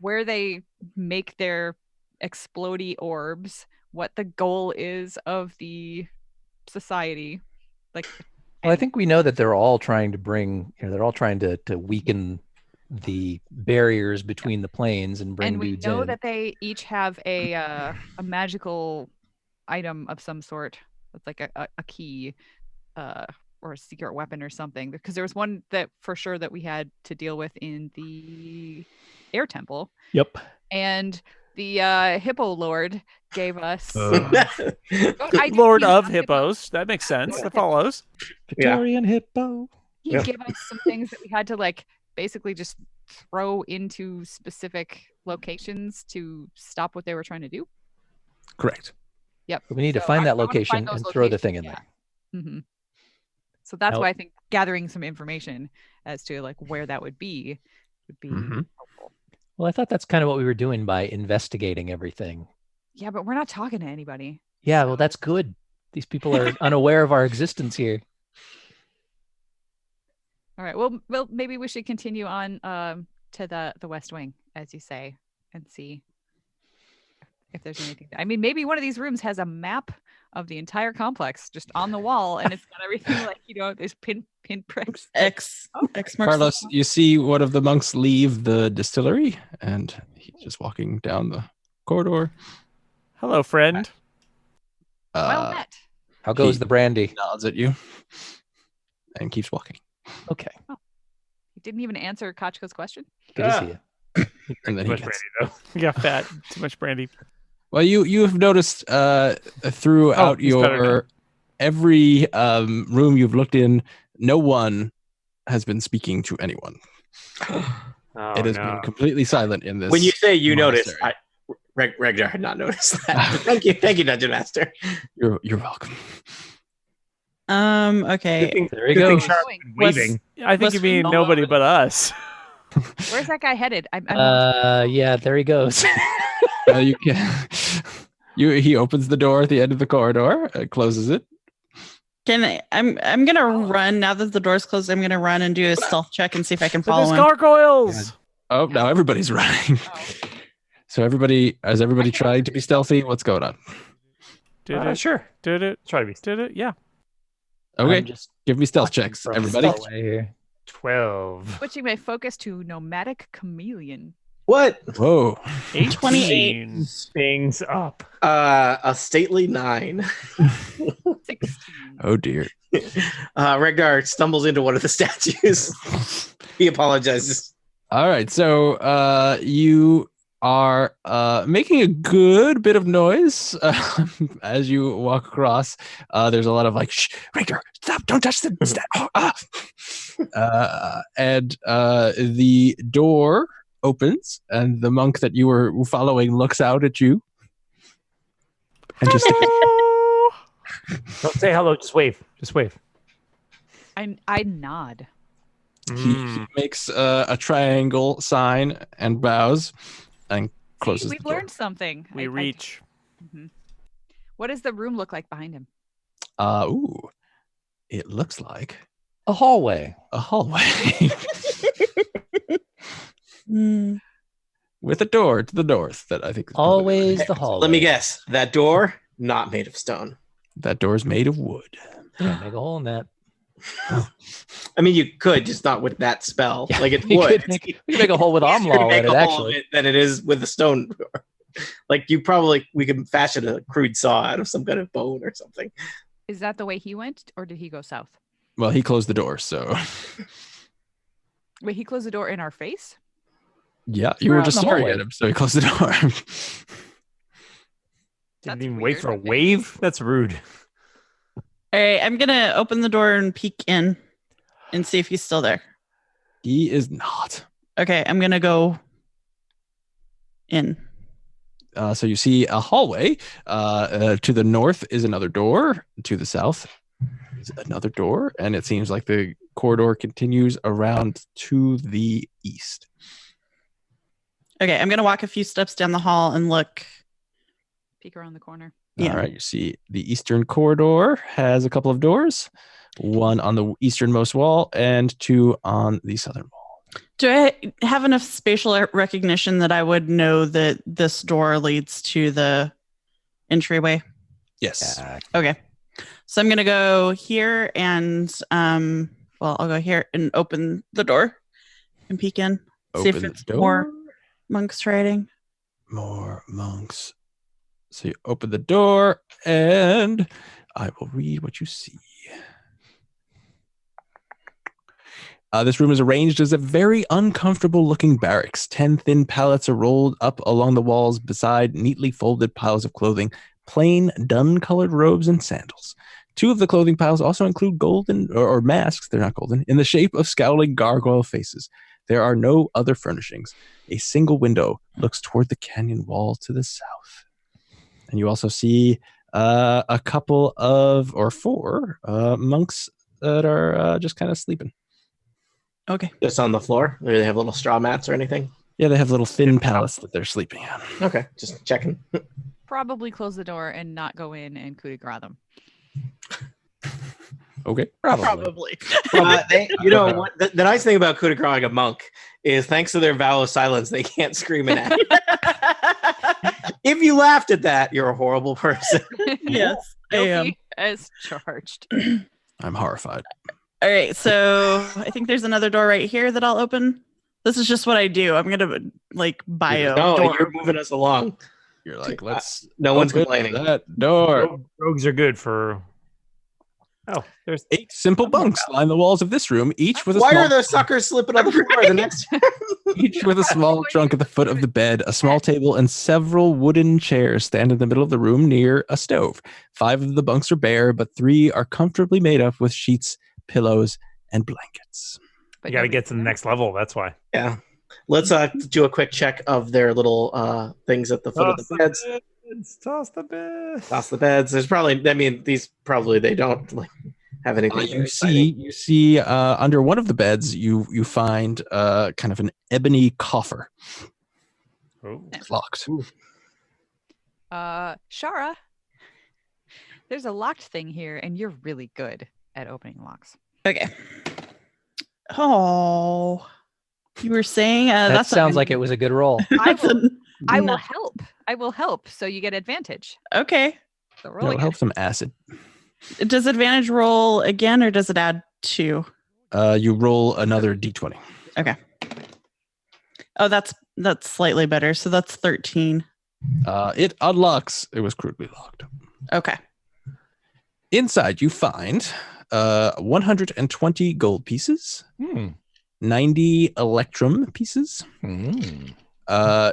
where they make their explodey orbs, what the goal is of the society, like. Well, I think we know that they're all trying to they're all trying to weaken the barriers between the planes and bring And we dudes know in. that they each have a magical item of some sort. It's like a key, or a secret weapon or something. Because there was one that for sure that we had to deal with in the air temple. Yep. And the hippo lord gave us Lord of Hippos. That makes sense. That follows. Victorian hippo. He gave us some things that we had to basically just throw into specific locations to stop what they were trying to do. Correct. Yep. We need to So find I that wanna find location those and throw the thing in locations, there. Mm-hmm. So that's Now- why I think gathering some information as to where that would be helpful. Well, I thought that's kind of what we were doing by investigating everything. Yeah, but we're not talking to anybody. Yeah, well, that's good. These people are unaware of our existence here. All right. Well, maybe we should continue on to the West Wing, as you say, and see if there's anything. I mean, maybe one of these rooms has a map of the entire complex just on the wall, and it's got everything there's pinpricks. X marks the Carlos, spot. you see one of the monks leave the distillery, and he's just walking down the corridor. Hello, friend. Well met. How goes He- the brandy? Nods at you and keeps walking. Okay. He didn't even answer Kachko's question. Good to see you. And then Too he much gets, brandy, You got fat. Too much brandy. well, you have noticed throughout he's better your every room you've looked in, no one has been speaking to anyone. Oh, It has no. been completely silent in this. When you say you noticed, monastery. Regdar had not noticed that. Thank you, Dungeon Master. You're welcome. Okay. There he Good thing goes. Sharp's been waving. I think you Let's mean all nobody over but us. Where's that guy headed? I'm Yeah, there he goes. You can. He opens the door at the end of the corridor, closes it. I'm gonna run now that the door's closed. I'm gonna run and do a stealth check and see if I can So follow there's him. gargoyles. Oh, now everybody's running. So has everybody tried to be stealthy? What's going on? Did it? Sure. Did it? Try to be Did it? Yeah. Okay, I'm just give me stealth watching checks, from everybody. far away here. 12. switching my focus to nomadic chameleon. What? Whoa. 18. Things up. A stately 9. 16. Oh dear. Regdar stumbles into one of the statues. He apologizes. All right, so you are making a good bit of noise as you walk across. There's a lot of like, shh, Richter, stop, don't touch the and the door opens, and the monk that you were following looks out at you. And just Don't say hello. Just wave. Just wave. I nod. he makes a triangle sign and bows and closes We've the door. learned something. We reach. What does the room look like behind him? Ooh, it looks like A hallway. a hallway Mm. with a door to the north that I think is probably Always the hallway. Let me guess. That door, not made of stone. that door is made of wood. Can't make a hole in that. I mean, you could, just not with that spell. Yeah, Like it we would. could make a hole with Easier to Omlaw make in it, a hole actually. in it than it is with a stone door. Like we could fashion a crude saw out of some kind of bone or something. Is that the way he went, or did he go south? Well, he closed the door, so Wait, he closed the door in our face? yeah, you We're were out just in the staring hallway. at him, so he closed the door. Didn't That's even wait weird. for a wave. That's rude. All right, I'm gonna open the door and peek in and see if he's still there. He is not. Okay, I'm gonna go in. So you see a hallway. To the north is another door. To the south is another door, and it seems like the corridor continues around to the east. Okay, I'm gonna walk a few steps down the hall and look. Peek around the corner. Yeah. All right, you see the eastern corridor has a couple of doors, one on the easternmost wall and two on the southern wall. Do I have enough spatial recognition that I would know that this door leads to the entryway? Yes. Okay. So I'm gonna go here and I'll go here and open the door and peek in. See if Open the it's door. more monks trading. More monks. So you open the door, and I will read what you see. This room is arranged as a very uncomfortable looking barracks. 10 thin pallets are rolled up along the walls beside neatly folded piles of clothing, plain dun-colored robes and sandals. Two of the clothing piles also include golden or masks, they're not golden, in the shape of scowling gargoyle faces. There are no other furnishings. A single window looks toward the canyon wall to the south. And you also see a couple of, or four, monks that are just kind of sleeping. Okay. Just on the floor? Or do they have little straw mats or anything? Yeah, they have little thin pallets that they're sleeping on. Okay, just checking. Probably close the door and not go in and coup de grace them. Okay. Probably. You know what? The nice thing about coup de grace a monk is, thanks to their vow of silence, they can't scream and act. If you laughed at that, you're a horrible person. Yes, I am. Guilty as charged. I'm horrified. All right, so I think there's another door right here that I'll open. This is just what I do. I'm gonna like bio. No, door. you're moving us along. You're like, let's. No one's open complaining. That door. Rogues are good for. Oh, there's 8 simple bunks line the walls of this room, each with a Why small, are those suckers slipping on the floor? The next each with a small trunk at the foot of the bed. A small table and several wooden chairs stand in the middle of the room near a stove. 5 of the bunks are bare, but 3 are comfortably made up with sheets, pillows, and blankets. But you got to nobody get to the can next level. That's why. Yeah. Let's do a quick check of their little things at the foot of the beds. Toss the beds. Toss the beds. There's probably, I mean, these probably they don't like have anything. You see under one of the beds, you find kind of an ebony coffer. Oh. It's locked. Shara, there's a locked thing here, and you're really good at opening locks. Okay. Oh, you were saying That sounds like it was a good roll. I will help. I will help, so you get advantage. Okay. So That'll roll again. help some acid. Does advantage roll again, or does it add 2? You roll another d20. Okay. Oh, that's slightly better. So that's 13. It unlocks. It was crudely locked. Okay. Inside, you find 120 gold pieces, 90 electrum pieces,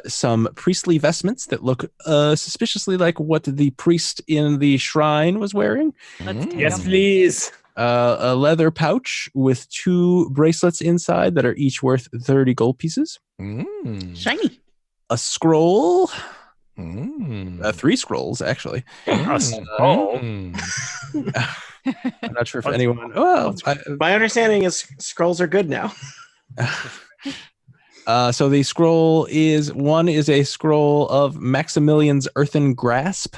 some priestly vestments that look suspiciously like what the priest in the shrine was wearing. Let's take Yes, 'em. please. A leather pouch with 2 bracelets inside that are each worth 30 gold pieces. Shiny. A scroll. 3 scrolls, actually. A scroll. I'm not sure if anyone. Well, My understanding is scrolls are good now. so the scroll is a scroll of Maximilian's Earthen Grasp,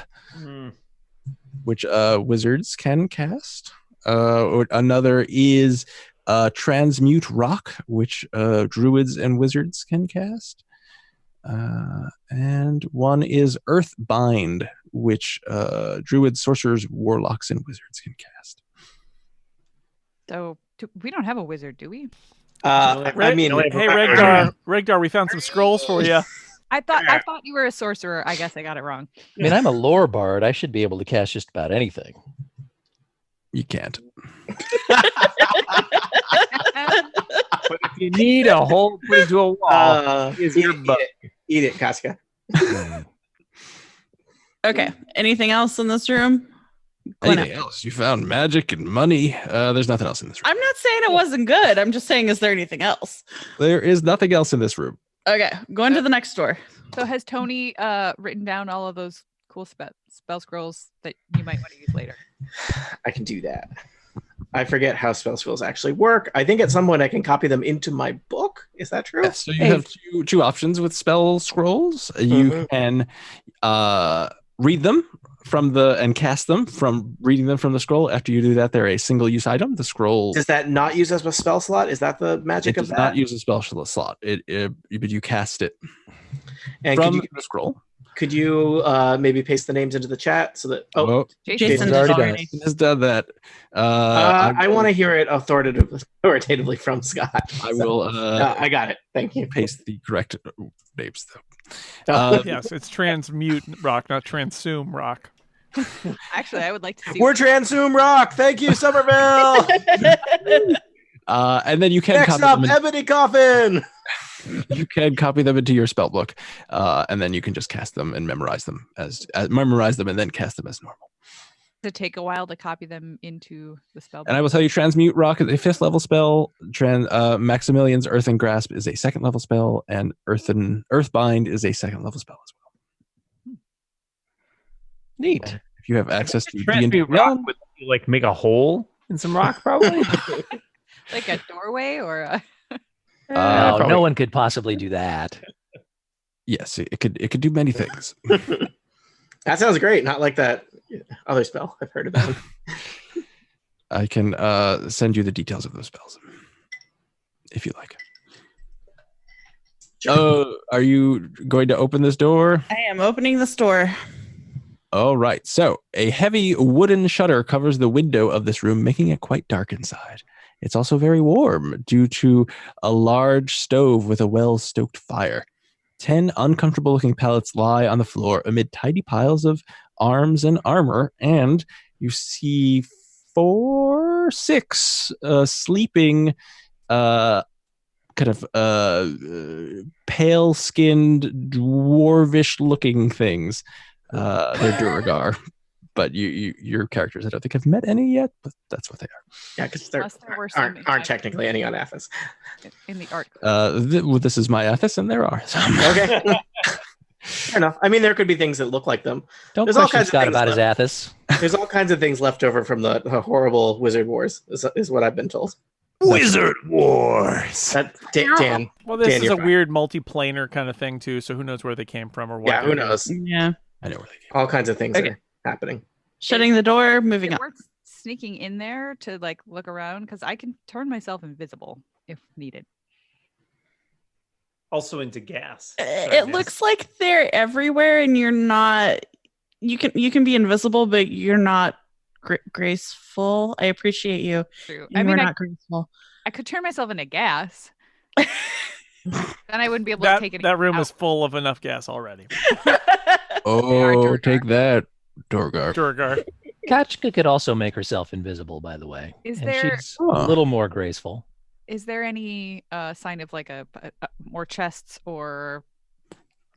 which wizards can cast. Another is Transmute Rock, which druids and wizards can cast. And one is Earth Bind, which druids, sorcerers, warlocks, and wizards can cast. So we don't have a wizard, do we? I mean, Hey, Regdar, we found some scrolls for you. I thought you were a sorcerer. I guess I got it wrong. I mean, I'm a lore bard. I should be able to cast just about anything. You can't. But if you need a hole put into a wall, is your butt. Eat it, Casca. Okay. Anything else in this room? Anything else? You found magic and money. There's nothing else in this room. I'm not saying it wasn't good. I'm just saying, is there anything else? There is nothing else in this room. Okay. Going to the next door. So has Tony written down all of those cool spell scrolls that you might want to use later? I can do that. I forget how spell scrolls actually work. I think at some point I can copy them into my book. Is that true? Yes, so you have two options with spell scrolls. You can read them and cast them from reading them from the scroll. After you do that, they're a single-use item. The scroll Does that not use as a spell slot? Is that the magic of does that? not use a spell slot. But you cast it And from the scroll. could you maybe paste the names into the chat so that? Jason's already done already. Has done that. I want to hear it authoritatively from Scott. I will. I got it. Thank you. Paste the correct names though. Yes, it's transmute rock, not transsume rock. Actually, I would like to see. We're Transum Rock. Thank you, Somerville. And then you can Next copy up, them Ebony Coffin. you can copy them into your spell book, and then you can just cast them and memorize them as memorize them and then cast them as normal. to take a while to copy them into the spell book. And I will tell you, Transmute Rock is a 5th level spell. Maximilian's Earthen Grasp is a 2nd level spell, and Earthbind is a 2nd level spell as well. Neat. If you have access to D&D, Transmute rock would like make a hole in some rock, probably. Like a doorway or a... No, probably- no one could possibly do that. yes, it could do many things. That sounds great. Not like that other spell I've heard about. I can send you the details of those spells if you like. Are you going to open this door? I am opening this door. All right. So a heavy wooden shutter covers the window of this room, making it quite dark inside. It's also very warm due to a large stove with a well-stoked fire. 10 uncomfortable-looking pallets lie on the floor amid tidy piles of arms and armor, and you see 6 sleeping, kind of pale-skinned, dwarvish-looking things. They're Duragar, but your characters I don't think have met any yet, but that's what they are. Yeah, because there Unless there were some aren't technically any on Athos. in the art. This is my Athos, and there are some. Okay. Fair enough. I mean, there could be things that look like them. Don't There's all question kinds of Scott things about his left. Athos. There's all kinds of things left over from the horrible Wizard Wars, is what I've been told. Wizard Wars. Dan. Well, this Dan, is you're a fine. weird multiplanar kind of thing too, so who knows where they came from or what. Yeah, they're who doing. knows? Yeah. I know where they came. All kinds of things Okay. are happening. Shutting the door, moving It up. works sneaking in there to like look around because I can turn myself invisible if needed. Also into gas. It looks like they're everywhere, and you're not. You can be invisible, but you're not graceful. I appreciate you. True. You I mean, are I not graceful. could turn myself into gas. Then I wouldn't be able to take it. That room is full of enough gas already. Oh, take that, Dorgar. Duragar. Kachka could also make herself invisible, by the way. Is and there- she's Huh. a little more graceful. Is there any sign of like a more chests or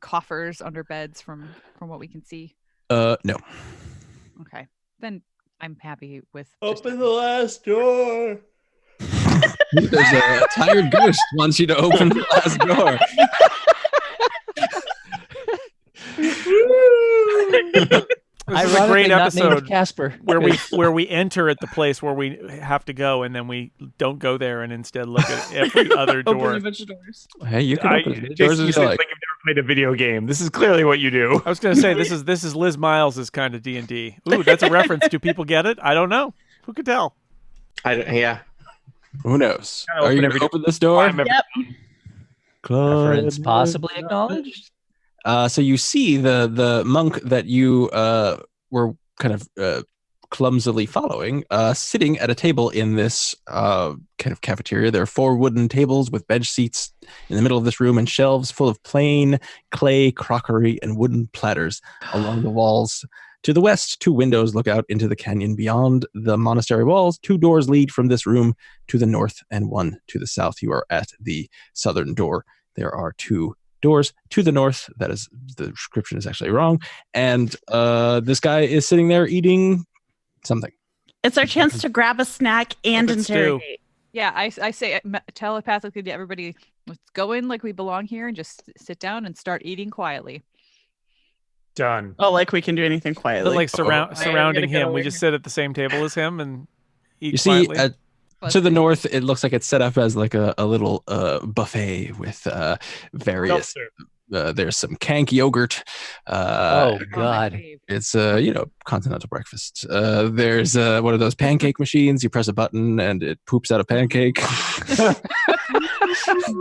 coffers under beds from what we can see? No. Okay, then I'm happy with. Open the last door. There's a tired ghost wants you to open the last door. This is a Ironically great not named episode Casper. where we enter at the place where we have to go, and then we don't go there and instead look at every other Open door. a bunch of doors. Hey, you can open as many Jason, doors you as you said like. like you've never played a video game. This is clearly what you do. I was going to say this is Liz Miles's kind of D&D. Ooh, that's a reference. Do people get it? I don't know. Who could tell? Yeah. Who knows? Gotta Are you open going every to open this door? Climb every- Yep. Reference possibly acknowledged. So you see the monk that you were kind of clumsily following, sitting at a table in this kind of cafeteria. There are 4 wooden tables with bench seats in the middle of this room and shelves full of plain clay crockery and wooden platters along the walls. To the west, 2 windows look out into the canyon beyond the monastery walls. 2 doors lead from this room to the north and 1 to the south. You are at the southern door. There are 2 doors to the north. That is, the description is actually wrong. And this guy is sitting there eating something. It's our chance to grab a snack and Let's do. interrogate. Yeah, I say telepathically to everybody, let's go in like we belong here and just sit down and start eating quietly. Done. Oh, like we can do anything quietly. But like surrounding get him, away we here. just sit at the same table as him and eat You see, quietly. to the north, it looks like it's set up as like a little buffet with various. There's some kank yogurt. Oh God. It's continental breakfast. There's one of those pancake machines. You press a button and it poops out a pancake.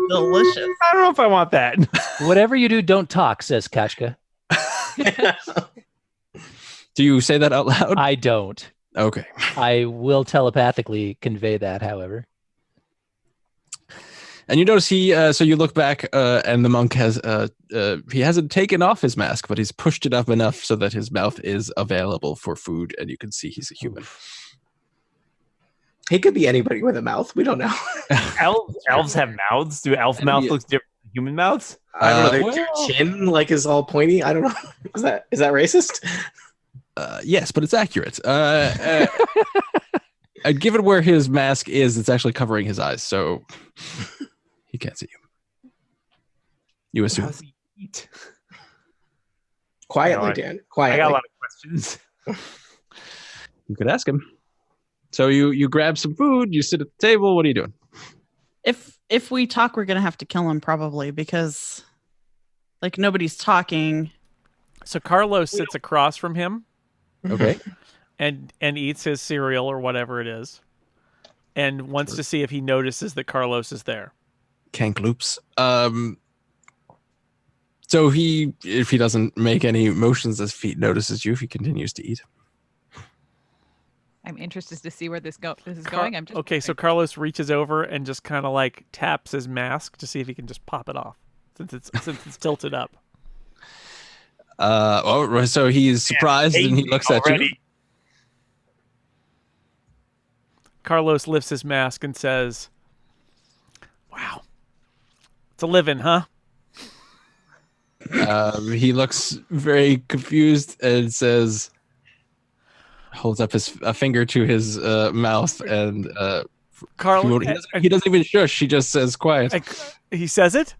Delicious. I don't know if I want that. Whatever you do, don't talk, says Kachka. Do you say that out loud? I don't. Okay. I will telepathically convey that, however. And you notice so you look back and the monk has, he hasn't taken off his mask, but he's pushed it up enough so that his mouth is available for food and you can see he's a human. He could be anybody with a mouth. We don't know. Elves have mouths. Do elf mouth looks different than human mouths? I don't know. Their well- chin like is all pointy. I don't know. Is that racist? Yes, but it's accurate. Given where his mask is, it's actually covering his eyes, so he can't see you. You assume. How's he eat? Quietly, No, Dan. I Quietly. got a lot of questions. You could ask him. So you grab some food, you sit at the table. What are you doing? If we talk, we're gonna have to kill him probably because like nobody's talking. So Carlos sits across from him Okay. and eats his cereal or whatever it is, and wants to see if he notices that Carlos is there. Kank loops. So if he doesn't make any motions as if he notices you, if he continues to eat. I'm interested to see where this is going. I'm just Okay, so Carlos reaches over and just kind of like taps his mask to see if he can just pop it off, since it's tilted up. So he's surprised and he looks at you. Carlos lifts his mask and says, "Wow, it's a living, huh?" He looks very confused and says, holds up a finger to his mouth and Carlos, he doesn't even shush. He just says quiet. he says it.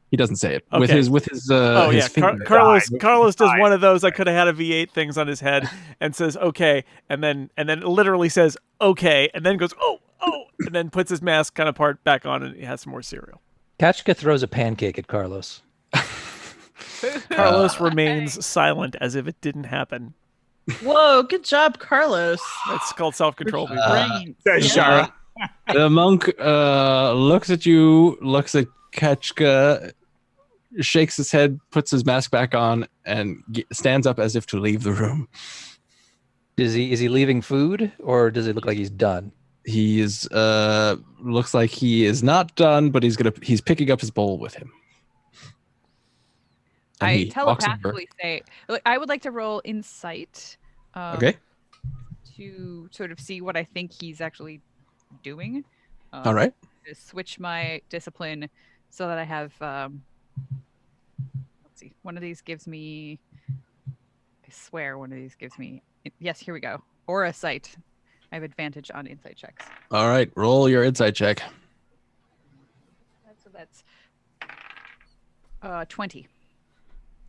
He doesn't say it Okay. with his Oh his yeah, finger. Carlos does one of those. I could have had a V8 things on his head and says okay, and then literally says okay, and then goes oh, and then puts his mask kind of part back on and he has some more cereal. Kachka throws a pancake at Carlos. Carlos remains silent as if it didn't happen. Whoa, good job, Carlos. That's called self-control. Brain. Shara. The monk looks at you, looks at Kachka, shakes his head, puts his mask back on, and stands up as if to leave the room. Is he leaving food, or does it look like he's done? He is looks like he is not done, but he's picking up his bowl with him. And I he walks over. telepathically say, I would like to roll insight. Okay. To sort of see what I think he's actually doing. All right. To switch my discipline so that I have. Let's see. One of these gives me. I swear, one of these gives me. Yes, here we go. Aura sight. I have advantage on insight checks. All right, roll your insight check. So that's 20.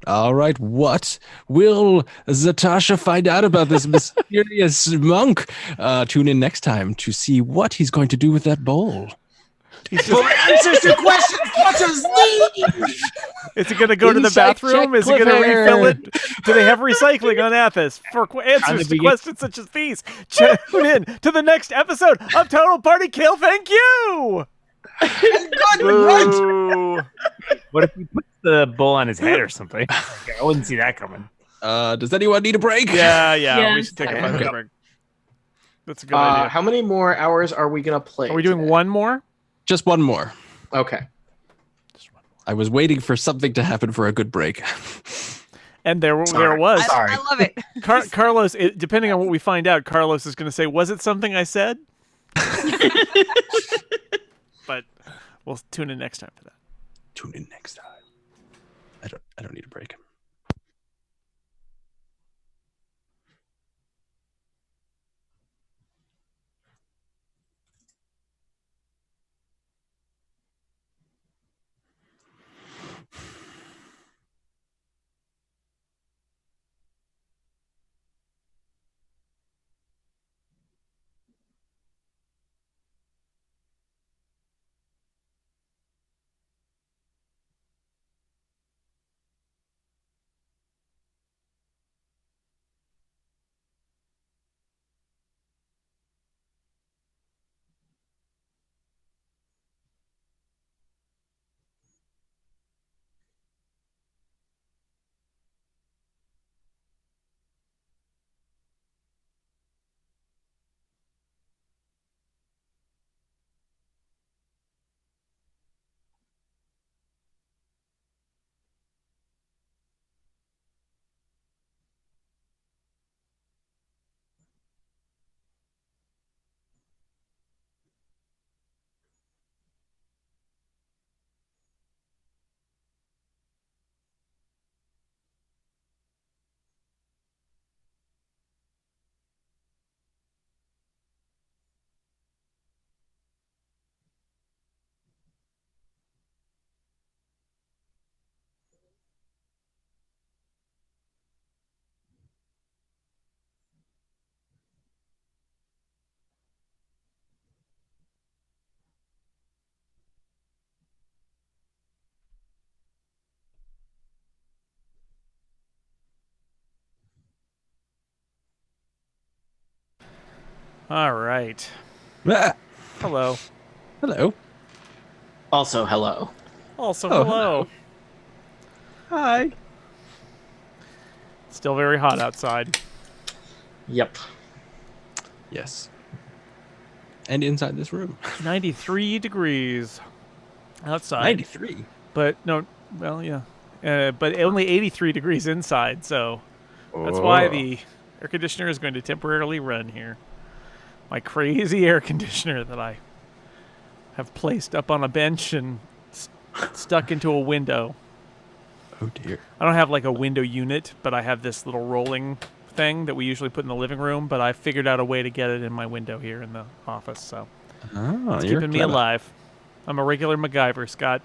All right, what will Zatasha find out about this mysterious monk? Tune in next time to see what he's going to do with that bowl. For answers to questions such as these. Is he going to go to the Insight bathroom? check Is he going to cliffhanger. refill it? Do they have recycling on Athos? For answers to questions such as these, tune in to the next episode of Total Party Kill. Thank you! Boo. What if he puts the bowl on his head or something? Like, I wouldn't see that coming. Does anyone need a break? Yeah, we Yes. should take a Okay. 5-minute break. That's a good idea. How many more hours are we going to play? Are we doing today? one more? Just one more. Okay. I was waiting for something to happen for a good break. And there Sorry. it was. I love it. Carlos, depending on what we find out, Carlos is going to say, "Was it something I said?" But we'll tune in next time for that. Tune in next time. I don't need a break. All right. Ah, Hello. hello. Also, hello. Also, Oh, hello. Hi. Still very hot outside. Yep. Yes. And inside this room. 93 degrees outside. 93. But no, well, yeah. But only 83 degrees inside, so that's why the air conditioner is going to temporarily run here. My crazy air conditioner that I have placed up on a bench and stuck into a window. Oh dear. I don't have like a window unit, but I have this little rolling thing that we usually put in the living room, but I figured out a way to get it in my window here in the office, so Oh, it's you're keeping me clever. alive. I'm a regular MacGyver, Scott.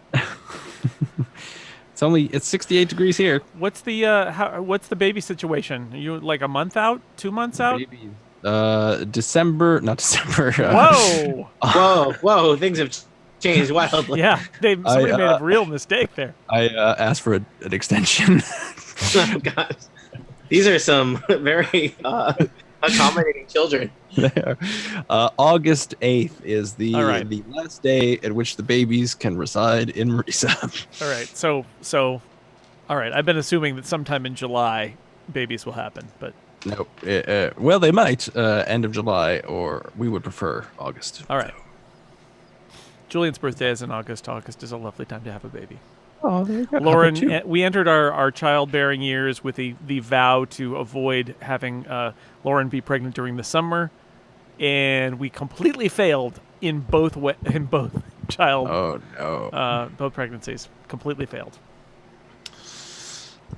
It's 68 degrees here. What's the what's the baby situation? Are you like a month out, 2 months out? Baby. December, not December. Whoa! Whoa, things have changed wildly. Yeah, somebody made a real mistake there. I asked for an extension. Oh, God. These are some very accommodating children. August 8th is the All right. the last day at which the babies can reside in Marisa. All right, so, all right. I've been assuming that sometime in July, babies will happen, but Nope. Well, they might end of July, or we would prefer August. all right. Julian's birthday is in August. August is a lovely time to have a baby. Oh, there you go. Lauren, we entered our childbearing years with the vow to avoid having Lauren be pregnant during the summer, and we completely failed in both Oh no. both pregnancies. Completely failed.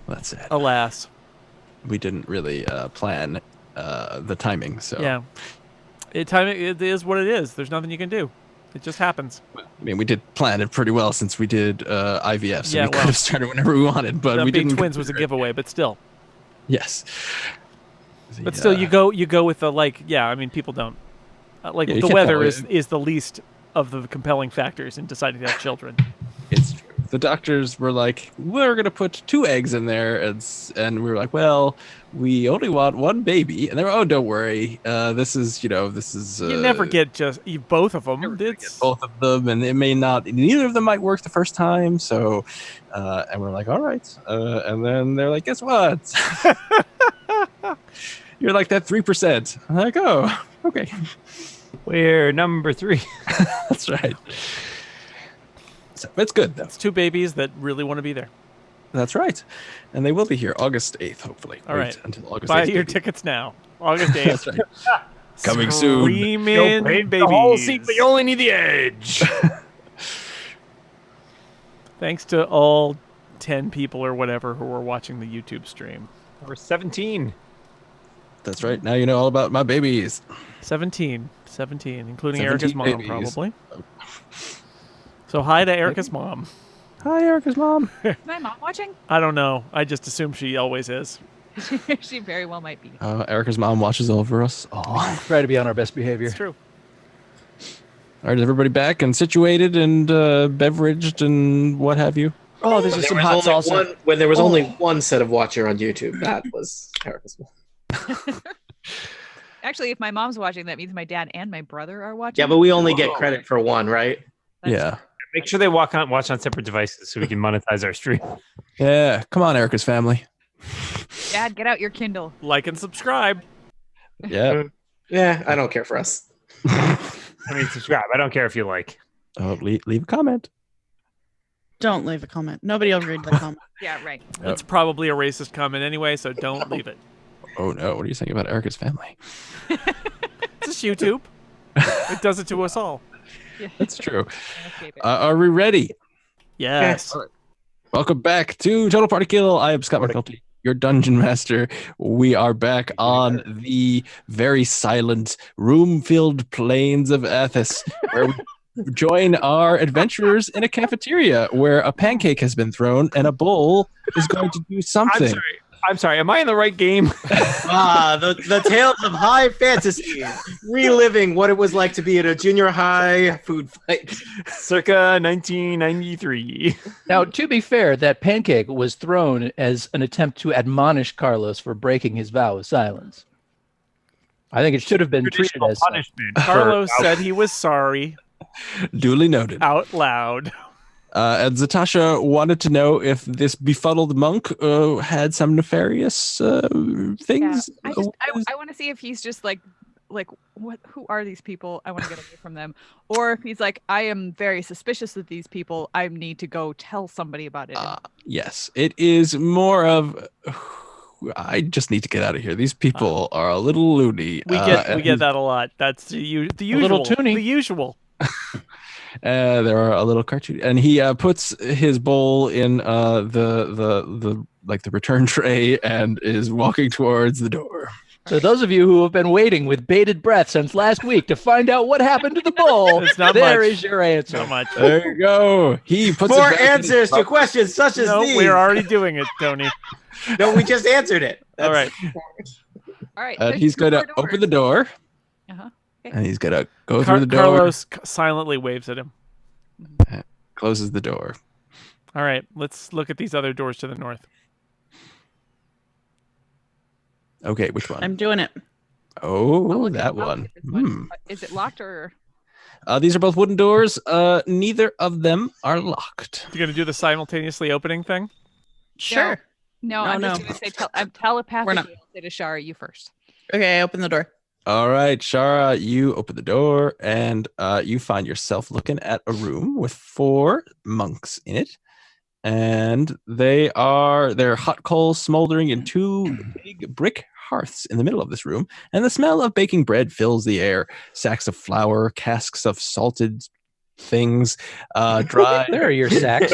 That's it. Alas. We didn't really plan the timing, so Yeah. It is what it is. There's nothing you can do. It just happens. I mean, we did plan it pretty well since we did IVF, so Yeah, we could well, have started whenever we wanted, but we Being didn't. twins was a giveaway, but still. Yes. But still, you go with the I mean, people don't Yeah, you the can't weather tell. is the least of the compelling factors in deciding to have children. It's true. The doctors were like, we're going to put 2 eggs in there. And we were like, well, we only want 1 baby. And they were, oh, don't worry. This is. You never get both of them. Both of them. And it may not, neither of them might work the first time. So, and we're like, all right. And then they're like, guess what? You're like that 3%. I'm like, oh, okay. We're number 3. That's right. So it's good, though. It's 2 babies that really want to be there. That's right. And they will be here August 8th, hopefully. All right. Until August Buy 8th. your baby. tickets now. August 8th. That's right. Coming soon. Screaming babies. The whole seat, but you only need the edge. Thanks to all 10 people or whatever who were watching the YouTube stream. We're 17. That's right. Now you know all about my babies. 17, including 17 Erica's mom, babies. probably. So hi to Erica's mom. Hi, Erica's mom. Is my mom watching? I don't know. I just assume she always is. She very well might be. Erica's mom watches over us. Oh. Try to be on our best behavior. It's true. All right, is everybody back and situated and beveraged and what have you? Oh, there's just some hot salsa. When there was only one set of watcher on YouTube, that was Erica's mom. Actually, if my mom's watching, that means my dad and my brother are watching. Yeah, but we only get credit for one, right? Yeah. Make sure they watch on separate devices so we can monetize our stream. Yeah. Come on, Erica's family. Dad, get out your Kindle. Like and subscribe. Yeah. Yeah, I don't care for us. I mean, subscribe. I don't care if you like. Oh, leave a comment. Don't leave a comment. Nobody will read the comment. Yeah, right. It's probably a racist comment anyway, so don't leave it. Oh, no. What are you saying about Erica's family? It's just YouTube. It does it to us all. Yeah. That's true. Escape it. Are we ready? Yes. Welcome back to Total Party Kill. I am Scott McNulty, your dungeon master. We are back on the very silent, room-filled plains of Athos, where we join our adventurers in a cafeteria where a pancake has been thrown and a bowl is going to do something. I'm sorry. Am I in the right game? The tales of high fantasy, reliving what it was like to be at a junior high food fight. Circa 1993. Now, to be fair, that pancake was thrown as an attempt to admonish Carlos for breaking his vow of silence. I think it should have been treated Traditional as such. punishment. Carlos said he was sorry Duly noted. out loud. And Zatasha wanted to know if this befuddled monk had some nefarious things. I want to see if he's just like what? Who are these people? I want to get away from them. Or if he's like, I am very suspicious of these people. I need to go tell somebody about it. Yes, it is more of. I just need to get out of here. These people are a little loony. We get that a lot. That's the usual. little toony. The usual. There are a little cartoon, and he puts his bowl in the return tray and is walking towards the door. So those of you who have been waiting with bated breath since last week to find out what happened to the bowl, It's not there much. is your answer. So much. There you go. He puts More it back in his answers to pocket. questions such as No, these. we're already doing it, Tony. No, we just answered it. All right. All right. And there's he's two going to more open the doors. door, Uh-huh. and he's going to go through the door, Carlos silently waves at him. closes the door. All right, let's look at these other doors to the north. Okay, which one? I'm doing it. Oh, I'll look that at- I'll one. look at this one. Hmm. Is it locked or? These are both wooden doors. Neither of them are locked. You gonna do the simultaneously opening thing? Sure. No, No, I'm just no. going to say I'm telepathically. not. I'll say to Shara, you first. Okay, I open the door. All right, Shara, you open the door and you find yourself looking at a room with 4 monks in it. And they're hot coals smoldering in 2 big brick hearths in the middle of this room. And the smell of baking bread fills the air. Sacks of flour, casks of salted things, dry. There are your sacks.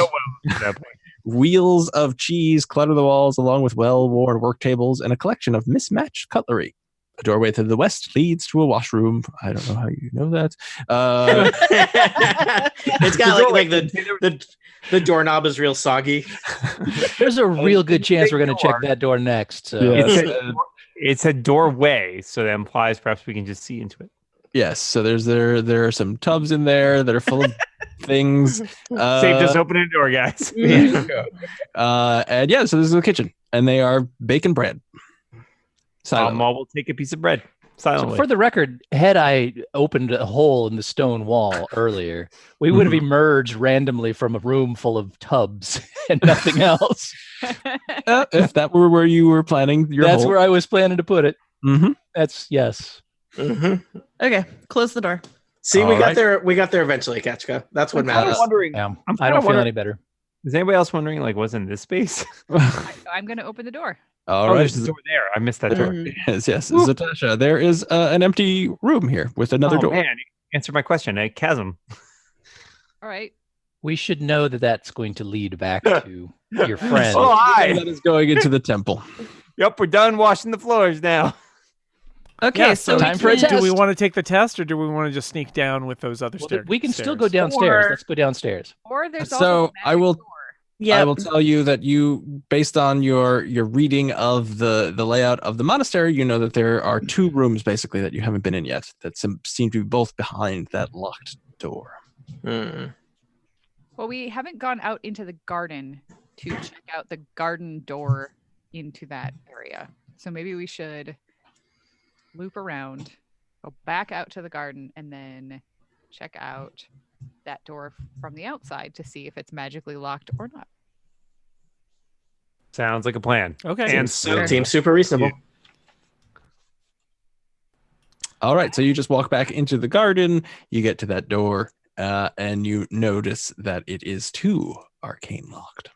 Wheels of cheese clutter the walls, along with well-worn work tables and a collection of mismatched cutlery. A doorway to the west leads to a washroom. I don't know how you know that. It's got like the doorknob is real soggy. There's a real good chance we're going to check that door next. So. Yeah. It's a doorway, so that implies perhaps we can just see into it. Yes, so there are some tubs in there that are full of things. Save just opening a door, guys. And yeah, so this is the kitchen, and they are baking bread. Maul will take a piece of bread silently. So for the record, had I opened a hole in the stone wall earlier, we would have emerged randomly from a room full of tubs and nothing else. If that were where you were planning your That's hole. where I was planning to put it. Mm-hmm. That's yes. Mm-hmm. Okay, close the door. See, All we got right. there. We got there eventually, Ketchka. That's what I'm kind matters. of wondering. Yeah, I'm I don't feel wondering- any better. Is anybody else wondering, like, what's in this space? I'm going to open the door. All Oh, right. there's a door there. I missed that door. Yes. Zatasha, there is an empty room here with another door. Man, answer my question. A chasm. All right. We should know that that's going to lead back to your friend. Oh, hi. That is going into the temple. Yep, we're done washing the floors now. Okay, Yeah, so time for a Do we test. want to take the test, or do we want to just sneak down with those other Well, stairs? we can still go downstairs. Or- Let's go downstairs. Or there's So, also a I magic will- door. yeah, I will tell you that you, based on your reading of the layout of the monastery, you know that there are two rooms basically that you haven't been in yet that seem to be both behind that locked door. Mm. Well, we haven't gone out into the garden to check out the garden door into that area. So maybe we should loop around, go back out to the garden, and then check out that door from the outside to see if it's magically locked or not. Sounds like a plan. Okay. And Seems super reasonable. All right, so you just walk back into the garden, you get to that door, and you notice that it is too arcane locked.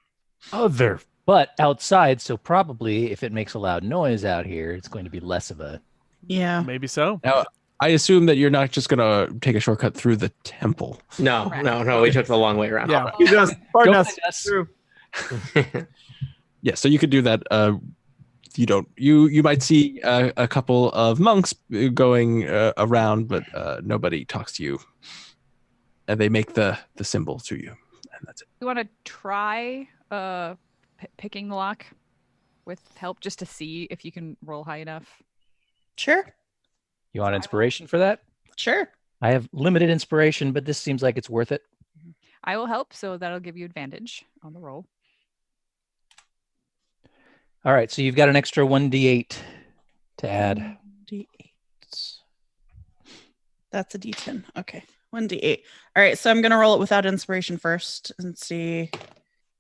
other. But outside, so probably if it makes a loud noise out here, it's going to be less of a. yeah. Maybe so. Now, I assume that you're not just going to take a shortcut through the temple. No, Correct. no. We took the long way around. Yeah. You just pardon us. Go us. Yeah, so you could do that. You don't. You might see a couple of monks going around, but nobody talks to you, and they make the symbol to you, and that's it. You want to try picking the lock with help just to see if you can roll high enough? Sure. You want inspiration for that? Sure. I have limited inspiration, but this seems like it's worth it. I will help, so that'll give you advantage on the roll. All right, so you've got an extra 1d8 to add. D8. That's a D10. Okay. 1D8. All right, so I'm going to roll it without inspiration first and see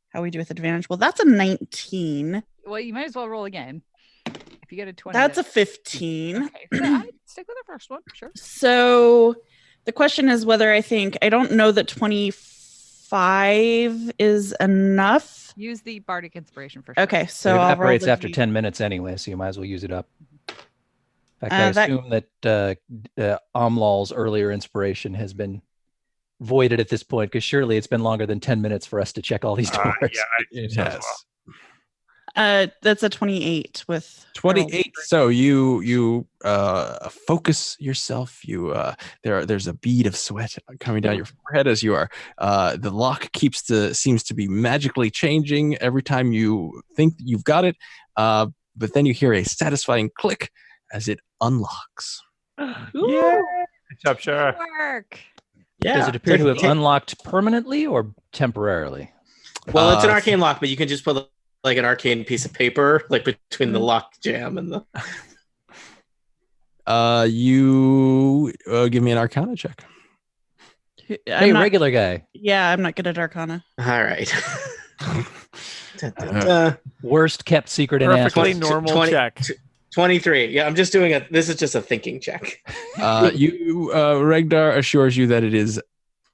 how we do with advantage. Well, that's a 19. Well, you might as well roll again. If you get a 20. That's a 15. Okay, so I'd stick with the first one, sure. So the question is whether I don't know that 25 is enough. Use the bardic inspiration for sure. Okay, It so I'll roll evaporates the after D- 10 minutes anyway, so you might as well use it up. In fact, I that- assume that Omlal's earlier inspiration has been voided at this point, because surely it's been longer than 10 minutes for us to check all these doors. It has. That's a 28 with 28. So you focus yourself. There's a bead of sweat coming down your forehead as you are. The lock seems to be magically changing every time you think you've got it. But then you hear a satisfying click as it unlocks. Yeah. Good job, sure. Work. Yeah. Does it appear to have Take- unlocked permanently or temporarily? Well, it's an Uh, arcane lock, but you can just put like an arcane piece of paper like between the lock jam and the. You give me an Arcana check. Hey, regular guy. Yeah, I'm not good at Arcana. All right. Worst kept secret in Perfectly Athens. normal 20 check. 23. Yeah, I'm just doing this is just a thinking check. Regdar assures you that it is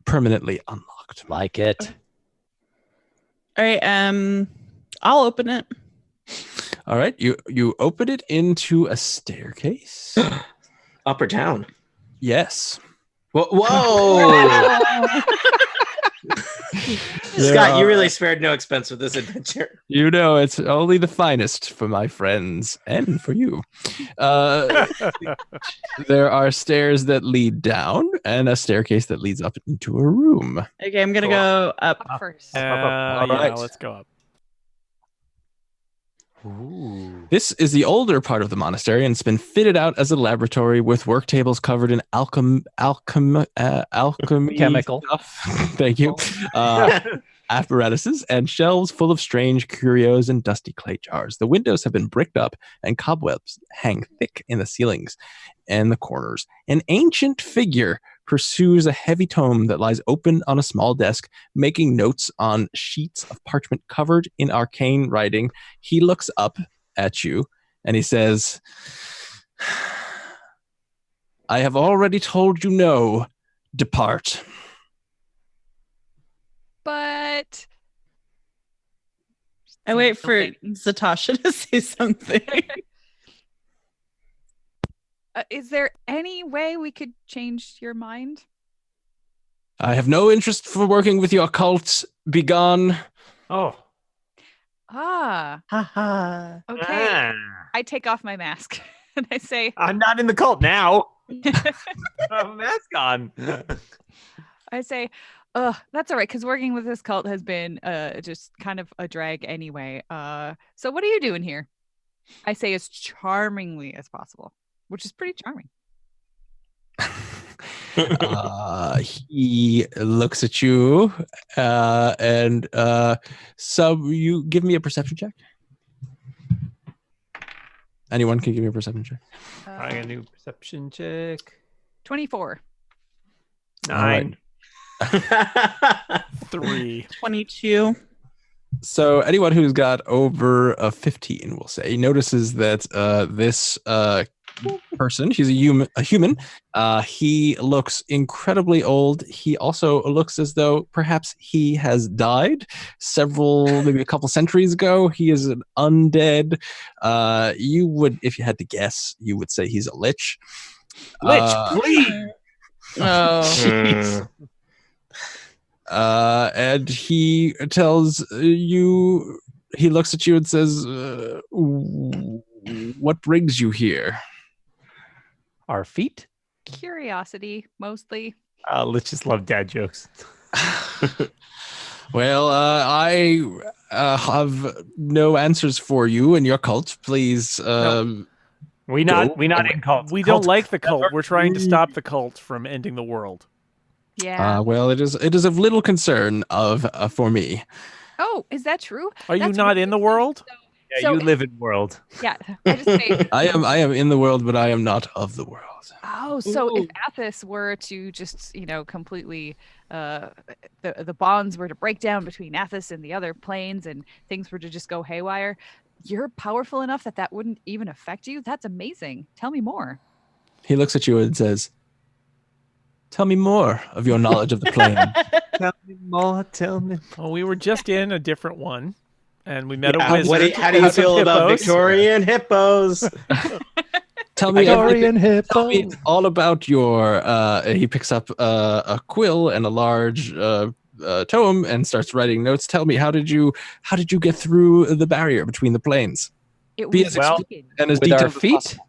permanently unlocked. Like it. All right, I'll open it. All right, you open it into a staircase. Up or down? Yes. Whoa! Scott, you really spared no expense with this adventure. You know, it's only the finest for my friends and for you. There are stairs that lead down and a staircase that leads up into a room. Okay, I'm gonna go up. Up first. All Yeah, right. let's go up. Ooh. This is the older part of the monastery, and it's been fitted out as a laboratory with work tables covered in alchemy Chemical. stuff. Thank you. Apparatuses and shelves full of strange curios and dusty clay jars. The windows have been bricked up, and cobwebs hang thick in the ceilings and the corners. An ancient figure pursues a heavy tome that lies open on a small desk, making notes on sheets of parchment covered in arcane writing. He looks up at you and he says, I have already told you no. Depart. But I wait for Okay. Zatasha to say something. Is there any way we could change your mind? I have no interest for working with your cult. Begone. Oh. Ah, Haha. okay. Ah. I take off my mask and I say, I'm not in the cult now. I have a mask on. I say, that's all right, because working with this cult has been just kind of a drag anyway. So what are you doing here? I say as charmingly as possible, which is pretty charming. He looks at you, and so you give me a perception check. Anyone can give me a perception check. I got a new perception check. 24. 9. 3. 22. So anyone who's got over a 15, we'll say, notices that this person, he's a human. He looks incredibly old. He also looks as though perhaps he has died maybe a couple centuries ago. He is an undead. You would, if you had to guess, you would say he's a lich. Lich, please. Oh. Jeez. And he tells you, he looks at you and says, what brings you here? Our feet? Curiosity, mostly. Liches love dad jokes. Well, I have no answers for you and your cult. Please, We not in cults. We Cult- don't like the cult. We're trying to stop the cult from ending the world. Yeah. well, it is of little concern for me. Oh, is that true? Are you That's not really in the sweet. world? Yeah, So- you live in world. Yeah. I just say, I am in the world, but I am not of the world. oh, so if Ooh. Athos were to just, completely, the bonds were to break down between Athos and the other planes and things were to just go haywire, you're powerful enough that wouldn't even affect you? That's amazing. Tell me more. He looks at you and says, tell me more of your knowledge of the plane. Tell me more. Tell me. Well, we were just in a different one, and we met a Yeah, wizard. how do you with some feel about hippos. Victorian hippos? Tell me everything. Victorian Tell me hippo. all about your. He picks up a quill and a large tome and starts writing notes. Tell me, how did you get through the barrier between the planes? It Be was as wicked. And as With our detailed as feet? possible.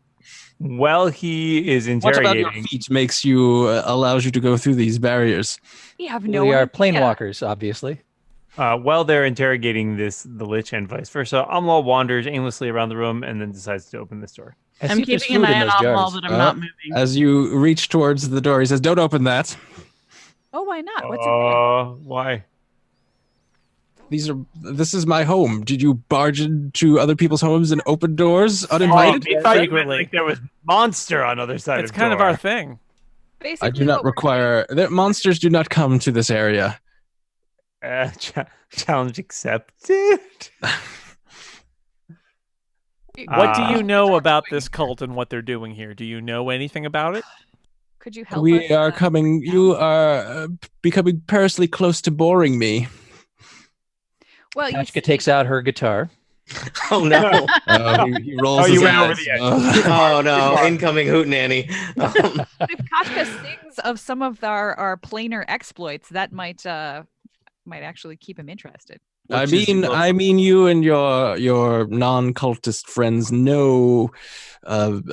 Well, he is What about your interrogating. feet makes you allows you to go through these barriers? We have no We are idea. planewalkers, obviously. While they're interrogating the Lich and vice versa, Amlal wanders aimlessly around the room and then decides to open this door. I I'm see if there's keeping an food in eye on those all jars. wall, but I'm not moving. As you reach towards the door, he says, "Don't open that. Oh, why not? What's in there? Why? This is my home. Did you barge into other people's homes and open doors uninvited? I thought you meant Secretly. like there was monster on the other side It's of kind of door. our thing. Basically, I do not what we're require that monsters do not come to this area. Challenge accepted. What do Ah. you know about this cult and what they're doing here? Do you know anything about it? Could you help We us? are coming. You are becoming perilously close to boring me. Well, you Kachka takes out her guitar. Oh no! He rolls. Oh, you his went over eyes. the edge. Oh no! Incoming hootenanny. if Kachka sings of some of our planar exploits, that might might actually keep him interested. I mean, you and your non-cultist friends know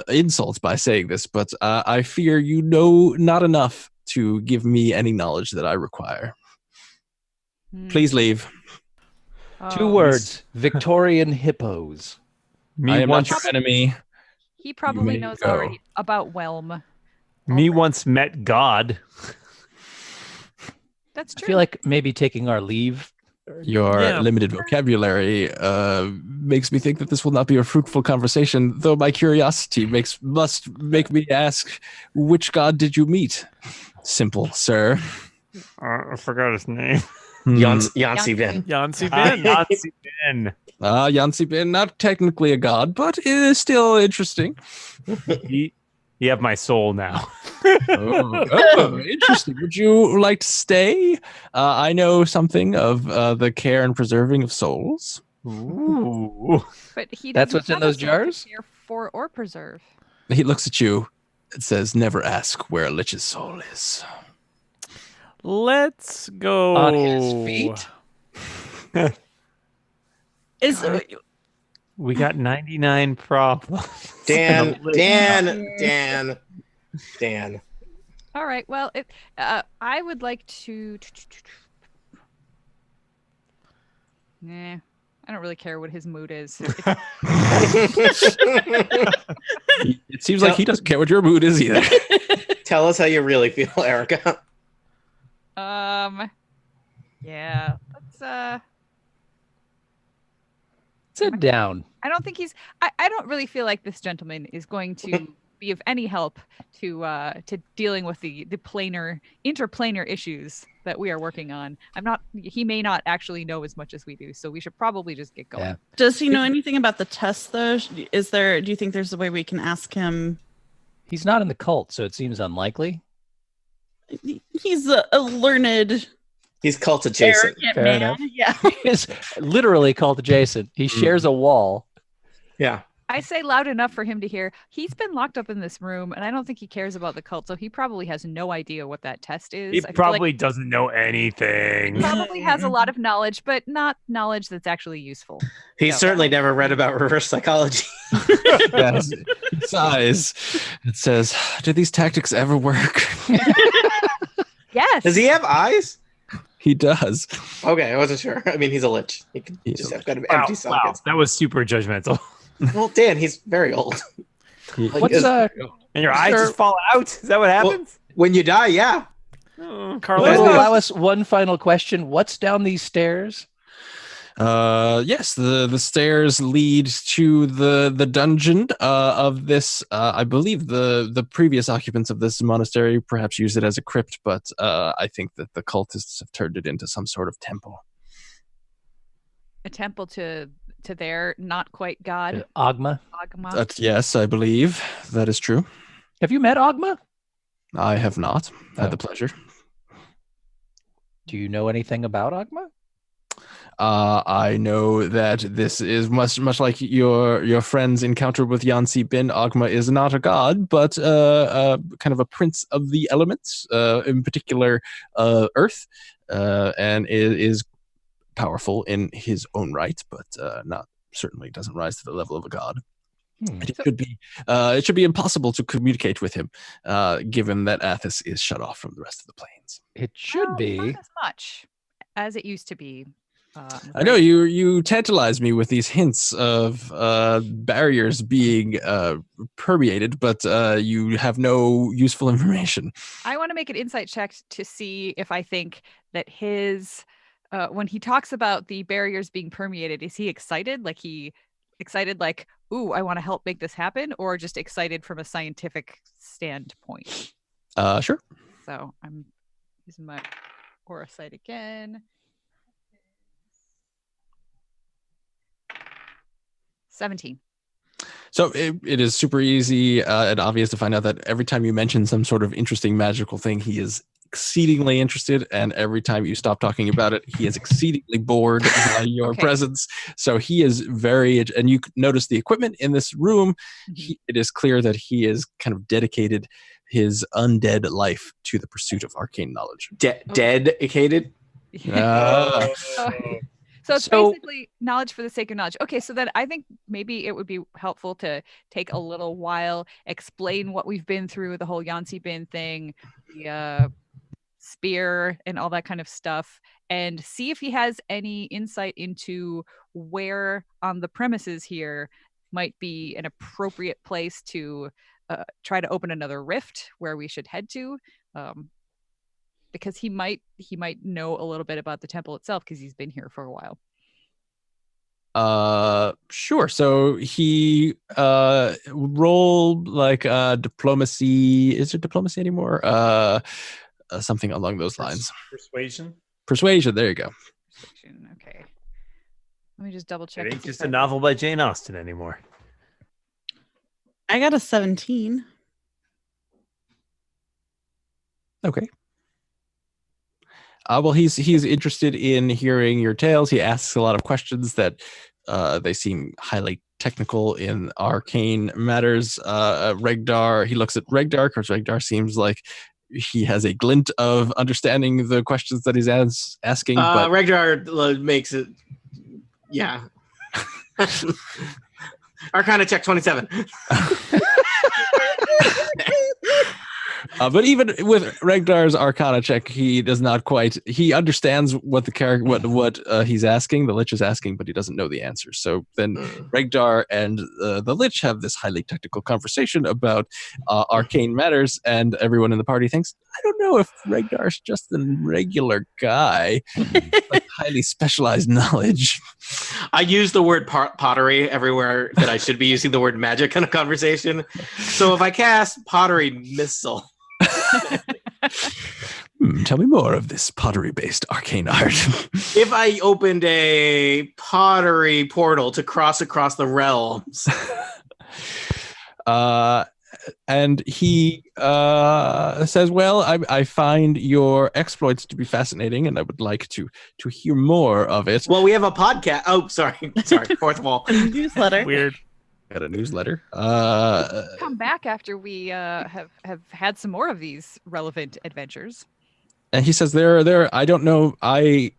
insults by saying this, but I fear you know not enough to give me any knowledge that I require. Please leave. 2 words: Victorian hippos. I am not your enemy. He probably may knows go. already about Whelm. Me once met God. That's I true. feel like maybe taking our leave. Your Yeah. limited vocabulary makes me think that this will not be a fruitful conversation, though my curiosity must make me ask, which god did you meet? Simple, sir. I forgot his name. Yancy Ben. Yancy Ben. Yancy Ben. Yancy Bin, not technically a god, but it is still interesting. You have my soul now. Oh, interesting. Would you like to stay? I know something of the care and preserving of souls. Ooh. But he That's doesn't what's in have a those soul to jars? care for or preserve. He looks at you and says, never ask where a lich's soul is. Let's go. On his feet? Is We got 99 problems. Dan. All right. Well, I would like to. Nah, I don't really care what his mood is. It seems like he doesn't care what your mood is either. Tell us how you really feel, Erica. Yeah. Let's Sit down. I don't think he's. I don't really feel like this gentleman is going to be of any help to dealing with the interplanar issues that we are working on. He may not actually know as much as we do, so we should probably just get going. Yeah. does he know anything about the test though? Do you think there's a way we can ask him? He's not in the cult, so it seems unlikely. He's a learned He's cult adjacent. arrogant Fair man. enough. Yeah. He is literally cult adjacent. He shares a wall. Yeah. I say loud enough for him to hear. He's been locked up in this room, and I don't think he cares about the cult, so he probably has no idea what that test is. He I feel like probably doesn't know anything. he probably has a lot of knowledge, but not knowledge that's actually useful. He No. certainly never read about reverse psychology. Yes. He sighs. It says, do these tactics ever work? Yes. Does he have eyes? He does. Okay, I wasn't sure. I mean, he's a lich. He could He's just a have kind of Wow, empty sockets. that was super judgmental. Well, Dan, he's very old. He- Like, What's And your eyes just fall out? Is that what happens? When you die, yeah. Carlos, allow us one final question. What's down these stairs? Yes, the stairs lead to the dungeon of this. I believe the previous occupants of this monastery perhaps used it as a crypt, but I think that the cultists have turned it into some sort of temple. A temple to their not quite god. Ogma. Agma. Yes, I believe that is true. Have you met Ogma? I have not had Oh. the pleasure. Do you know anything about Ogma? I know that this is much like your friend's encounter with Yancy Bin. Ogma is not a god, but kind of a prince of the elements, in particular earth, and is powerful in his own right, but not certainly doesn't rise to the level of a god. It should be impossible to communicate with him, given that Athos is shut off from the rest of the planes. It should Well, be. not as much as it used to be. I know you tantalize me with these hints of barriers being permeated, but you have no useful information. I want to make an insight check to see if I think that his when he talks about the barriers being permeated, is he excited? Like, ooh, I want to help make this happen, or just excited from a scientific standpoint? Sure. So I'm using my aura sight again. 17. So it is super easy and obvious to find out that every time you mention some sort of interesting magical thing, he is exceedingly interested, and every time you stop talking about it, he is exceedingly bored by your Okay. presence. So he is very, and you notice the equipment in this room. It is clear that he is kind of dedicated his undead life to the pursuit of arcane knowledge. Dedicated? Ah. So it's So- basically knowledge for the sake of knowledge. Okay, so then I think maybe it would be helpful to take a little while, explain what we've been through, the whole Yancy bin thing, the spear and all that kind of stuff, and see if he has any insight into where on the premises here might be an appropriate place to try to open another rift, where we should head to. Because he might know a little bit about the temple itself because he's been here for a while. Sure. So he rolled like diplomacy. Is there diplomacy anymore? Something along those lines. Persuasion. There you go. Okay. Let me just double check. It ain't just a novel by Jane Austen anymore. I got a 17. Okay. Well, he's interested in hearing your tales. He asks a lot of questions that they seem highly technical in arcane matters. Regdar, he looks at Regdar because Regdar seems like he has a glint of understanding the questions that he's asking. But Regdar makes it, yeah. Arcana check 27. But even with Regdar's Arcana check, he does not quite. He understands what the character, what he's asking, the Lich is asking, but he doesn't know the answer. So then Regdar and the Lich have this highly technical conversation about arcane matters, and everyone in the party thinks, I don't know if Regdar's just a regular guy, like highly specialized knowledge. I use the word pottery everywhere that I should be using the word magic in a conversation. So if I cast pottery missile. Tell me more of this pottery-based arcane art. If I opened a pottery portal to cross across the realms. And he says, well, I find your exploits to be fascinating, and I would like to hear more of it. Well, we have a podcast. Oh, sorry, fourth wall. Newsletter. Weird. Got a newsletter. Come back after we have had some more of these relevant adventures. And he says, there. I don't know. I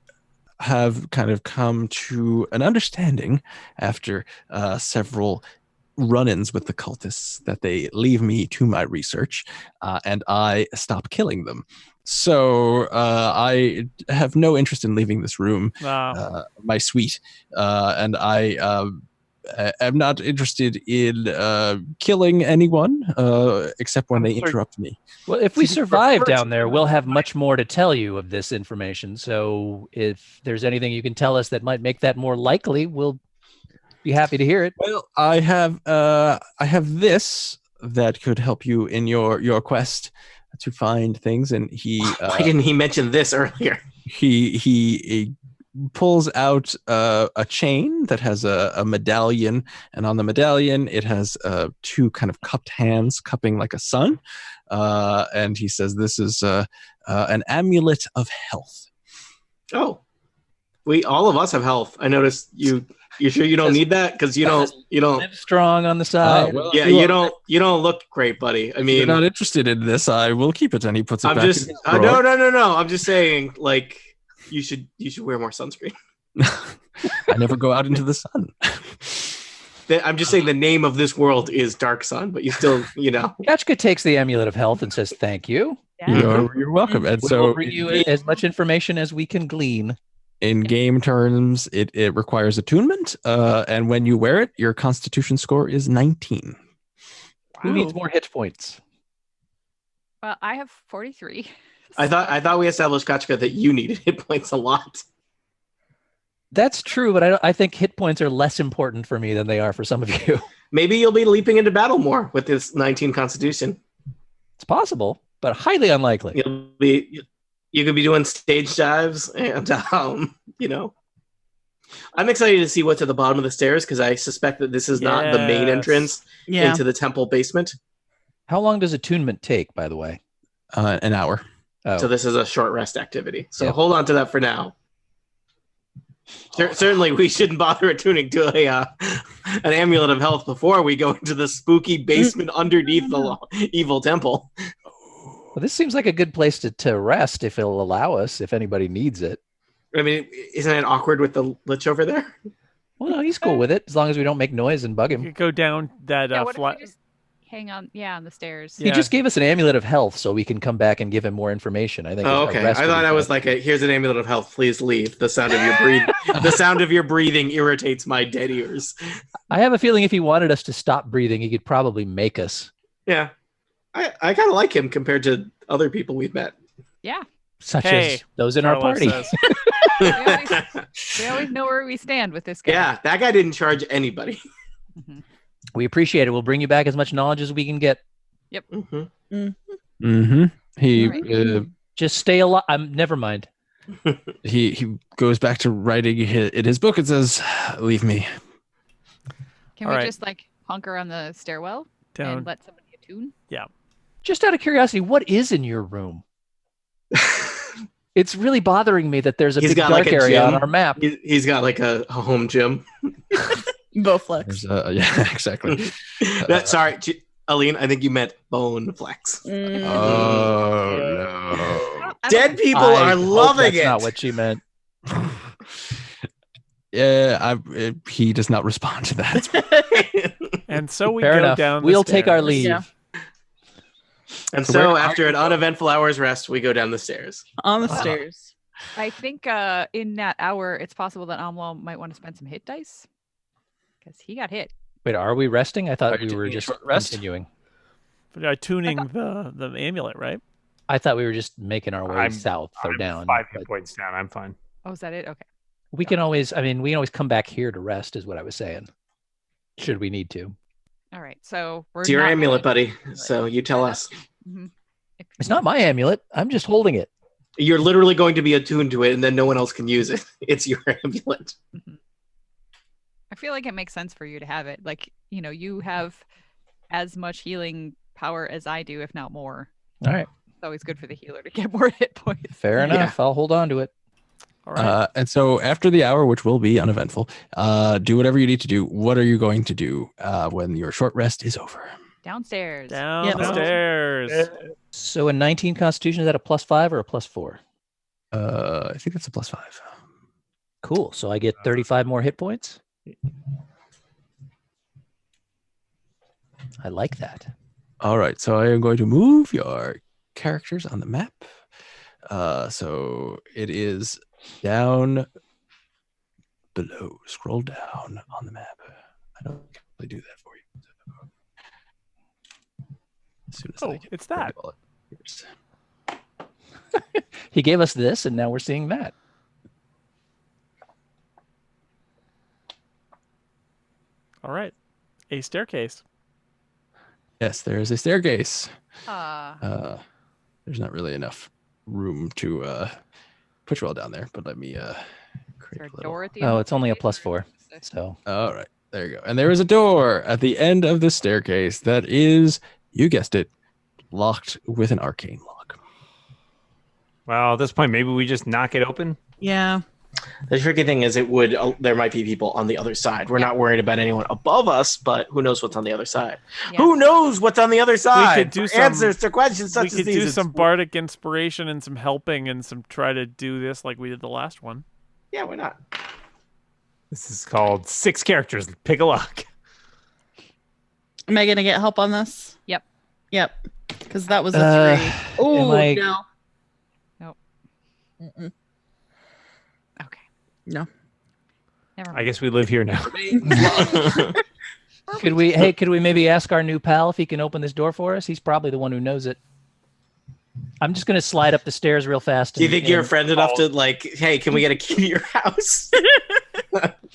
have kind of come to an understanding after several run-ins with the cultists that they leave me to my research, and I stop killing them. So I have no interest in leaving this room, my suite, and I am not interested in killing anyone except when they interrupt me. Well, if we survive down there, we'll have much more to tell you of this information. So if there's anything you can tell us that might make that more likely, we'll be happy to hear it. Well, I have this that could help you in your quest to find things. And he why didn't he mention this earlier? He pulls out a chain that has a medallion, and on the medallion it has two kind of cupped hands cupping like a sun, and he says this is an amulet of health. Oh, all of us have health. I noticed you. You sure you don't need that? Because you don't live strong on the side. Well, yeah, you don't look great, buddy. I mean, if you're not interested in this, I will keep it. And he puts it I'm back. just no. I'm just saying, like, you should wear more sunscreen. I never go out into the sun. I'm just saying the name of this world is Dark Sun, but you still, Kachka takes the amulet of health and says, "Thank you. Yeah. You're welcome." And We'll bring you as much information as we can glean. in game terms, it requires attunement, and when you wear it, your Constitution score is 19. Who needs more hit points? Well, I have 43. I thought we established, Kachka, that you needed hit points a lot. That's true, but I think hit points are less important for me than they are for some of you. Maybe you'll be leaping into battle more with this 19 Constitution. It's possible, but highly unlikely. You could be doing stage dives, and I'm excited to see what's at the bottom of the stairs because I suspect that this is not the main entrance into the temple basement. How long does attunement take, by the way? An hour. Oh. So this is a short rest activity. So hold on to that for now. Certainly, we shouldn't bother attuning to an amulet of health before we go into the spooky basement underneath the evil temple. Well, this seems like a good place to rest if it'll allow us, if anybody needs it. I mean, isn't it awkward with the Lich over there? Well, no, he's cool with it as long as we don't make noise and bug You him. could go down that Yeah, what if flat. we just hang on? Yeah, on the stairs. Yeah. He just gave us an amulet of health so we can come back and give him more information. I think. Oh, a okay. rest I would thought be I was fine. like, here's an amulet of health. Please leave. The sound of your breathing. The sound of your breathing irritates my dead ears. I have a feeling if he wanted us to stop breathing, he could probably make us. Yeah, I kind of like him compared to other people we've met. Yeah. Such Hey, as those in our Carlos party. says. We always know where we stand with this guy. Yeah, that guy didn't charge anybody. Mhm. We appreciate it. We'll bring you back as much knowledge as we can get. Mhm. Mm-hmm. He Alright. Just stay alive. Never mind. he goes back to writing in his book. It says, "Leave me." Can All we right. just like hunker on the stairwell Down. and let somebody attune? Just out of curiosity, what is in your room? It's really bothering me that there's a He's big got, dark like, a area on gym. our map. He's got like a home gym. Bowflex. There's yeah, exactly. Sorry, Aline, I think you meant bone flex. Mm. Oh I Dead people I are hope loving that's it. not what she meant. no. Yeah, he does not respond to that. And so we Fair go enough. down. The We'll take our stairs. leave. Yeah. And So so where are after you an uneventful hour's rest, we go down the stairs. On the stairs. I think in that hour, it's possible that Amwal might want to spend some hit dice because he got hit. Wait, are we resting? I thought Are you we were taking a just short rest? continuing. But tuning the amulet, right? I thought we were just making our way I'm- south or I'm down. 5 but hit points down. I'm fine. Oh, is that it? Okay. we can always, I mean, we can always come back here to rest, is what I was saying. Should we need to? All right. So we're It's your not amulet, going- buddy. So you tell us. Mhm. It's not my amulet. I'm just holding it. You're literally going to be attuned to it, and then no one else can use it. It's your amulet. I feel like it makes sense for you to have it. Like, you have as much healing power as I do, if not more. All right. It's always good for the healer to get more hit points. Fair Yeah. enough. I'll hold on to it. All right. And so after the hour, which will be uneventful, do whatever you need to do. What are you going to do when your short rest is over? Downstairs. Down Yep. the stairs. So a 19 Constitution, is that a +5 or a +4? I think that's a +5. Cool. So I get 35 more hit points. I like that. All right, so I am going to move your characters on the map. So it is down below. Scroll down on the map. I don't really do that for you. As soon as Oh, I get it's that. Here's- He gave us this, and now we're seeing that. All right. A staircase. Yes, there is a staircase. Uh, There's not really enough room to put you all down there, but let me is create there a a little. door at the end? Oh, of it's the only a staircase, or +4. is it- So All right, there you go. And there is a door at the end of the staircase that is, you guessed it, locked with an arcane lock. Well, at this point, maybe we just knock it open. Yeah. The tricky thing is, there might be people on the other side. We're not worried about anyone above us, but who knows what's on the other side? Yeah. Who knows what's on the other side? could do For some- answers to questions such We as could these. do It's- some bardic inspiration and some helping and some try to do this like we did the last one. Yeah, why not? This is called 6 characters. Pick a lock. Am I going to get help on this? Yep. Yep. Because that was a 3. am Oh, I- no. Nope. Mm-mm. Okay. No. Never I mind. guess we live here now. could we maybe ask our new pal if he can open this door for us? He's probably the one who knows it. I'm just going to slide up the stairs real fast. Do you think you're and- friend enough to hey, can we get a key to your house?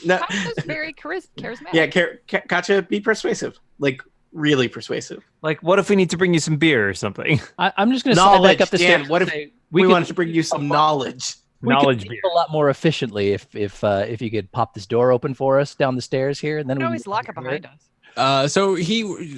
No. Katya's very charismatic. Yeah, Katya, be persuasive. Like, really persuasive. Like, what if we need to bring you some beer or something? I'm just going to slide Knowledge, back up the Dan. stairs. What and if say, we could wanted to bring you some knowledge? we could Knowledge leave beer. a lot more efficiently if you could pop this door open for us down the stairs here, and then We we can always lock it behind us. So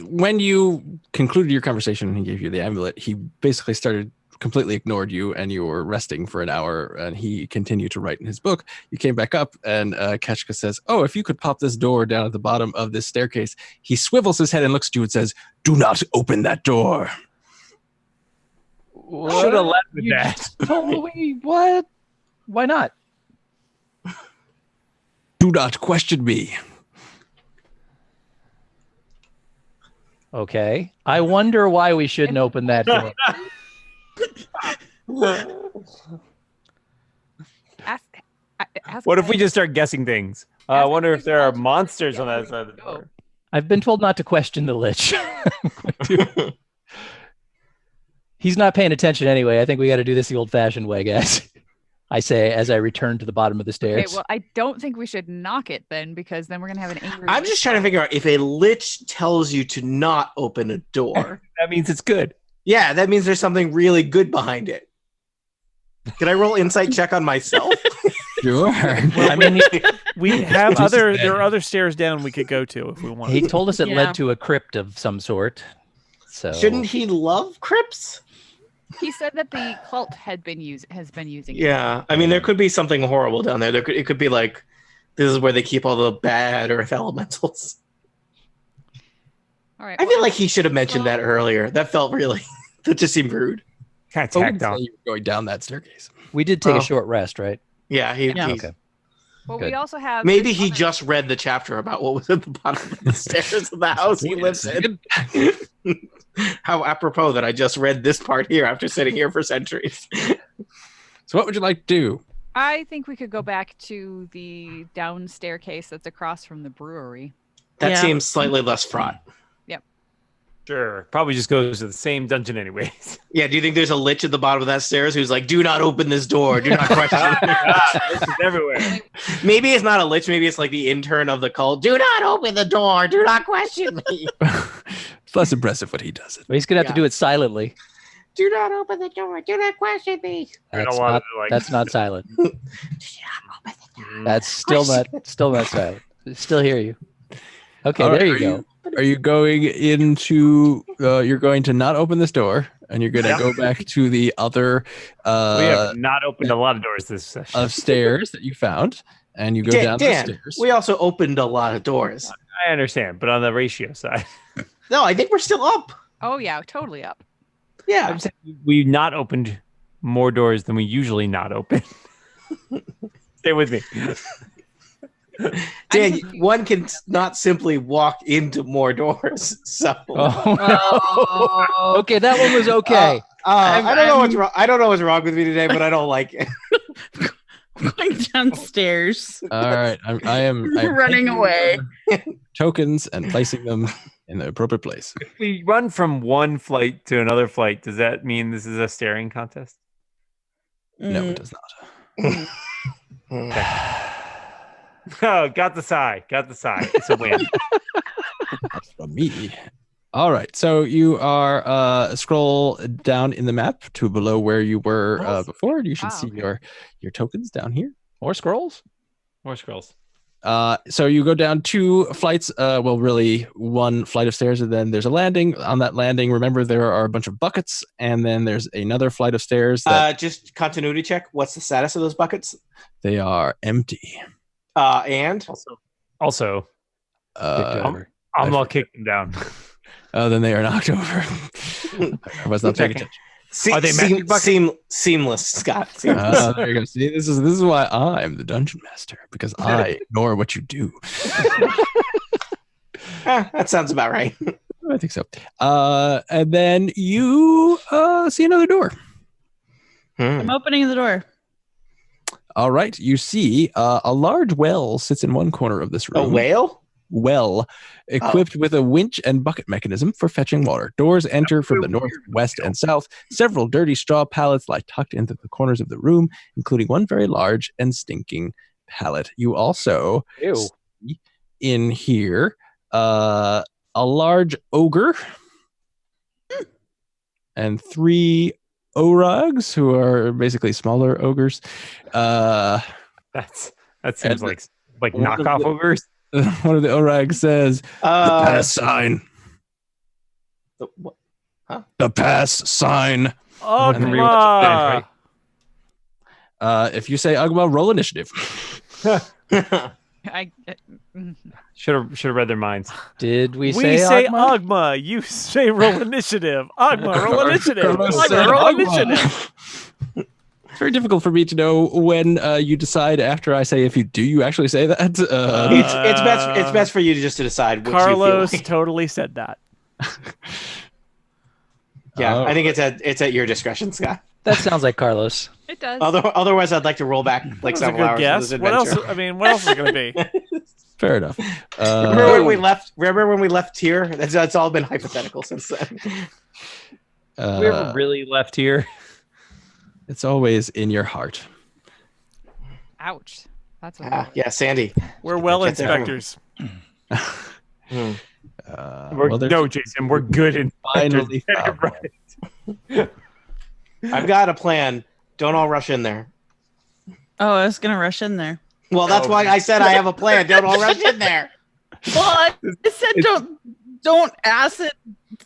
when you concluded your conversation and he gave you the amulet, he basically completely ignored you, and you were resting for an hour, and he continued to write in his book. You came back up, and Ketchka says, "Oh, if you could pop this door down at the bottom of this staircase." He swivels his head and looks at you and says, "Do not open that door." Should have led with You that. just told me what? Why not? Do not question me. Okay. I wonder why we shouldn't open that door. Ask What if we Ed. just start guessing things? I wonder if there are monsters on that side of the door. I've been told not to question the Lich. He's not paying attention anyway. I think we got to do this the old-fashioned way, guys. I say as I return to the bottom of the stairs. Okay, well, I don't think we should knock it then, because then we're gonna have an angry. I'm just trying to figure out if a lich tells you to not open a door. That means it's good. Yeah, that means there's something really good behind it. Can I roll insight check on myself? Sure. I mean, We have there are other stairs down we could go to if we want. he told us it Yeah. led to a crypt of some sort. So Shouldn't he love crypts? He said that the cult has been using. It. Yeah, I mean, there could be something horrible down there. It could be like, this is where they keep all the bad earth elementals. All right. I feel like he should have mentioned that earlier. That felt really, that just seemed rude. Kind of I tacked wouldn't say on. you were going down that staircase. we did take Oh. a short rest, right? Yeah, Yeah. he's, Okay. Well, Good. we also have. maybe he other- just read the chapter about what was at the bottom of the stairs of the house he Wait a lives in. second. How apropos that I just read this part here after sitting here for centuries. So what would you like to do? I think we could go back to the down staircase that's across from the brewery. That Yeah. seems slightly less fraught. Sure. Probably just goes to the same dungeon anyways. Yeah, do you think there's a lich at the bottom of that stairs who's like, do not open this door, do not question me? This is everywhere. Maybe it's not a lich, maybe it's like the intern of the cult. Do not open the door, do not question me. It's less impressive when he does it. But he's gonna have to Yeah. do it silently. Do not open the door, do not question me. I don't That's want not, to, like- that's not silent. Do not open the door. That's still not silent. Still hear you. Okay, All there right, you are go. Are you going into? You're going to not open this door, and you're going to Yeah. go back to the other We have not opened a lot of doors this session. of stairs that you found, and you go down the Dan, stairs. we also opened a lot of doors. I understand, but on the ratio side, No, I think we're still up. Oh yeah, totally up. Yeah. I'm saying we've not opened more doors than we usually not open. Stay with me. Dan, confused. one can not simply walk into more doors. So Oh. Okay, that one was okay. I don't know what's wrong. I don't know what's wrong with me today, but I don't like it. Going downstairs. All right, I'm Running taking away. tokens and placing them in the appropriate place. If we run from one flight to another flight, does that mean this is a staring contest? No, Mm. it does not. Oh, got the sigh. Got the sigh. It's a win. That's from me. All right, so you are scroll down in the map to below where you were before. You should Wow, see okay. your tokens down here. More scrolls? More scrolls. So you go down 2 flights, well, really 1 flight of stairs, and then there's a landing. On that landing, remember, there are a bunch of buckets, and then there's another flight of stairs that Just continuity check. What's the status of those buckets? they are empty. And Also, Over. I'll kick them down. Then they are knocked over. I was not paying attention. Are they magic buckets? seamless, Scott. Seamless. There you go. See, this is why I'm the dungeon master, because I ignore what you do. That sounds about right. I think so. And then you see another door. I'm opening the door. All right. You see a large well sits in one corner of this A room. whale? Well, equipped with a winch and bucket mechanism for fetching water. Doors enter from the north, west, and south. Several dirty straw pallets lie tucked into the corners of the room, including one very large and stinking pallet. You also Ew. see in here a large ogre and 3 orugs, who are basically smaller ogres. That seems And like one of knockoff the- ogres. One of the orugs says, "The pass sign. What? The pass sign." Oh, And read what you said, right? If you say Ugma, roll initiative. I Should have read their minds. Did we We say Agma? Agma. You say roll initiative. Agma, roll initiative. Agma Agma, said roll Agma. initiative. very difficult for me to know when you decide after I say if you do you actually say that. It's best for you to just to decide which Carlos you feel like. totally said that. Yeah, I think it's at your discretion, Scott. That sounds like Carlos. It does. Otherwise, I'd like to roll back like That was a several good hours guess. of this What else? adventure. I mean, what else is it going to be? Fair enough. Remember when we left? Remember when we left here? That's all been hypothetical since then. We ever really left here? It's always in your heart. Ouch. That's a Yeah, Sandy. We're well Get there. inspectors. No, Jason, we're good in Finally, I've got a plan. Don't all rush in there. Oh, I was gonna rush in there. Well, that's why I said I have a plan. Don't all rush in there. Well, I said don't acid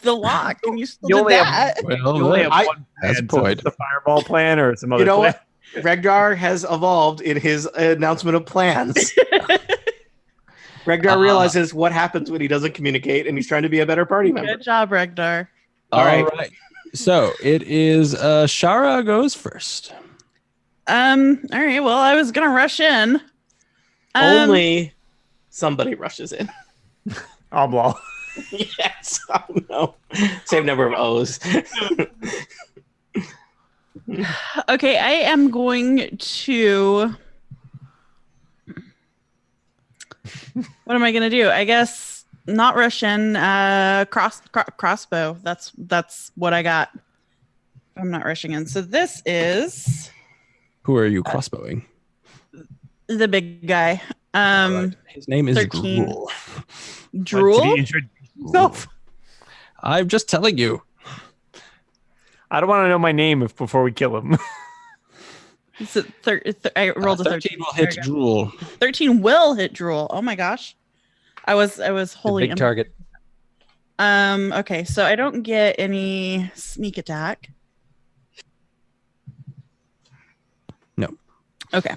the lock, and you still did that. You only have one plan. That's a So point. it's the fireball plan or some other You know plan? what? Regdar has evolved in his announcement of plans. Regdar realizes what happens when he doesn't communicate, and he's trying to be a better party member. Good job, Regdar. All right. So it is Shara goes first. All right. Well, I was gonna rush in. Only somebody rushes in. Oblaw. Yes. Oh no. Same number of O's. Okay, I am going to. What am I gonna do? I guess not rush in. Crossbow. That's what I got. I'm not rushing in. So this is Who are you crossbowing? the big guy. Right. His name is 13. Drool. Drool. Did he introduce himself? I'm just telling you. I don't want to know my name before we kill him. It's I rolled a 13. will hit There we go. Drool. 13 will hit Drool. Oh my gosh. I was The holy. big target. Okay, so I don't get any sneak attack. No. Okay.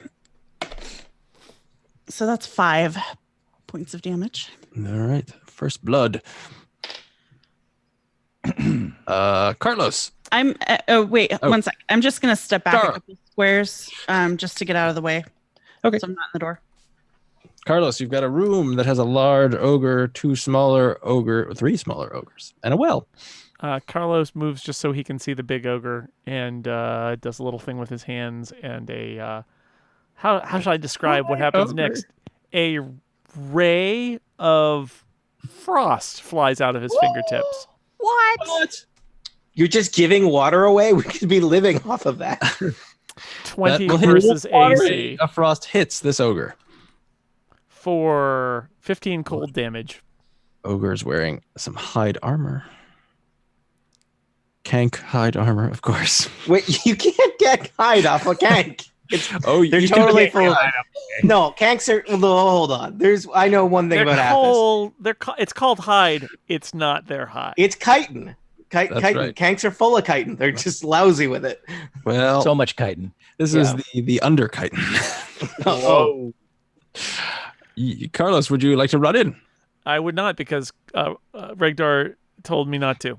So that's 5 points of damage. All right. First blood. Carlos. I'm wait, Oh. 1 sec. I'm just gonna step back Sure. a couple squares just to get out of the way. Okay. So I'm not in the door. Carlos, you've got a room that has a large ogre, 3 smaller ogres, and a well. Carlos moves just so he can see the big ogre and does a little thing with his hands and a how should I describe what happens ogre. next? A ray of frost flies out of his fingertips. What? You're just giving water away? We could be living off of that. 20 That will hit versus AC A frost hits this ogre. for 15 cold damage. Ogre's wearing some hide armor. Kank hide armor, of course. Wait, you can't get hide off a kank. Oh, They're you totally can't- full. No, kanks are. Well, hold on. I know one thing They're about Athos. cold. It's called hide. It's not their hide. It's chitin. That's Chitin. right. Kanks are full of chitin. They're just lousy with it. Well, So much chitin. this Yeah. is the under chitin. Oh, Carlos, would you like to run in? I would not because Regdar told me not to.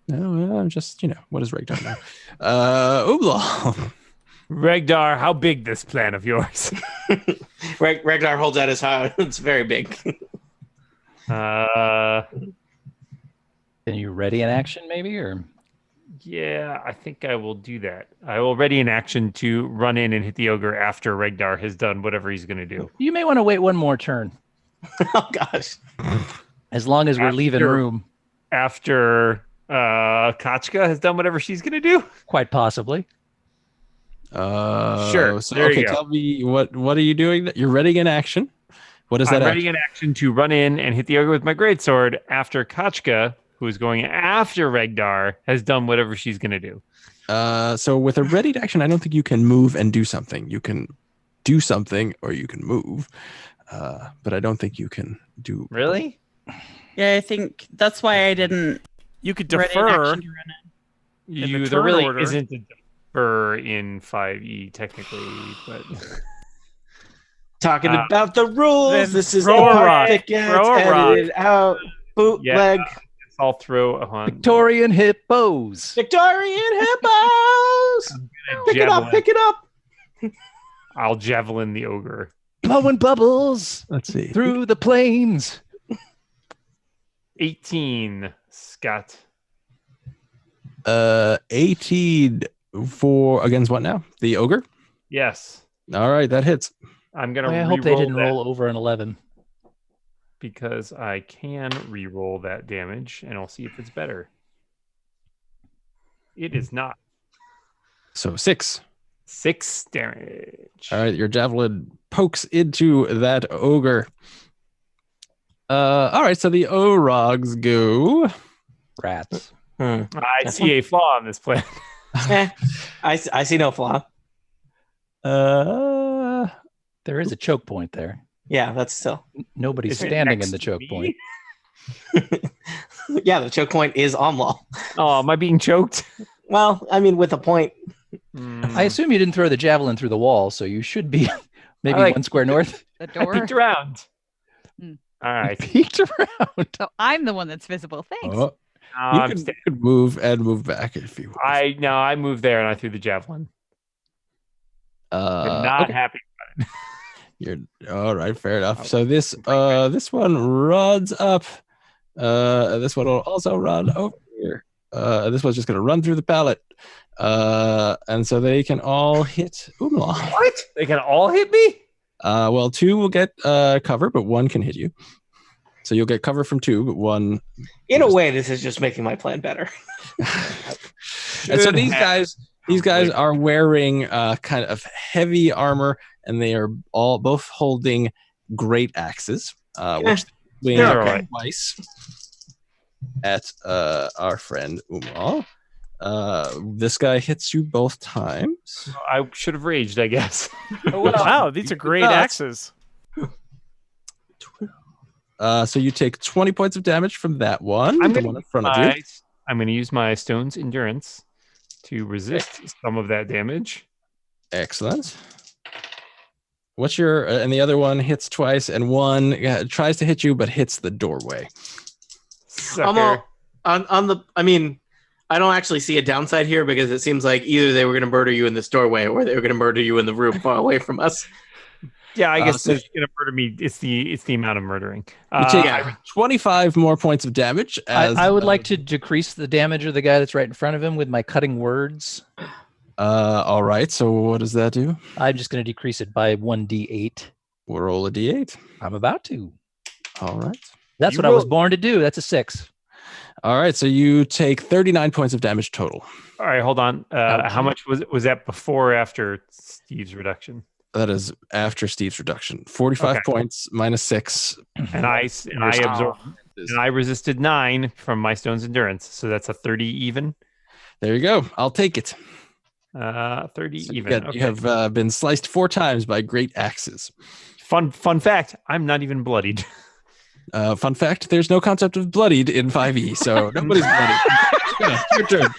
No, well, I'm just, what does Regdar know? Ooblaw. Regdar, how big this plan of yours? Regdar holds out his hand. It's very big. Can you ready an action maybe, or Yeah, I think I will do that. I will ready an action to run in and hit the ogre after Regdar has done whatever he's going to do. you may want to wait one more turn Oh gosh. as long as we're leaving After- room. After Kachka has done whatever she's going to do? Quite possibly. Sure, So, there you okay, go. tell me what are you doing? You're readying an action. What is that? I'm action? ready an action to run in and hit the ogre with my greatsword after Kachka, who is going after Regdar, has done whatever she's going to do. So with a readied action, I don't think you can move and do something. You can do something or you can move, but I don't think you can do. Really? Yeah, I think that's why I didn't You could ready an defer. action to run in. In the There turn really order. isn't a defer in 5e technically, but Talking Uh, about the rules. then This is the throw a part rock. that gets Throw a rock. edited out. Bootleg. I'll throw on. Victorian hippos. Victorian hippos. Pick it up! Pick it up! I'll javelin the ogre. Blowing bubbles Let's see. through the plains. 18, Scott. 18 for against what now? The ogre? Yes. All right, that hits. I'm going to I hope they didn't roll over an 11. because I can re-roll that damage, and I'll see if it's better. It is not. So 6. 6 damage. All right, your javelin pokes into that ogre. All right, so the Orogs go. Rats. I see a flaw in this plan. I see no flaw. There is a choke point there. Yeah, that's still. Nobody's Is it standing next in the to choke me? point. Yeah, the choke point is on law. Oh, am I being choked? Well, I mean, with a point. I assume you didn't throw the javelin through the wall, so you should be maybe like- 1 square north. The I door. peeked around. Hmm. All right. Peeked around. So I'm the one that's visible. Thanks. Oh, you could move and move back if you want. I moved there and I threw the javelin. I'm not Okay. happy. You're all right. Fair enough. So this one runs up. This one will also run over here. This one's just gonna run through the pallet. And so they can all hit Umlaw. What? They can all hit me? Well, 2 will get cover, but 1 can hit you. So you'll get cover from 2, but 1. In a way, this is just making my plan better. And so these guys are wearing kind of heavy armor, and they are both holding great axes, which they swing They're all right. twice at our friend Umlaw. This guy hits you both times. I should have raged, I guess. Wow, these are great Nuts. axes. So you take 20 points of damage from that one. I'm the gonna one in front of you. I'm going to use my stone's endurance to resist some of that damage. Excellent. What's your and the other one hits twice, and one tries to hit you but hits the doorway. Sucker. On the. I mean, I don't actually see a downside here because it seems like either they were going to murder you in this doorway or they were going to murder you in the room far away from us. Yeah, I guess so- it's going to murder me. It's the amount of murdering. You take yeah. 25 more points of damage. As, I would like to decrease the damage of the guy that's right in front of him with my cutting words. All right. So what does that do? I'm just going to decrease it by 1d8. We'll roll a d8. I'm about to. All right. That's You what I was roll- born to do. That's a 6. All right. So you take 39 points of damage total. All right, hold on. Ouch. How much was that before or after Steve's reduction? That is after Steve's reduction. 45 Okay. points minus 6. And I absorbed and I resisted 9 from my stone's endurance, so that's a 30 even. There you go. I'll take it. 30 So even. Okay. You have been sliced 4 times by great axes. Fun fact, I'm not even bloodied. Fun fact, there's no concept of bloodied in 5e, so nobody's bloodied. Yeah, your turn.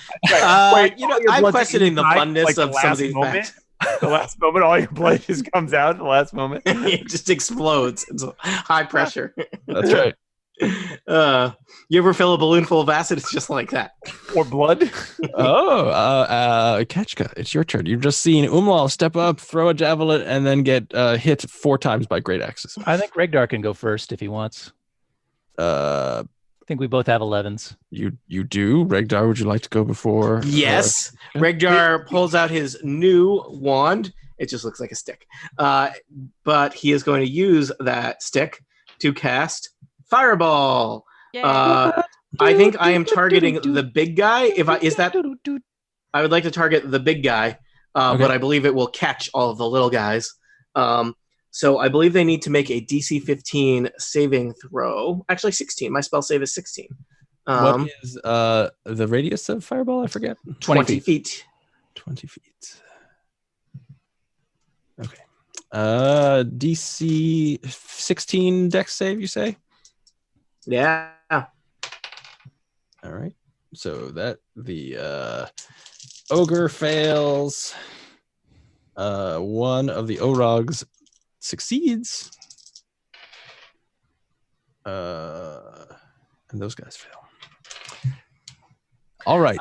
Wait, You know, all your I'm blood's questioning the inside, funness like, the of some of last these moment? facts. The last moment, all your blood just comes out at the last moment. It just explodes. It's high pressure. That's right. You ever fill a balloon full of acid? It's just like that. Or blood. Ketchka, it's your turn. You've just seen Umlal step up, throw a javelin, and then get hit 4 times by great axes. I think Regdar can go first if he wants. Uh, I think we both have 11s. you do. Regdar, would you like to go before? Yes. Regdar pulls out his new wand. It just looks like a stick. But he is going to use that stick to cast Fireball. Yay. I think I am targeting the big guy. I would like to target the big guy, Okay. but I believe it will catch all of the little guys. So I believe they need to make a DC 15 saving throw. Actually, 16. My spell save is 16. What is the radius of fireball? I forget. 20 feet. 20 feet. Okay. DC 16 dex save, you say? Yeah. All right. So that the ogre fails. One of the Orogs succeeds. And those guys fail. All right.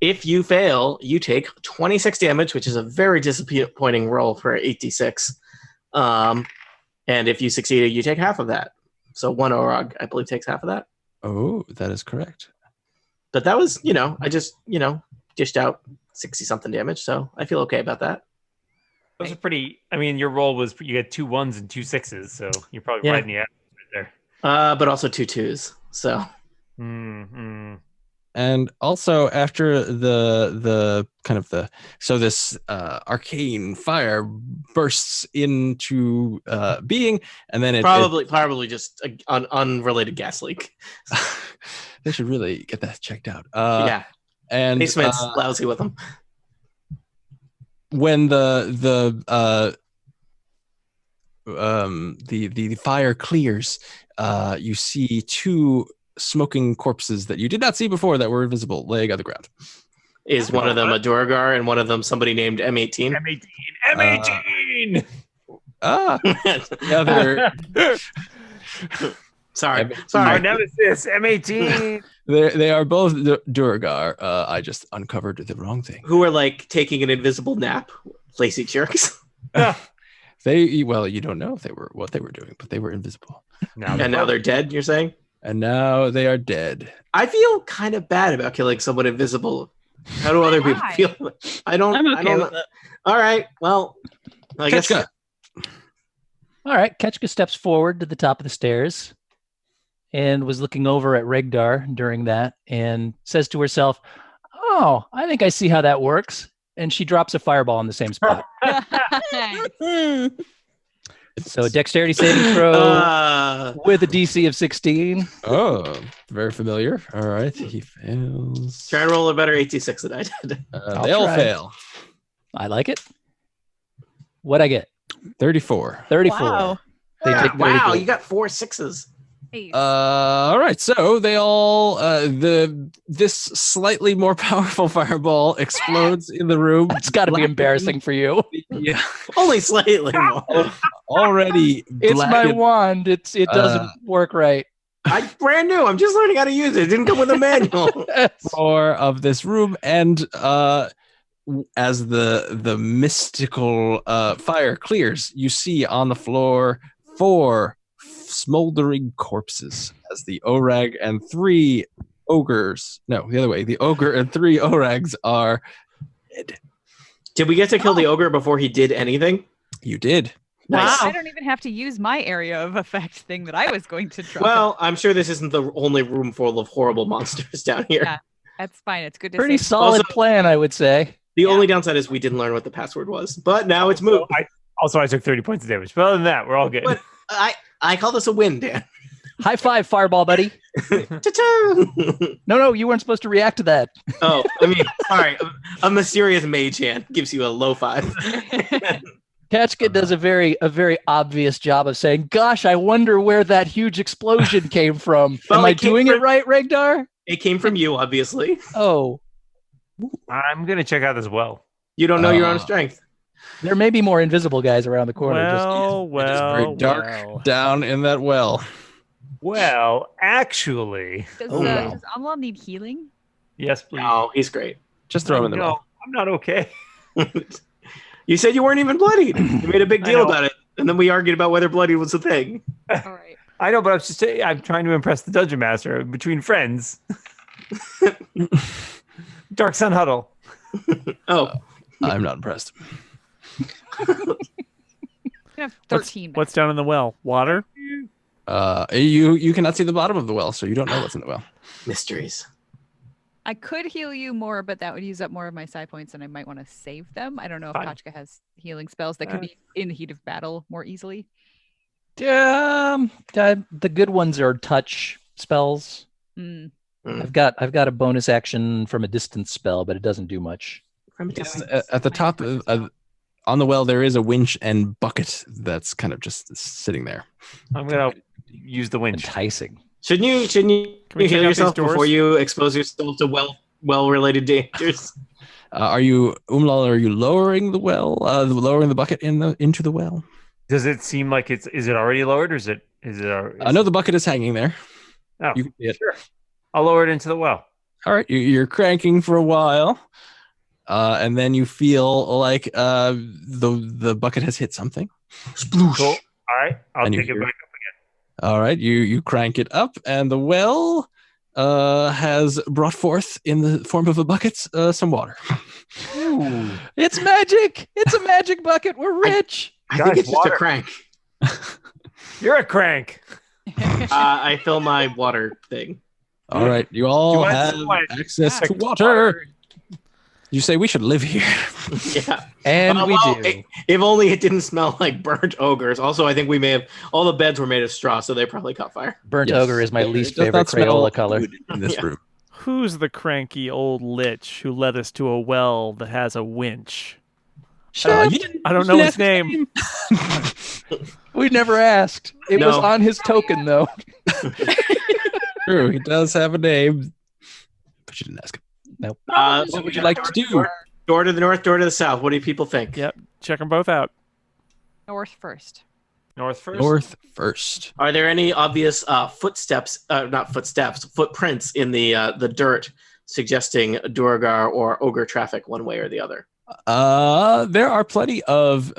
If you fail, you take 26 damage, which is a very disappointing roll for 8d6. And if you succeed, you take half of that. So one Orog, I believe, takes half of that. Oh, that is correct. But that was, I just, dished out 60-something damage, so I feel okay about that. Those are pretty. I mean, your roll was you had 2 1s and 2 6s, so you're probably right in the average right there. But also 2 2s, so. And also after the kind of this arcane fire bursts into being, and then probably just an unrelated gas leak. They should really get that checked out. Yeah, and basement's lousy with them. When the fire clears, you see 2 smoking corpses that you did not see before that were invisible laying on the ground. Is one of them a Duragar and one of them somebody named M18? M18! The other. Sorry. Our nemesis, M18. They are both Duragar. I just uncovered the wrong thing. Who are like taking an invisible nap, lazy jerks. You don't know if what they were doing, but they were invisible. Now they're dead, you're saying? And now they are dead. I feel kind of bad about killing someone invisible. How do other people feel? I'm okay with it. All right. Well, I guess. All right. Ketchka steps forward to the top of the stairs and was looking over at Regdar during that and says to herself, "Oh, I think I see how that works." And she drops a fireball in the same spot. So dexterity saving throw with a DC of 16. Oh, very familiar. All right, he fails. Try and roll a better 86 than I did. They all fail. I like it. What'd I get? 34. 34. Wow. They take 34. Wow, you got 4 6s. All right, so they all this slightly more powerful fireball explodes in the room. It's got to be embarrassing for you. Yeah, Only slightly more. already. It's my wand. It doesn't work right. I'm brand new. I'm just learning how to use it. It didn't come with a manual. Floor of this room, and as the mystical fire clears, you see on the floor 4 smoldering corpses as the Orag and 3 ogres. No, the other way. The ogre and 3 Orags are dead. Did we get to kill the ogre before he did anything? You did. Nice. I don't even have to use my area of effect thing that I was going to try. Well, I'm sure this isn't the only room full of horrible monsters down here. Yeah, that's fine. It's good to Pretty see. solid Also- plan, I would say. The only downside is we didn't learn what the password was, but now it's moot. I took 30 points of damage. But other than that, we're all good. But I call this a win, Dan. High five, fireball, buddy. Ta-ta! No, you weren't supposed to react to that. Oh, I mean, sorry. A mysterious mage hand gives you a low 5. Ketchka does a very obvious job of saying, "Gosh, I wonder where that huge explosion came from." Well, Am I it came doing from- it right, Regdar? It came from you, obviously. Oh, I'm going to check out this well. You don't know your own strength. there may be more invisible guys around the corner. It is very dark down in that well. Well, actually, Does Amlal need healing? yes, please. Oh, he's great. Just throw him in the well. I'm not okay. You said you weren't even bloodied. You made a big deal about it, and then we argued about whether bloodied was a thing. All right. I know, but I'm trying to impress the dungeon master between friends. Dark Sun Huddle. Oh, I'm not impressed. You have 13. What's down in the well? Water? You cannot see the bottom of the well, so you don't know what's in the well. mysteries. I could heal you more, but that would use up more of my psi points, and I might want to save them. I don't know if Fine. Kachka has healing spells that could be in the heat of battle more easily. The good ones are touch spells. Mm. I've got a bonus action from a distance spell, but it doesn't do much. At the top on the well, there is a winch and bucket that's kind of just sitting there. I'm gonna use the winch. Enticing. Shouldn't you Can we check heal out these yourself doors? before you expose yourself to well related dangers? Are you Umlal? Are you lowering the well? Lowering the bucket into the well? Does it seem like is it already lowered, or is it? I know the bucket is hanging there. Oh, You can see it. sure. I'll lower it into the well. All right, you're cranking for a while, and then you feel like the bucket has hit something. Sploosh. Cool. All right, I'll And you take it hear- back All right, you crank it up, and the well has brought forth in the form of a bucket some water. It's magic. It's a magic bucket. We're rich. I Guys, think it's just water. a crank. again. You're a crank. I fill my water thing. All right, you Do all you want have some, like, access to check water. You say we should live here. Yeah. And we well, do. If only it didn't smell like burnt ogres. Also, I think we may have all the beds were made of straw, so they probably caught fire. Burnt Yes. ogre is my It least does favorite not smell Crayola color. good in this Yeah. room. Who's the cranky old lich who led us to a well that has a winch? You didn't- I don't know his name. We never asked. It was No. on his token, though. True, he does have a name, but you didn't ask him. Nope. What would you like to do? Door to the north, door to the south. What do people think? Yep. Check them both out. North first. North first. North first. Are there any obvious footprints in the dirt suggesting Duergar or ogre traffic one way or the other? There are plenty of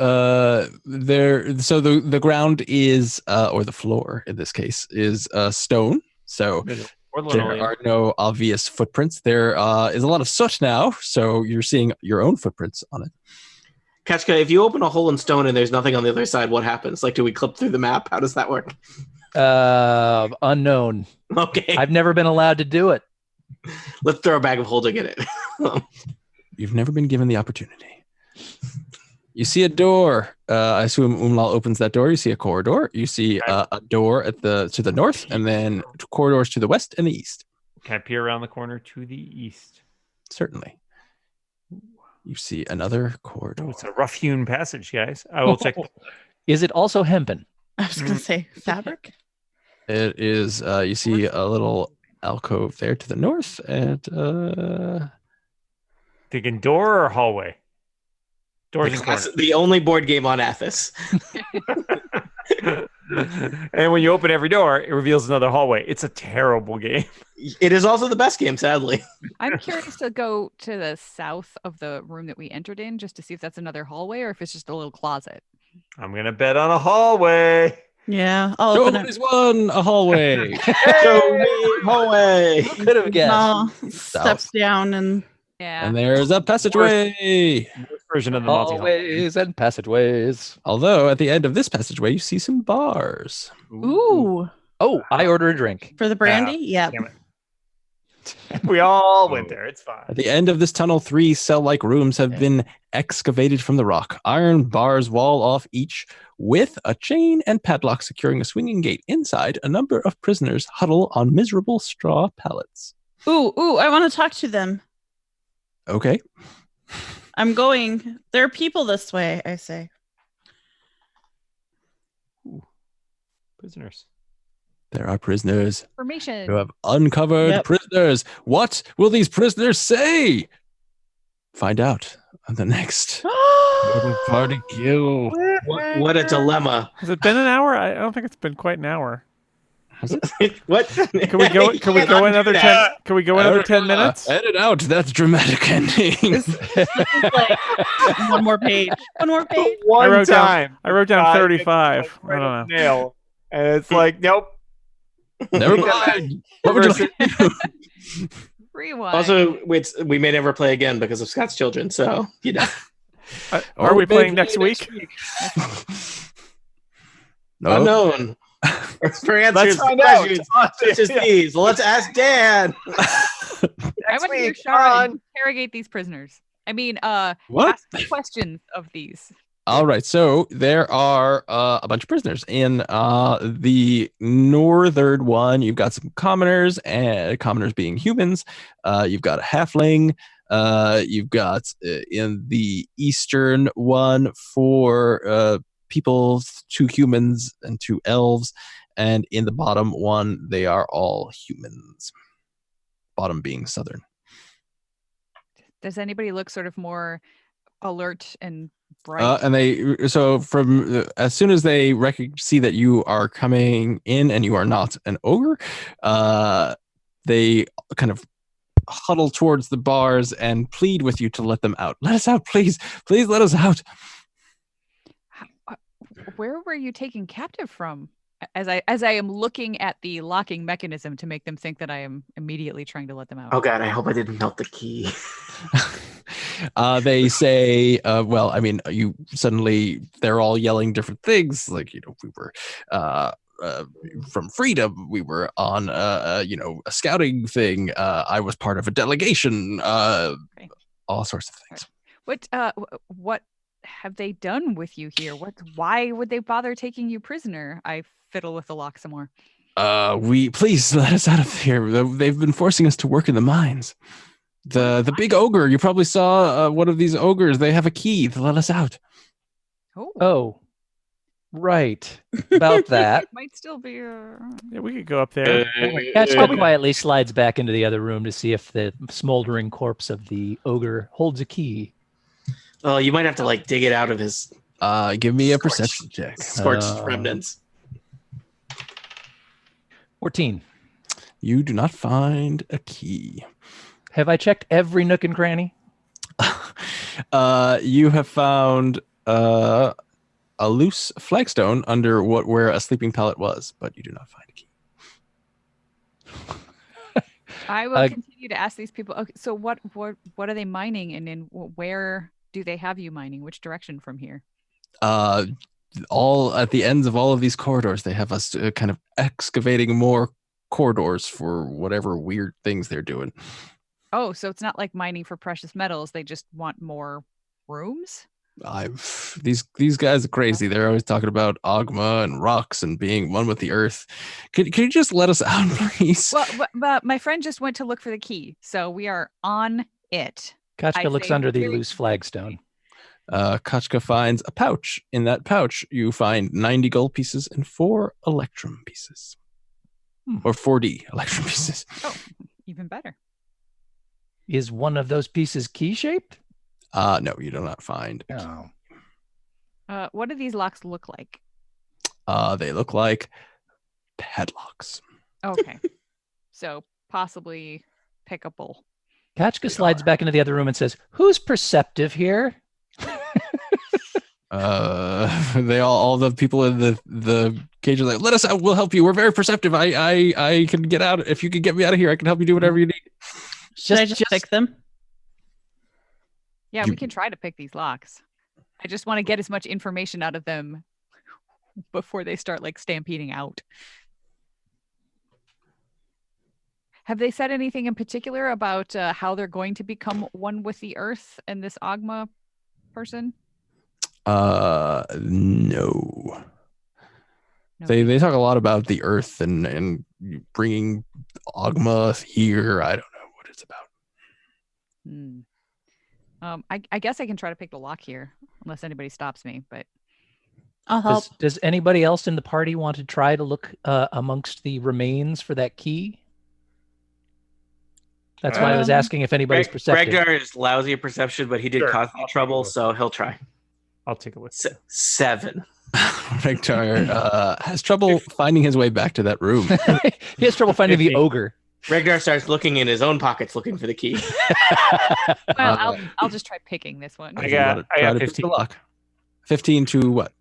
there. So the ground is, or the floor in this case, is stone. So Or there linoleum. are no obvious footprints. There is a lot of soot now, so you're seeing your own footprints on it. Kachka, if you open a hole in stone and there's nothing on the other side, what happens? Like, do we clip through the map? How does that work? Unknown. Okay, I've never been allowed to do it. let's throw a bag of holding in it. You've never been given the opportunity. You see a door. I assume Umlal opens that door. You see a corridor. You see a door to the north, and then corridors to the west and the east. Can I peer around the corner to the east? Certainly. You see another corridor. Oh, it's a rough-hewn passage, guys. I will check. Is it also hempen? I was gonna say fabric. It is. You see a little alcove there to the north, and Thinking door or hallway? Doors and That's corners. the only board game on Athos. And when you open every door, it reveals another hallway. It's a terrible game. It is also the best game, sadly. I'm curious to go to the south of the room that we entered in just to see if that's another hallway or if it's just a little closet. I'm gonna bet on a hallway. Yeah, I'll open it. nobody's won a hallway. Show me hallway. Who could have guessed? Small steps down and Yeah. And there's a passageway. Version of the multi hallway. Hallways and passageways. Although at the end of this passageway, you see some bars. ooh Oh, I order a drink. for the brandy. Yeah. Damn it. We all went there. It's fine. At the end of this tunnel, 3 cell-like rooms have been excavated from the rock. Iron bars wall off each, with a chain and padlock securing a swinging gate. Inside, a number of prisoners huddle on miserable straw pallets. Ooh, I want to talk to them. Okay. I'm going. There are people this way, I say. Prisoners. There are prisoners. Information. You have uncovered Yep. prisoners. What will these prisoners say? Find out on the next Total Party Kill. What a dilemma. Has it been an hour? I don't think it's been quite an hour. What? Can we go? Can we go another 10? Can we go another 10 minutes? Edit out. That's dramatic ending. Like, one more page. One more page. One wrote down- time. I wrote down God, 35. it's I don't know. Nail. And it's like, nope. Never mind. What would you like to do? Rewind. Also, we may never play again because of Scott's children. So Are we Or playing maybe next week? No. unknown. For answers Let's to find out. questions such as these, let's ask Dan. I want to hear week, Shara on. interrogate these prisoners. I mean, What? ask questions of these. All right. So there are a bunch of prisoners in the northern one. You've got some commoners, and commoners being humans. You've got a halfling. You've got in the eastern one 4 people, 2 humans and 2 elves, and in the bottom one they are all humans. Bottom being southern. Does anybody look sort of more alert and bright? And they so from as soon as they see that you are coming in and you are not an ogre, they kind of huddle towards the bars and plead with you to let them out. Let us out, please. Please let us out. Where were you taken captive from? As I am looking at the locking mechanism to make them think that I am immediately trying to let them out. Oh god, I hope I didn't melt the key. They say, well, I mean, they're all yelling different things. Like, we were from Freedom. We were on, a scouting thing. I was part of a delegation. Okay. All sorts of things. What have they done with you here? Why would they bother taking you prisoner? I fiddle with the lock some more. Please let us out of here. They've been forcing us to work in the mines. The big ogre, you probably saw one of these ogres. They have a key to let us out. Oh, right. About that. It might still be. Yeah, we could go up there. Kachka quietly slides back into the other room to see if the smoldering corpse of the ogre holds a key. Well, you might have to dig it out of his. Give me a perception check. Scorched remnants. 14. You do not find a key. Have I checked every nook and cranny? You have found a loose flagstone under where a sleeping pallet was, but you do not find a key. I will continue to ask these people. Okay, so what are they mining, and in where do they have you mining? Which direction from here? All at the ends of all of these corridors, they have us kind of excavating more corridors for whatever weird things they're doing. Oh, so it's not like mining for precious metals. They just want more rooms? These guys are crazy. They're always talking about Ogma and rocks and being one with the earth. Could you just let us out, please? Well, but my friend just went to look for the key, so we are on it. Kachka looks under the loose flagstone. Kachka finds a pouch. In that pouch, you find 90 gold pieces and 4 electrum pieces. Or 4D electrum pieces. Oh, even better. Is one of those pieces key-shaped? No, you do not find. Oh. What do these locks look like? They look like padlocks. Okay. So possibly pickable. Kachka slides back into the other room and says, "Who's perceptive here?" They all the people in the cage are like, "Let us out. We'll help you. We're very perceptive. I can get out. If you can get me out of here, I can help you do whatever you need." Should I just pick them? Yeah, we can try to pick these locks. I just want to get as much information out of them before they start stampeding out. Have they said anything in particular about how they're going to become one with the earth and this Ogma person? No. They talk a lot about the earth and bringing Ogma here. I don't know what it's about. I guess I can try to pick the lock here, unless anybody stops me. But I'll help. Does anybody else in the party want to try to look amongst the remains for that key? That's why I was asking if anybody's perceptive. Regdar is lousy at perception, but he did cause me trouble, so he'll try. I'll take a look. 7. Regdar has trouble finding his way back to that room. He has trouble finding the ogre. Regdar starts looking in his own pockets looking for the key. Well, I'll just try picking this one. I got 15. 15 to what?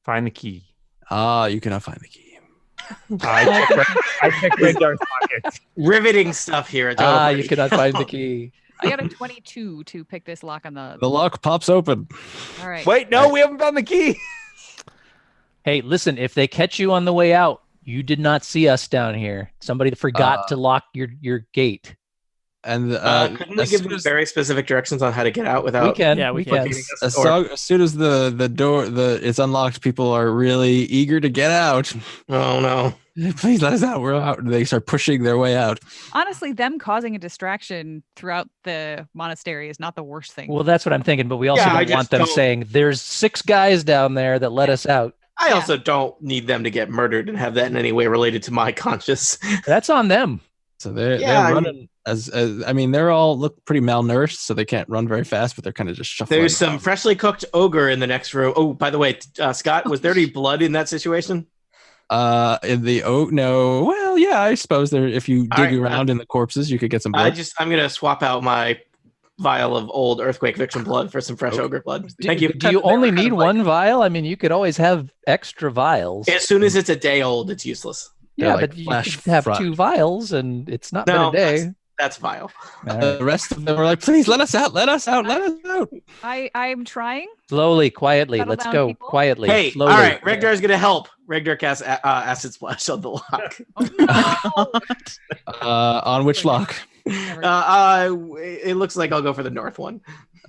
Find the key. You cannot find the key. I checked Regdar's pockets. Riveting stuff here. You cannot find the key. I got a 22 to pick this lock on the... The lock pops open. All right. Wait, no, we haven't found the key. Hey, listen, if they catch you on the way out, you did not see us down here. Somebody forgot to lock your gate. And couldn't we give them very specific directions on how to get out without? We can. Yeah, we can. As soon as the door it's unlocked, people are really eager to get out. Oh no! Please let us out. We're out. They start pushing their way out. Honestly, them causing a distraction throughout the monastery is not the worst thing. Well, that's what I'm thinking. But we also don't want them saying, "There's 6 guys down there that let us out." I also don't need them to get murdered and have that in any way related to my conscience. That's on them. So they're running they're all look pretty malnourished, so they can't run very fast, but they're kind of just shuffling. There's some freshly cooked ogre in the next room. Oh, by the way, Scott, was there any blood in that situation? In the no. Well, yeah, I suppose there. If you dig around in the corpses, you could get some blood. I'm gonna swap out my vial of old earthquake victim blood for some fresh ogre blood. Thank you. Do you only need one vial? I mean, you could always have extra vials. As soon as it's a day old, it's useless. Yeah, like but you could have 2 vials, and it's not been a day. That's vile. The rest of them are like, please let us out, let us out, let us out. I'm trying. Slowly, quietly. Settle Let's down, go people. quietly. Hey, slowly. all right, Regdar's gonna help. Regdar casts acid splash on the lock. Oh, no. On which lock? It looks like I'll go for the north one.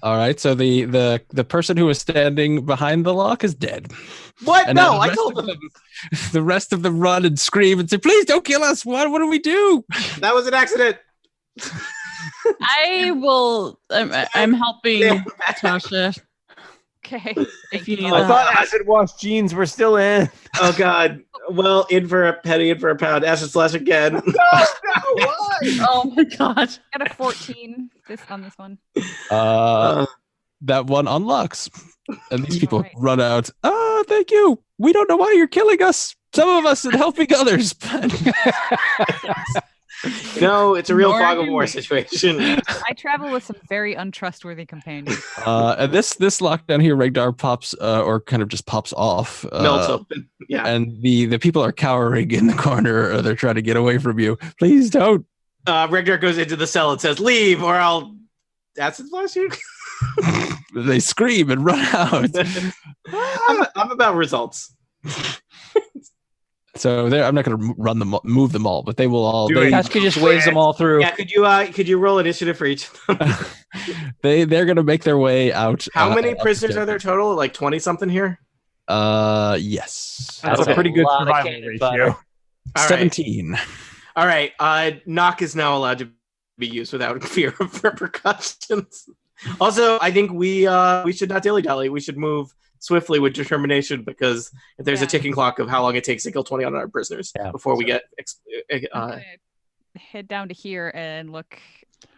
All right, so the person who was standing behind the lock is dead. What? And No, now I told them. The rest of them run and scream and say, please don't kill us. What do we do? That was an accident. I will. I'm helping Tasha. Okay. If you need I that. thought acid wash jeans were still in. Oh God. Well, in for a penny, in for a pound. Acid splash again. No, why? Oh my god. Got a 14 on this one. That one unlocks. And these people Right. run out. Thank you. We don't know why you're killing us. Some of us are helping others. No, it's a real fog of Morgan. war situation. I travel with some very untrustworthy companions. And this lockdown here, Regdar pops or kind of just pops off. Melts open. Yeah. And the people are cowering in the corner. Or they're trying to get away from you. Please don't. Regdar goes into the cell and says, "Leave, or I'll acid splash you." They scream and run out. I'm about results. So I'm not going to move them all, but they will all. Kachka just waves them all through. Yeah, could you roll initiative for each of them? They're going to make their way out. How many prisoners are there total? Like 20 something here? Yes. That's Okay. a pretty good A lot of survival cannon ratio. fodder. All right. 17. All right. Knock is now allowed to be used without fear of repercussions. Also, I think we should not dilly-dally. We should move swiftly with determination, because if there's a ticking clock of how long it takes to kill 20 on our prisoners before we get I'm gonna head down to here and look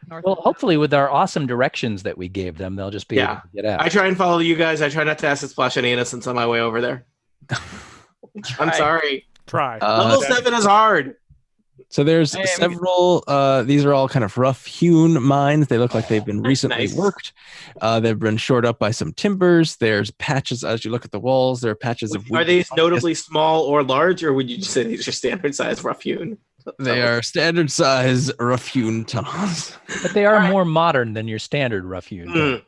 north. Well, hopefully with our awesome directions that we gave them, they'll just be able to get out. I try and follow you guys. I try not to acid splash any innocence on my way over there. I'm sorry. Try. Level 7 is hard. So there's several. These are all kind of rough-hewn mines. They look like they've been recently worked. They've been shored up by some timbers. There's patches as you look at the walls. There are patches of. Are these notably small or large, or would you just say these are standard size rough-hewn? They are standard size rough-hewn tunnels. But they are more modern than your standard rough-hewn.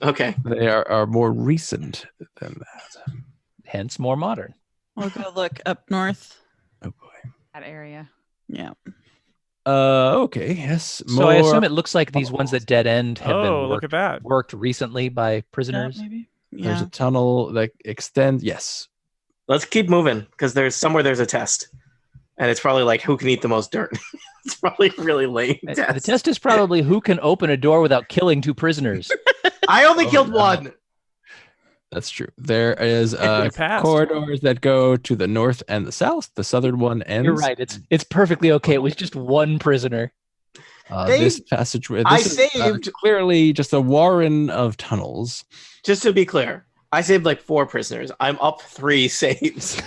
Okay. They are more recent than that. Hence, more modern. We'll go look up north. Oh boy. That area. Yeah. Okay. Yes. So I assume it looks like these ones that dead end have been look at that. worked recently by prisoners. Maybe. There's Yeah. a tunnel that extends. Yes. Let's keep moving, because there's a test. And it's probably like, who can eat the most dirt? It's probably really lame. The test is probably who can open a door without killing 2 prisoners. I only killed one. That's true. There is passed. corridors that go to the north and the south. The southern one ends. You're right. It's perfectly okay. It was just 1 prisoner. This passageway. I This is, saved- clearly just a warren of tunnels. Just to be clear, I saved like 4 prisoners. I'm up 3 saves.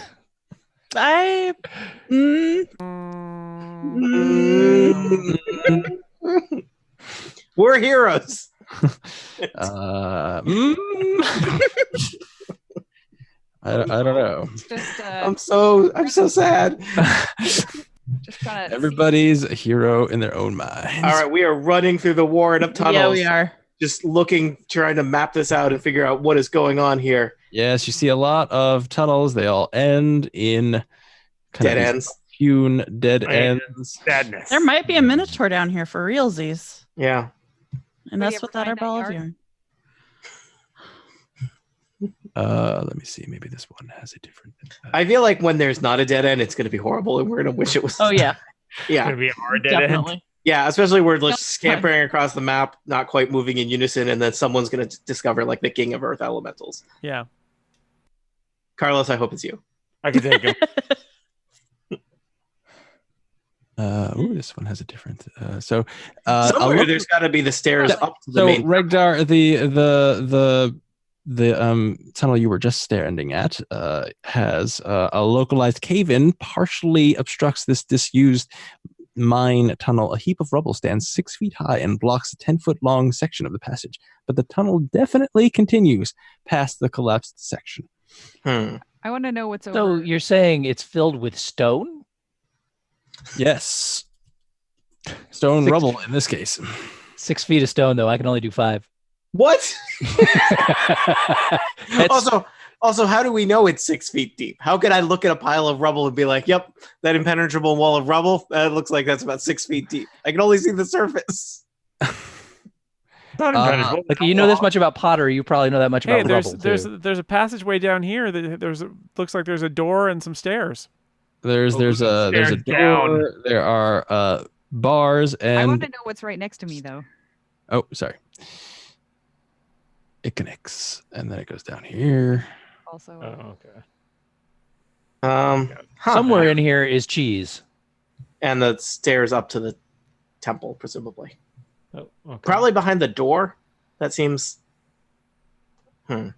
We're heroes. I don't know. Just I'm so sad. just trying to Everybody's a hero in their own mind. All right, we are running through the warren of tunnels. Yeah, we are. Just trying to map this out and figure out what is going on here. Yes, you see a lot of tunnels. They all end in Dead ends. Hewn dead ends. Sadness. There might be a minotaur down here for realsies. Yeah. And Did that's you ever without our find that ball of yard? yarn. Let me see. Maybe this one has a different. I feel like when there's not a dead end, it's going to be horrible, and we're going to wish it was. Oh yeah, Yeah. Gonna be our dead end. definitely. Yeah, especially we're just scampering across the map, not quite moving in unison, and then someone's going to discover like the king of earth elementals. Yeah. Carlos, I hope it's you. I can take him. This one has a different. Somewhere there's got to be the stairs up to the So main. Regdar, the the tunnel you were just standing at has a localized cave-in, partially obstructs this disused mine tunnel. A heap of rubble stands 6 feet high and blocks a 10-foot-long section of the passage, but the tunnel definitely continues past the collapsed section. Hmm. I want to know what's So over. you're saying it's filled with stone? Yes. Stone Six- rubble in this case. 6 feet of stone, though. I can only do 5. What? That's- Also, how do we know it's 6 feet deep? How could I look at a pile of rubble and be like, "Yep, that impenetrable wall of rubble. That looks like that's about 6 feet deep." I can only see the surface. Not impenetrable. Look, you know this much about pottery. You probably know that much Hey, about there's rubble, there's too. there's a passageway down here. Looks like there's a door and some stairs. There's a Stairs door. There are bars I want and to know what's right next to me, though. oh, sorry. It connects and then it goes down here. Also, Oh, okay. Somewhere in here is cheese. And the stairs up to the temple, presumably. Oh, okay. Probably behind the door. That seems. Do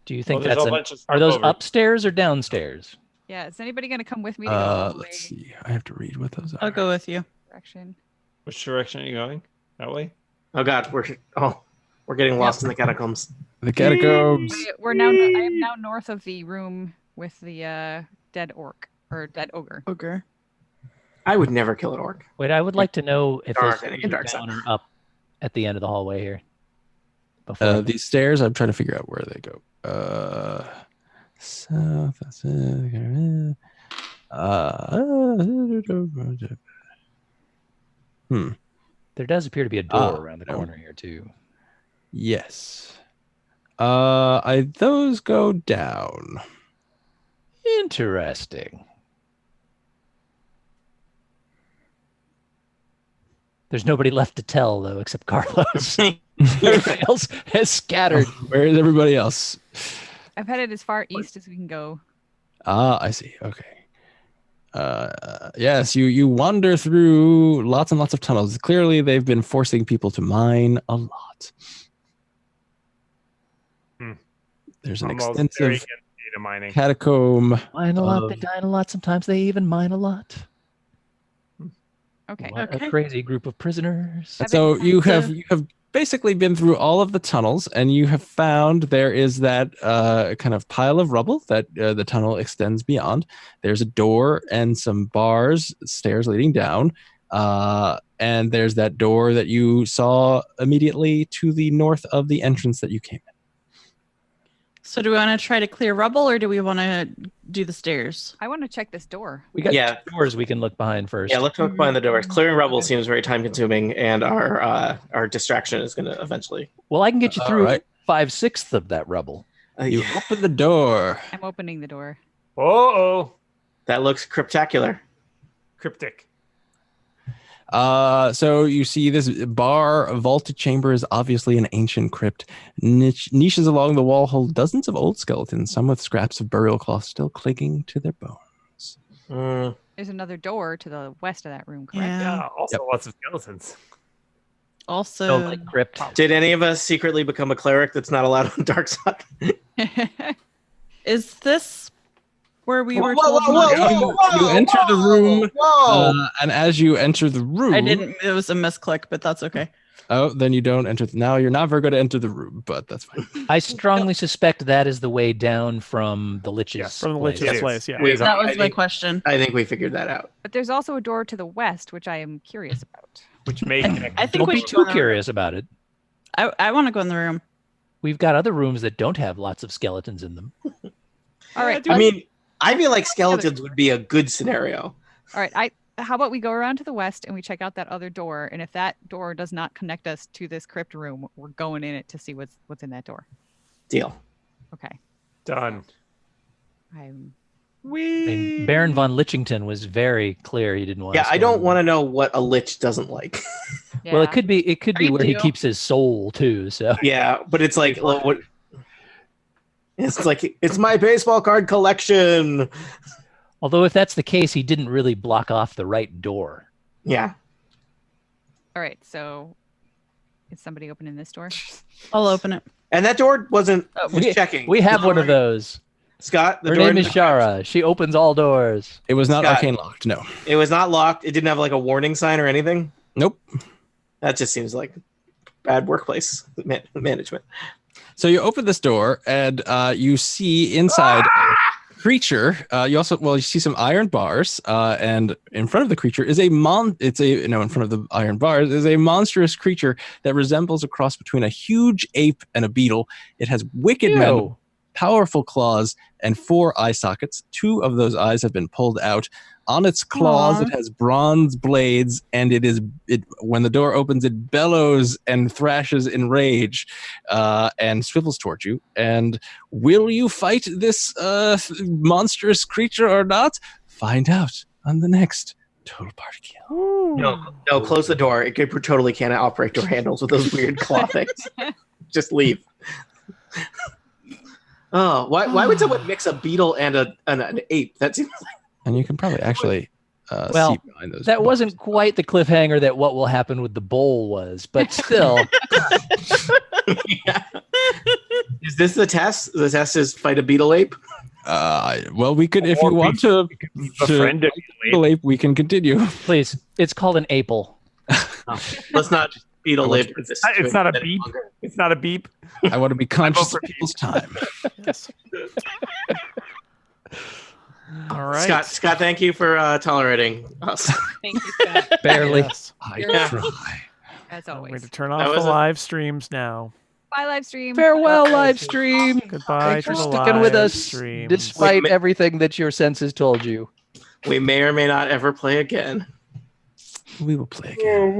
you think there's that's a bunch of are stuff those over. upstairs or downstairs? yeah, is anybody going to come with me to go all the way Let's see. I have to read what those are. I'll go with you. direction? Which direction are you going? That way? Oh God, we're getting lost in the catacombs. The catacombs. We're now. I am now north of the room with the dead orc or dead ogre. Ogre. I would never kill an orc. Wait, I would like to know if Dark there's and in dark down side. or up at the end of the hallway here. Before These stairs, I'm trying to figure out where they go. South. That's it. there does appear to be a door around the no. corner here too. Yes. Those go down. Interesting. There's nobody left to tell though, except Carlos. Everybody else has scattered. Where is everybody else? I've headed as far east as we can go. I see. Okay. Yes, you wander through lots and lots of tunnels. Clearly, they've been forcing people to mine a lot. There's an Almost very extensive against data mining. catacomb. Mine a lot, they dine a lot. Sometimes they even mine a lot. Okay. What Okay. a crazy group of prisoners. So you to- have basically been through all of the tunnels, and you have found there is that kind of pile of rubble that the tunnel extends beyond. There's a door and some bars, stairs leading down, and there's that door that you saw immediately to the north of the entrance that you came in. So do we want to try to clear rubble or do we want to do the stairs? I want to check this door. We got Yeah. two doors we can look behind first. Yeah, let's look behind the doors. Clearing rubble seems very time consuming, and our distraction is going to eventually. Well, I can get you All through right. 5/6 of that rubble. You open the door. I'm opening the door. Oh, That looks cryptacular. cryptic. So you see this bar vaulted chamber is obviously an ancient crypt. Niches along the wall hold dozens of old skeletons, some with scraps of burial cloth still clinging to their bones. Mm. There's another door to the west of that room, correct? Yeah. Yeah, also lots of skeletons. Also, Don't like crypt. Did any of us secretly become a cleric that's not allowed on Dark Side? is this where we were Whoa, told whoa, not whoa, to- whoa, You enter the room, Whoa! and as you enter the room, I didn't. It was a misclick, but that's okay. Oh, then you don't enter. Now you're not very good to enter the room, but that's fine. I strongly suspect that is the way down from the Lich's Yes, From the place. Lich's Yes. place, yeah. Wait, That I was my think- question. I think we figured that out. But there's also a door to the west, which I am curious about. Which may connect. I think Don't we be should too go in the room. curious about it. I want to go in the room. We've got other rooms that don't have lots of skeletons in them. All right. I mean, I feel like skeletons would be a good scenario. All right. How about we go around to the west and we check out that other door, and if that door does not connect us to this crypt room, we're going in it to see what's in that door. Deal. Okay. Done. I'm I mean, Baron von Lichington was very clear he didn't want. Yeah, us I going don't want to know what a lich doesn't like. yeah. Well, it could be I where he do. keeps his soul too. So Yeah, but it's like what? It's like it's my baseball card collection. although if that's the case, he didn't really block off the right door. Yeah. All right. So is somebody opening this door? I'll open it. And that door wasn't we, checking. we have The one of door- those. Scott, the Her door name in is the couch, Shara. She opens all doors. It was not Scott. arcane locked. No. It was not locked. It didn't have like a warning sign or anything. Nope. That just seems like bad workplace management. So you open this door and you see inside a creature. You see some iron bars, and in front of the creature is in front of the iron bars is a monstrous creature that resembles a cross between a huge ape and a beetle. It has wicked men, powerful claws, and 4 eye sockets. 2 of those eyes have been pulled out. On its claws, it has bronze blades, and when the door opens, it bellows and thrashes in rage, and swivels towards you. And will you fight this monstrous creature or not? Find out on the next Total Party Kill. No, close the door. It totally can't operate door handles with those weird claw things. Just leave. Oh, why would someone mix a beetle and an ape? That seems like... And you can probably actually see behind those. That wasn't quite the cliffhanger that what will happen with the bowl was, but still. Yeah. Is this the test? The test is fight a beetle ape? Well, we could, if you want to befriend a beetle ape, we can continue. Please, it's called an apple. Let's not beetle ape. It's not a beep. It's not a beep. I want to be conscious of people's time. Yes. All right. Scott, thank you for tolerating us. Thank you, Scott. Barely. Yes. I Yeah. try. As I'm going always. to turn off the live streams now. Bye, live stream. Farewell, live stream. Goodbye Thanks to for the sticking with live us, streams. despite everything that your senses told you. We may or may not ever play again. We will play again.